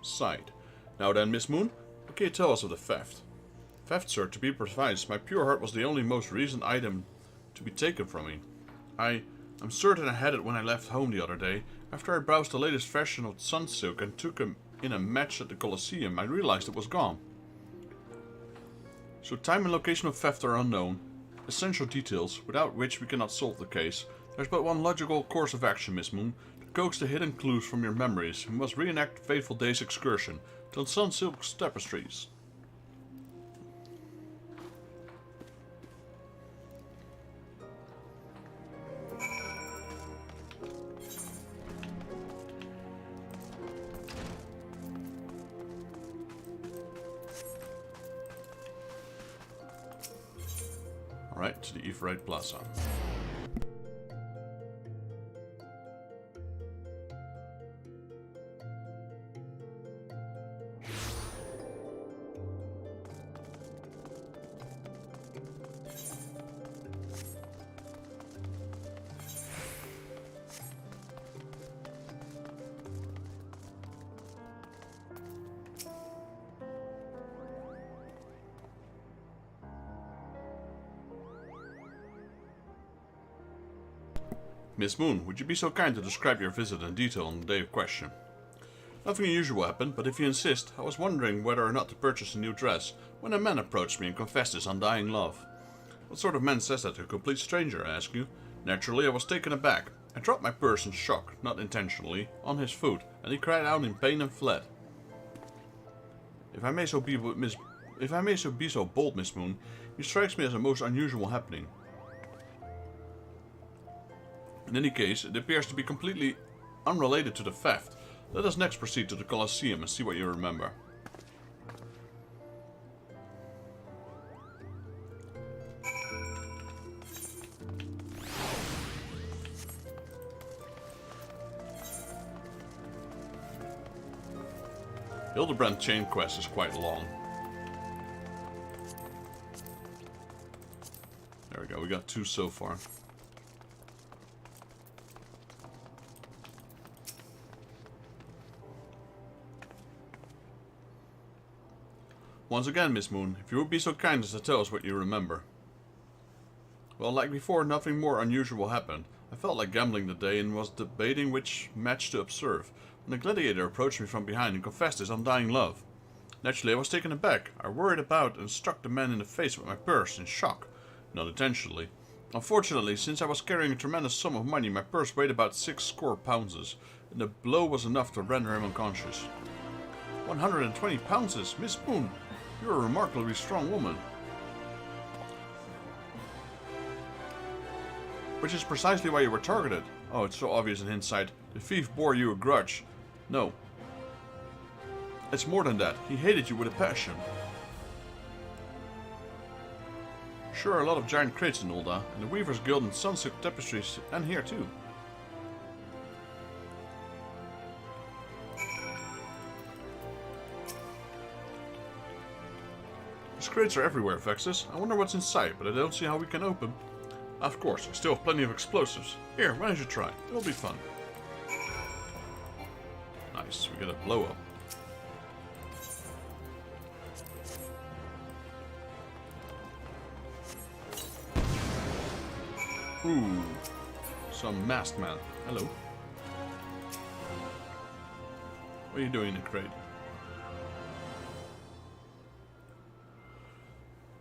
Speaker 1: side. Now then, Miss Moon, what can you tell us of the theft? Theft, sir, to be precise. My pure heart was the only most recent item to be taken from me. I'm certain I had it when I left home the other day. After I browsed the latest fashion of sunsilk and took him in a match at the Colosseum, I realized it was gone. So time and location of theft are unknown. Essential details, without which we cannot solve the case. There's but one logical course of action, Miss Moon. To coax the hidden clues from your memories, we must reenact the fateful day's excursion to Sunsilk's tapestries. Alright, to the Ephraite Plaza. Miss Moon, would you be so kind to describe your visit in detail on the day of question? Nothing unusual happened, but if you insist, I was wondering whether or not to purchase a new dress when a man approached me and confessed his undying love. What sort of man says that to a complete stranger, I ask you? Naturally, I was taken aback. I dropped my purse in shock, not intentionally, on his foot, and he cried out in pain and fled. If I may so be so bold, Miss Moon, he strikes me as a most unusual happening. In any case, it appears to be completely unrelated to the theft. Let us next proceed to the Colosseum and see what you remember. Hildebrand chain quest is quite long. There we go, we got 2 so far. Once again, Miss Moon, if you would be so kind as to tell us what you remember. Well, like before, nothing more unusual happened. I felt like gambling the day and was debating which match to observe, when a gladiator approached me from behind and confessed his undying love. Naturally, I was taken aback. I worried about and struck the man in the face with my purse in shock. Not intentionally. Unfortunately, since I was carrying a tremendous sum of money, my purse weighed about 6 score pounds, and the blow was enough to render him unconscious. 120 pounds, Miss Moon! You're a remarkably strong woman. Which is precisely why you were targeted. Oh, it's so obvious in hindsight. The thief bore you a grudge. No. It's more than that. He hated you with a passion. Sure, a lot of giant crates in Ulda, and the Weaver's Guild and Sunsilk Tapestries, and here too. These crates are everywhere, Vexus. I wonder what's inside, but I don't see how we can open. Of course, I still have plenty of explosives. Here, why don't you try? It'll be fun. Nice, we get a blow up. Ooh, some masked man. Hello. What are you doing in the crate?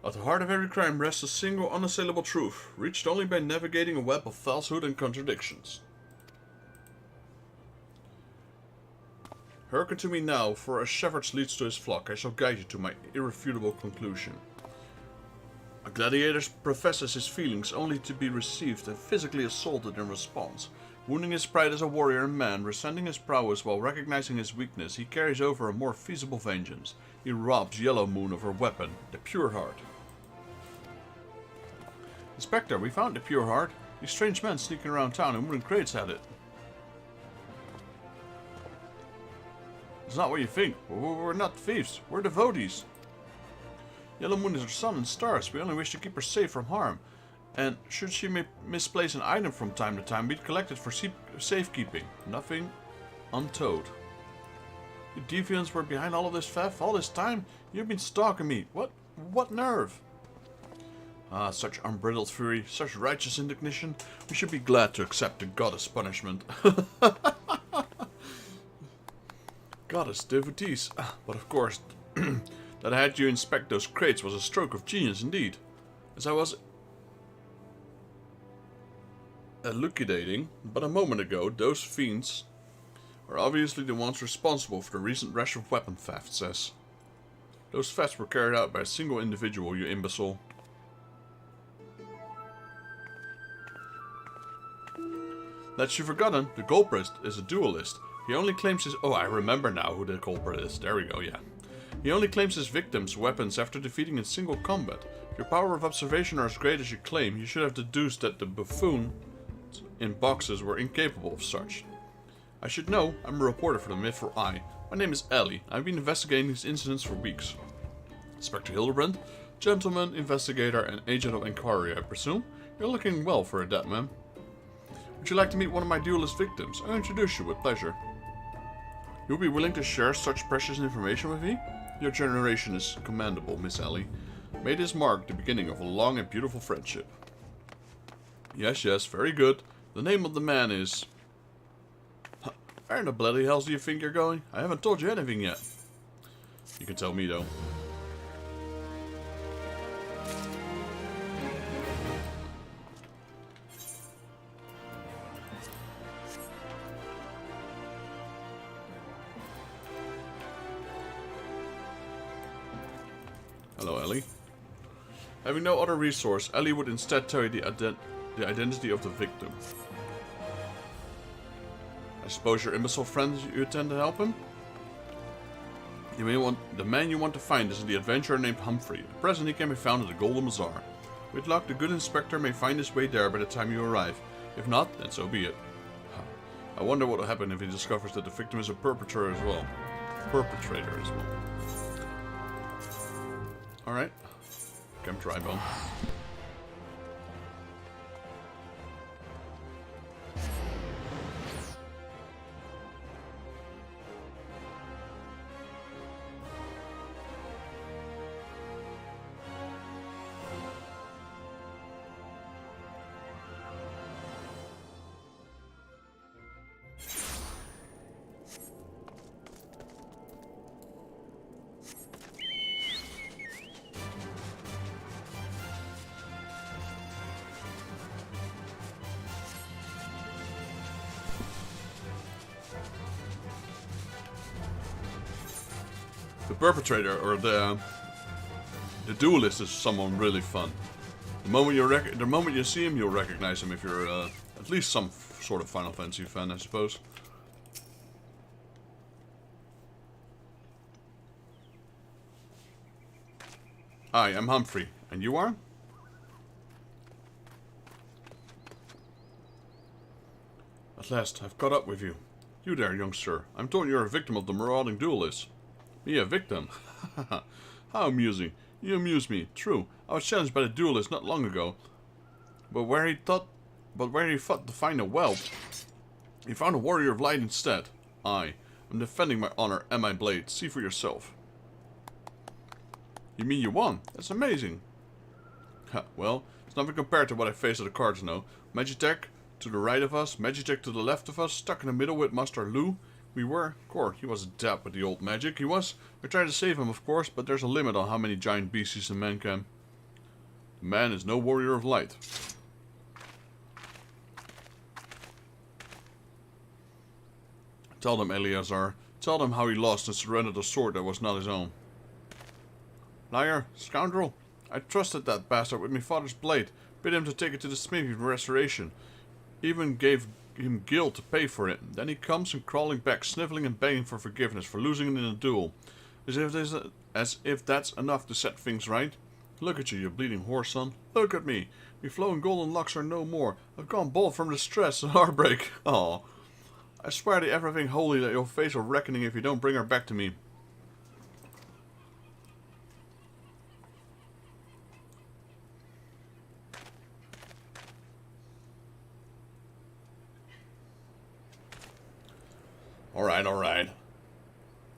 Speaker 1: At the heart of every crime rests a single unassailable truth, reached only by navigating a web of falsehood and contradictions. Hearken to me now, for as shepherd leads to his flock, I shall guide you to my irrefutable conclusion. A gladiator professes his feelings only to be received and physically assaulted in response. Wounding his pride as a warrior and man, resenting his prowess while recognizing his weakness, he carries over a more feasible vengeance. He robs Yellow Moon of her weapon, the Pure Heart. Inspector, we found the Pure Heart. These strange men sneaking around town and wooden crates had it. It's not what you think. We're not thieves. We're devotees. Yellow Moon is our sun and stars. We only wish to keep her safe from harm. And should she misplace an item from time to time, we'd collect it for safekeeping. Nothing untold. You deviants were behind all of this theft all this time? You've been stalking me. What nerve? Ah, such unbridled fury, such righteous indignation. We should be glad to accept the goddess punishment. Goddess devotees. But of course, that I had you inspect those crates was a stroke of genius indeed. As I was elucidating but a moment ago, those fiends are obviously the ones responsible for the recent rash of weapon thefts, Those thefts were carried out by a single individual, you imbecile. Lest you've forgotten, the culprit is a duelist. He only claims his... Oh, I remember now who the culprit is. There we go, yeah. He only claims his victims' weapons after defeating in single combat. If your power of observation are as great as you claim, you should have deduced that the buffoon in boxes were incapable of such. I should know. I'm a reporter for the Mythril Eye. My name is Ellie. I've been investigating these incidents for weeks. Inspector Hildebrand, gentleman, investigator, and agent of inquiry, I presume. You're looking well for a dead man. Would you like to meet one of my duelist victims? I'll introduce you with pleasure. You'll be willing to share such precious information with me? Your generation is commendable, Miss Ellie. May this mark the beginning of a long and beautiful friendship. Yes, very good. The name of the man is... Where in the bloody hell do you think you're going? I haven't told you anything yet. You can tell me, though. Hello, Ellie. Having no other resource, Ellie would instead tell you the identity of the victim. I suppose your imbecile friend you intend to help him? The man you want to find is the adventurer named Humphrey. At present he can be found at the Golden Bazaar. With luck, the good inspector may find his way there by the time you arrive. If not, then so be it. I wonder what will happen if he discovers that the victim is a perpetrator as well. Alright. Come try, Bone. The perpetrator or the duelist is someone really fun. The moment you see him, you'll recognize him if you're at least some sort of Final Fantasy fan, I suppose. Hi, I'm Humphrey. And you are? At last, I've caught up with you. You there, young sir. I'm told you're a victim of the marauding duelist. Me, a victim? How amusing. You amuse me. True, I was challenged by the duelist not long ago. But where he fought to find a whelp, he found a warrior of light instead. I am defending my honor and my blade. See for yourself. You mean you won? That's amazing. Well, it's nothing compared to what I faced at the cards now. Magitech to the right of us, Magitech to the left of us, stuck in the middle with Master Lu. We were, Core, he was adept with the old magic, he was. We tried to save him, of course, but there's a limit on how many giant beasties a man can. The man is no warrior of light. Tell them, Eleazar. Tell them how he lost and surrendered a sword that was not his own. Liar, scoundrel. I trusted that bastard with my father's blade, bid him to take it to the smithy for restoration. Even gave him guild to pay for it. Then he comes and crawling back, sniveling and begging for forgiveness for losing in a duel. As if that's enough to set things right. Look at you, you bleeding whore, son. Look at me. Me flowing golden locks are no more. I've gone bald from the stress and heartbreak. Aw. I swear to everything holy that you'll face a reckoning if you don't bring her back to me. Alright.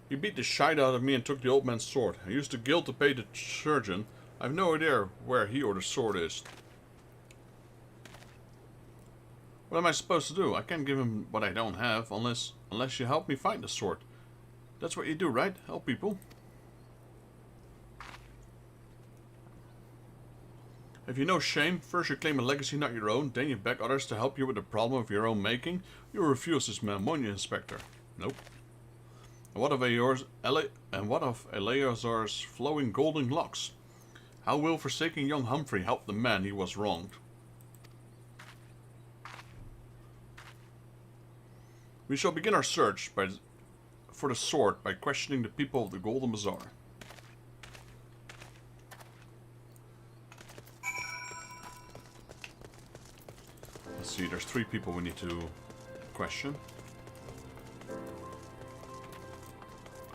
Speaker 1: He beat the shite out of me and took the old man's sword. I used the guild to pay the surgeon. I've no idea where he or the sword is. What am I supposed to do? I can't give him what I don't have unless you help me find the sword. That's what you do, right? Help people. Have you no shame? First you claim a legacy not your own, then you beg others to help you with a problem of your own making. You refuse this Mammonia Inspector. Nope. And what of Eleazar's flowing golden locks? How will forsaking young Humphrey help the man he was wronged? We shall begin our search for the sword by questioning the people of the Golden Bazaar. Let's see, there's 3 people we need to question.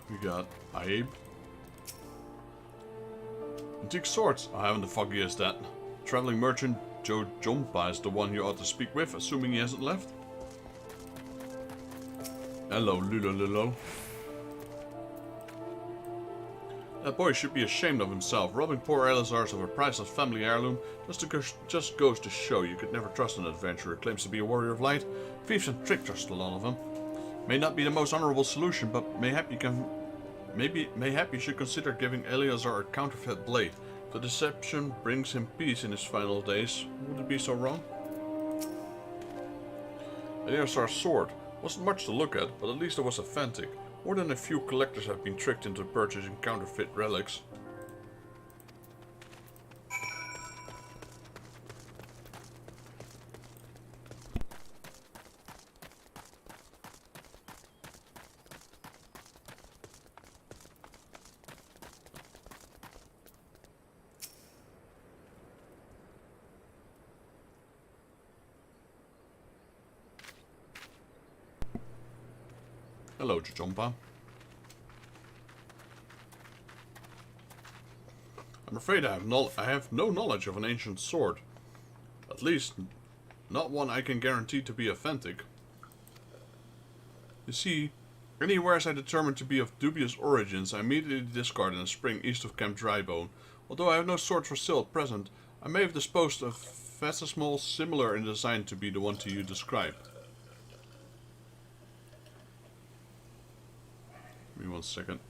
Speaker 1: We got Abe. Antique swords. I haven't the foggiest that. Traveling merchant Joe Jompa is the one you ought to speak with, assuming he hasn't left. Hello, Lulololo. That boy should be ashamed of himself. Robbing poor Eleazar's of a priceless family heirloom just goes to show you could never trust an adventurer who claims to be a warrior of light. Thieves and tricksters, a lot of them. May not be the most honorable solution, but mayhap you should consider giving Eleazar a counterfeit blade. The deception brings him peace in his final days. Would it be so wrong? Eleazar's sword. Wasn't much to look at, but at least it was authentic. More than a few collectors have been tricked into purchasing counterfeit relics. Hello, Jompa. I'm afraid I have no knowledge of an ancient sword. At least, not one I can guarantee to be authentic. You see, any wares I determine to be of dubious origins, I immediately discard in a spring east of Camp Drybone. Although I have no sword for sale at present, I may have disposed of Phasismal similar in design to be the one you described. Give me 1 second.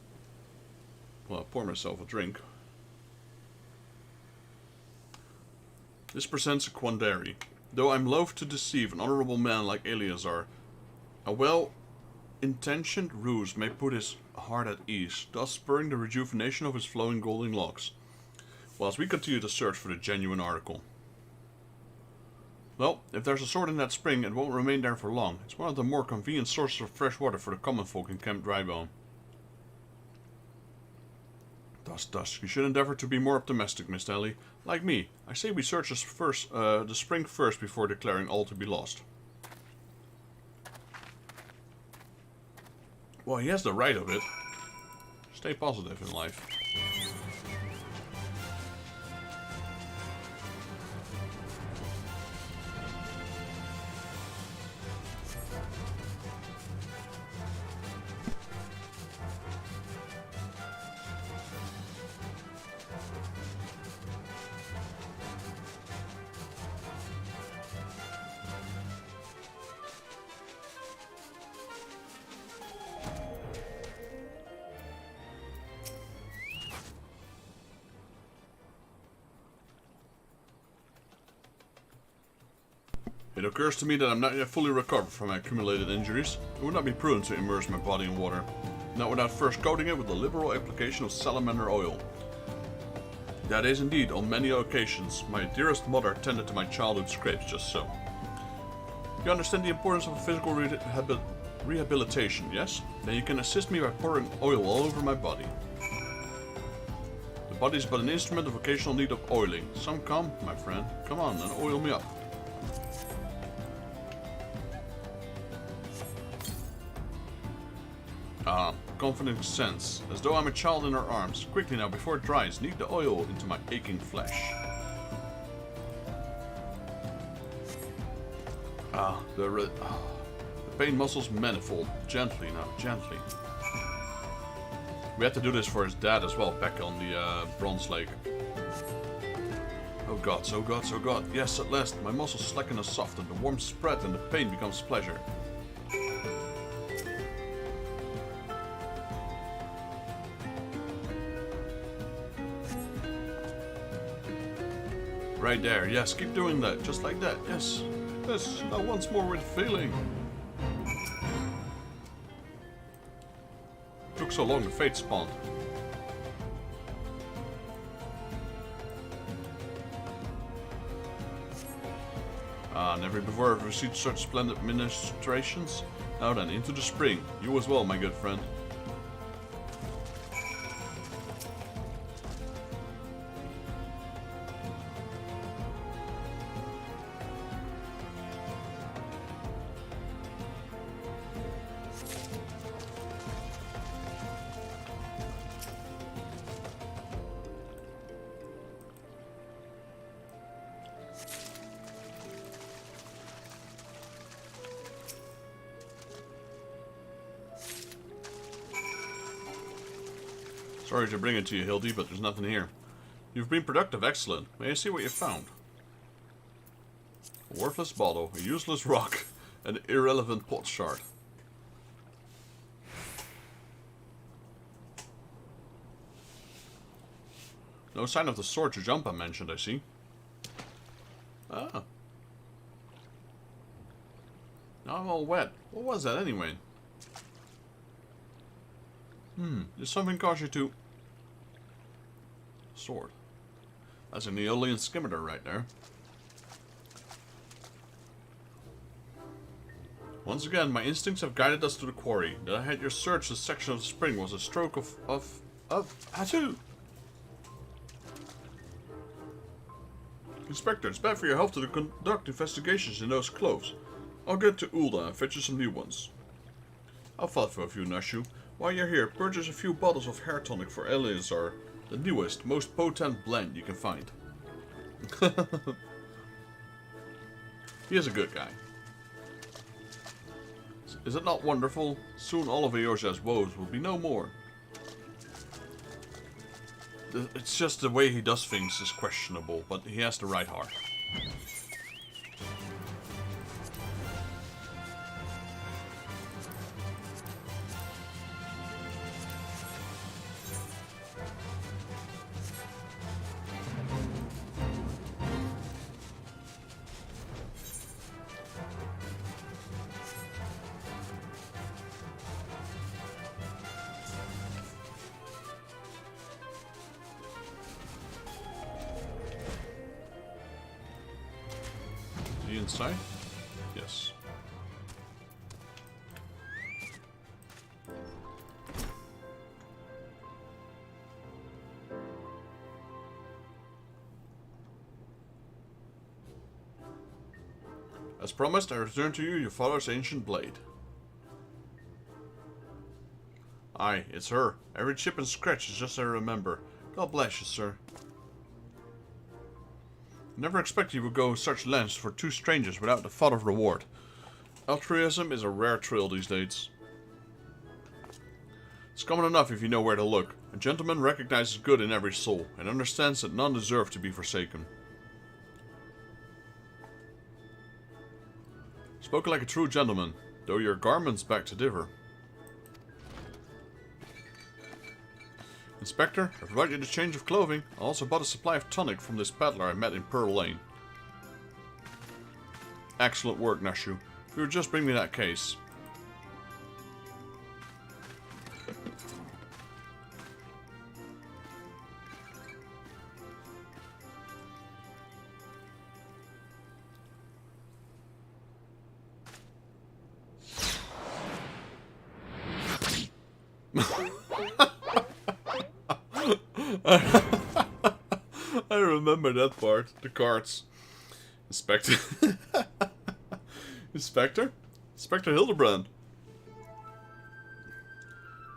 Speaker 1: Well, I'll pour myself a drink. This presents a quandary. Though I'm loath to deceive an honorable man like Eleazar, a intentioned ruse may put his heart at ease, thus spurring the rejuvenation of his flowing golden locks, whilst we continue to search for the genuine article. Well, if there's a sword in that spring, it won't remain there for long. It's one of the more convenient sources of fresh water for the common folk in Camp Drybone. Thus, you should endeavor to be more optimistic, Miss Ellie. Like me, I say we search the spring first before declaring all to be lost. Well, he has the right of it. Stay positive in life. It occurs to me that I'm not yet fully recovered from my accumulated injuries. It would not be prudent to immerse my body in water, not without first coating it with a liberal application of salamander oil. That is indeed, on many occasions, my dearest mother tended to my childhood scrapes just so. You understand the importance of physical rehabilitation, yes? Then you can assist me by pouring oil all over my body. The body is but an instrument of occasional need of oiling. Some come, my friend. Come on, and oil me up. Ah, confident sense, as though I'm a child in her arms. Quickly now, before it dries, knead the oil into my aching flesh. The pain muscles manifold. Gently now, gently. We had to do this for his dad as well, back on the Bronze Lake. Oh god, so god, so god. Yes, at last, my muscles slacken and soften, the warmth spread and the pain becomes pleasure. Right there, yes, keep doing that, just like that, yes. Yes, now once more with feeling. Took so long, the fate spawned. Ah, never before have received such splendid ministrations. Now then, into the spring. You as well, my good friend. Sorry to bring it to you, Hildy, but there's nothing here. You've been productive, excellent. May I see what you found? A worthless bottle, a useless rock, and an irrelevant pot shard. No sign of the sword to jump I mentioned, I see. Ah. Now I'm all wet. What was that anyway? Did something cause you to... Sword. That's an Aeolian scimitar right there. Once again, my instincts have guided us to the quarry. That I had you search the section of the spring was a stroke of Hatu! Inspector, it's bad for your health to conduct investigations in those clothes. I'll get to Ulda and fetch you some new ones. I'll fight for a few, Nashu. While you're here, purchase a few bottles of hair tonic for Eleazar, the newest, most potent blend you can find. He is a good guy. Is it not wonderful? Soon all of Eorzea's woes will be no more. It's just the way he does things is questionable, but he has the right heart. inside? Yes. As promised, I return to you your father's ancient blade. Aye, it's her. Every chip and scratch is just as I remember. God bless you, sir. Never expected you would go such lengths for two strangers without the thought of reward. Altruism is a rare thrill these days. It's common enough if you know where to look. A gentleman recognizes good in every soul, and understands that none deserve to be forsaken. Spoken like a true gentleman, though your garments beg to differ. Inspector, I provide you the change of clothing. I also bought a supply of tonic from this peddler I met in Pearl Lane. Excellent work, Nashu. If you would just bring me that case. I remember that part. The cards. Inspector. Inspector? Inspector Hildebrand.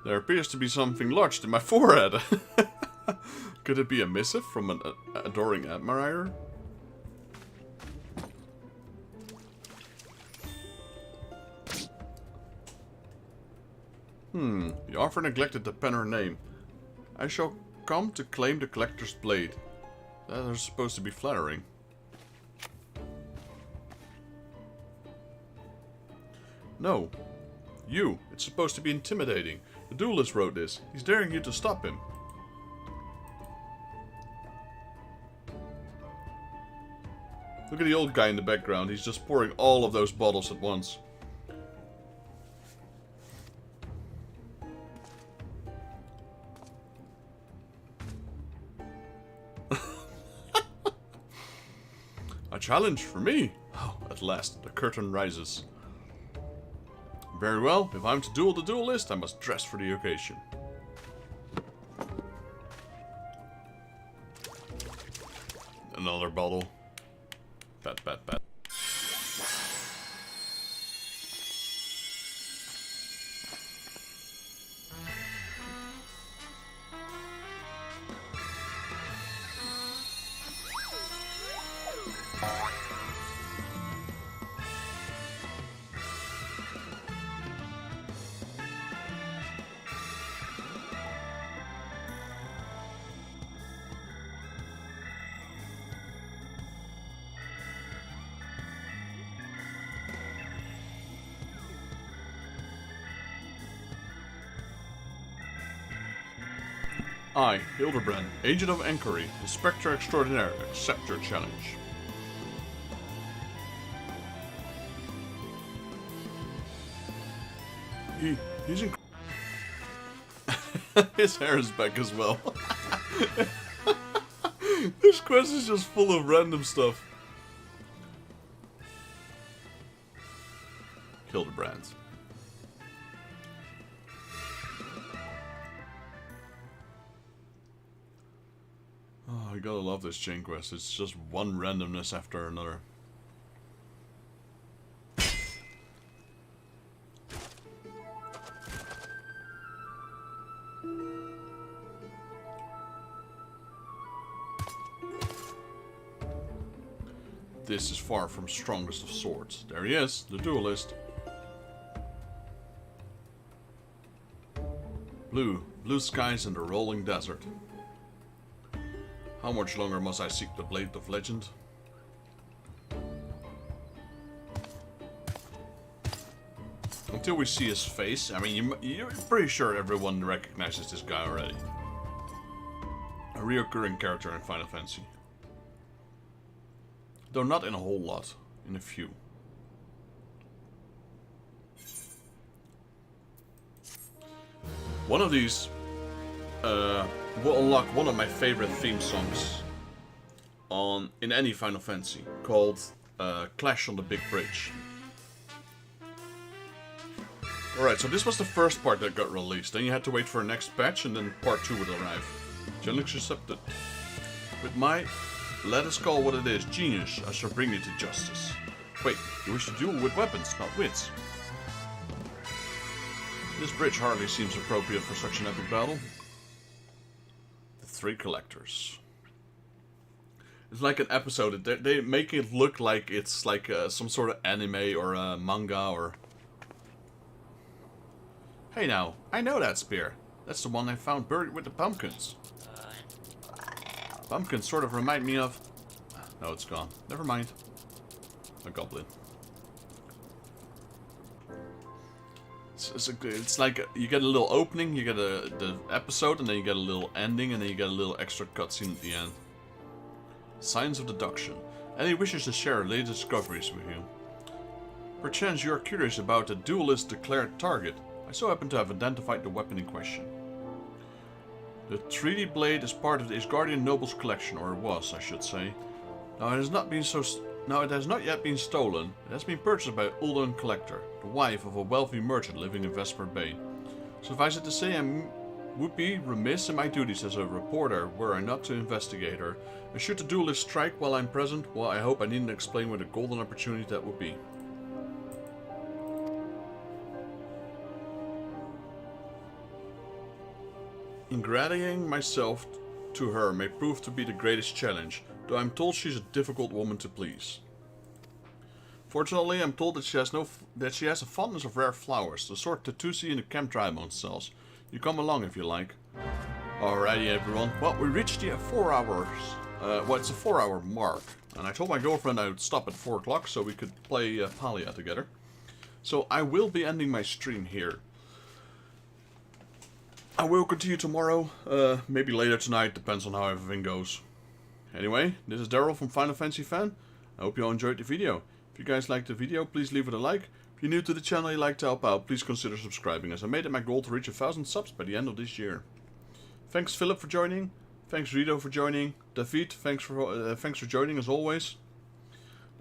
Speaker 1: There appears to be something lodged in my forehead. Could it be a missive from an adoring admirer? The offer neglected to pen her name. I shall come to claim the collector's blade. That is supposed to be flattering. No. You. It's supposed to be intimidating. The duelist wrote this. He's daring you to stop him. Look at the old guy in the background. He's just pouring all of those bottles at once. A challenge for me. Oh, at last, the curtain rises. Very well, if I'm to duel the duelist, I must dress for the occasion. Another bottle. Pat, pat, pat. I, Hildebrand, Agent of Enquiry, Inspector Extraordinaire, accept your challenge. He's his hair is back as well. This quest is just full of random stuff. Hildebrand. Oh, I gotta love this chain quest. It's just one randomness after another. This is far from strongest of swords. There he is, the duelist. Blue skies and the rolling desert. How much longer must I seek the blade of legend? Until we see his face. I mean, you're pretty sure everyone recognizes this guy already. A reoccurring character in Final Fantasy. Though not in a whole lot. In a few. One of these will unlock one of my favorite theme songs in any Final Fantasy, called clash on the big bridge. Alright, so this was the first part that got released. Then you had to wait for a next patch, and then part 2 would arrive. Challenge accepted. With my, let us call what it is, genius, I shall bring you to justice. Wait, you wish to duel with weapons, not wits. This bridge hardly seems appropriate for such an epic battle. The 3 collectors. It's like an episode. They make it look like it's like some sort of anime or manga or... Hey now, I know that spear. That's the one I found buried with the pumpkins. Pumpkins sort of remind me of... No, it's gone. Never mind. A goblin. It's like you get a little opening, you get the episode, and then you get a little ending, and then you get a little extra cutscene at the end. Signs of deduction. Any wishes to share latest discoveries with you? Perchance you are curious about the duelist's declared target. I so happen to have identified the weapon in question. The 3D blade is part of the Asgardian noble's collection, or it was, I should say. Now it has not yet been stolen. It has been purchased by Ulden Collector, the wife of a wealthy merchant living in Vesper Bay. Suffice it to say, I would be remiss in my duties as a reporter were I not to investigate her. And should the duelist strike while I'm present, well, I hope I needn't explain what a golden opportunity that would be. Ingratiating myself to her may prove to be the greatest challenge, though I'm told she's a difficult woman to please. Fortunately, I'm told that she has a fondness of rare flowers, the sort Tatusi in the Camp Drymount sells. You come along if you like. Alrighty everyone, well, we reached the 4 hours, it's a 4 hour mark. And I told my girlfriend I would stop at 4 o'clock so we could play Palia together. So I will be ending my stream here. I will continue tomorrow, maybe later tonight, depends on how everything goes. Anyway, this is Daryl from Final Fantasy Fan. I hope you all enjoyed the video. If you guys liked the video, please leave it a like. If you're new to the channel and you'd like to help out, please consider subscribing, as I made it my goal to reach 1,000 subs by the end of this year. Thanks Philip for joining. Thanks Rito for joining. David, thanks for joining as always.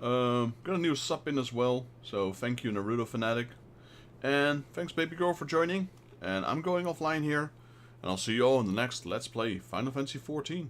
Speaker 1: Got a new sub in as well, so thank you Naruto Fanatic. And thanks Baby Girl for joining. And I'm going offline here, and I'll see you all in the next Let's Play Final Fantasy XIV.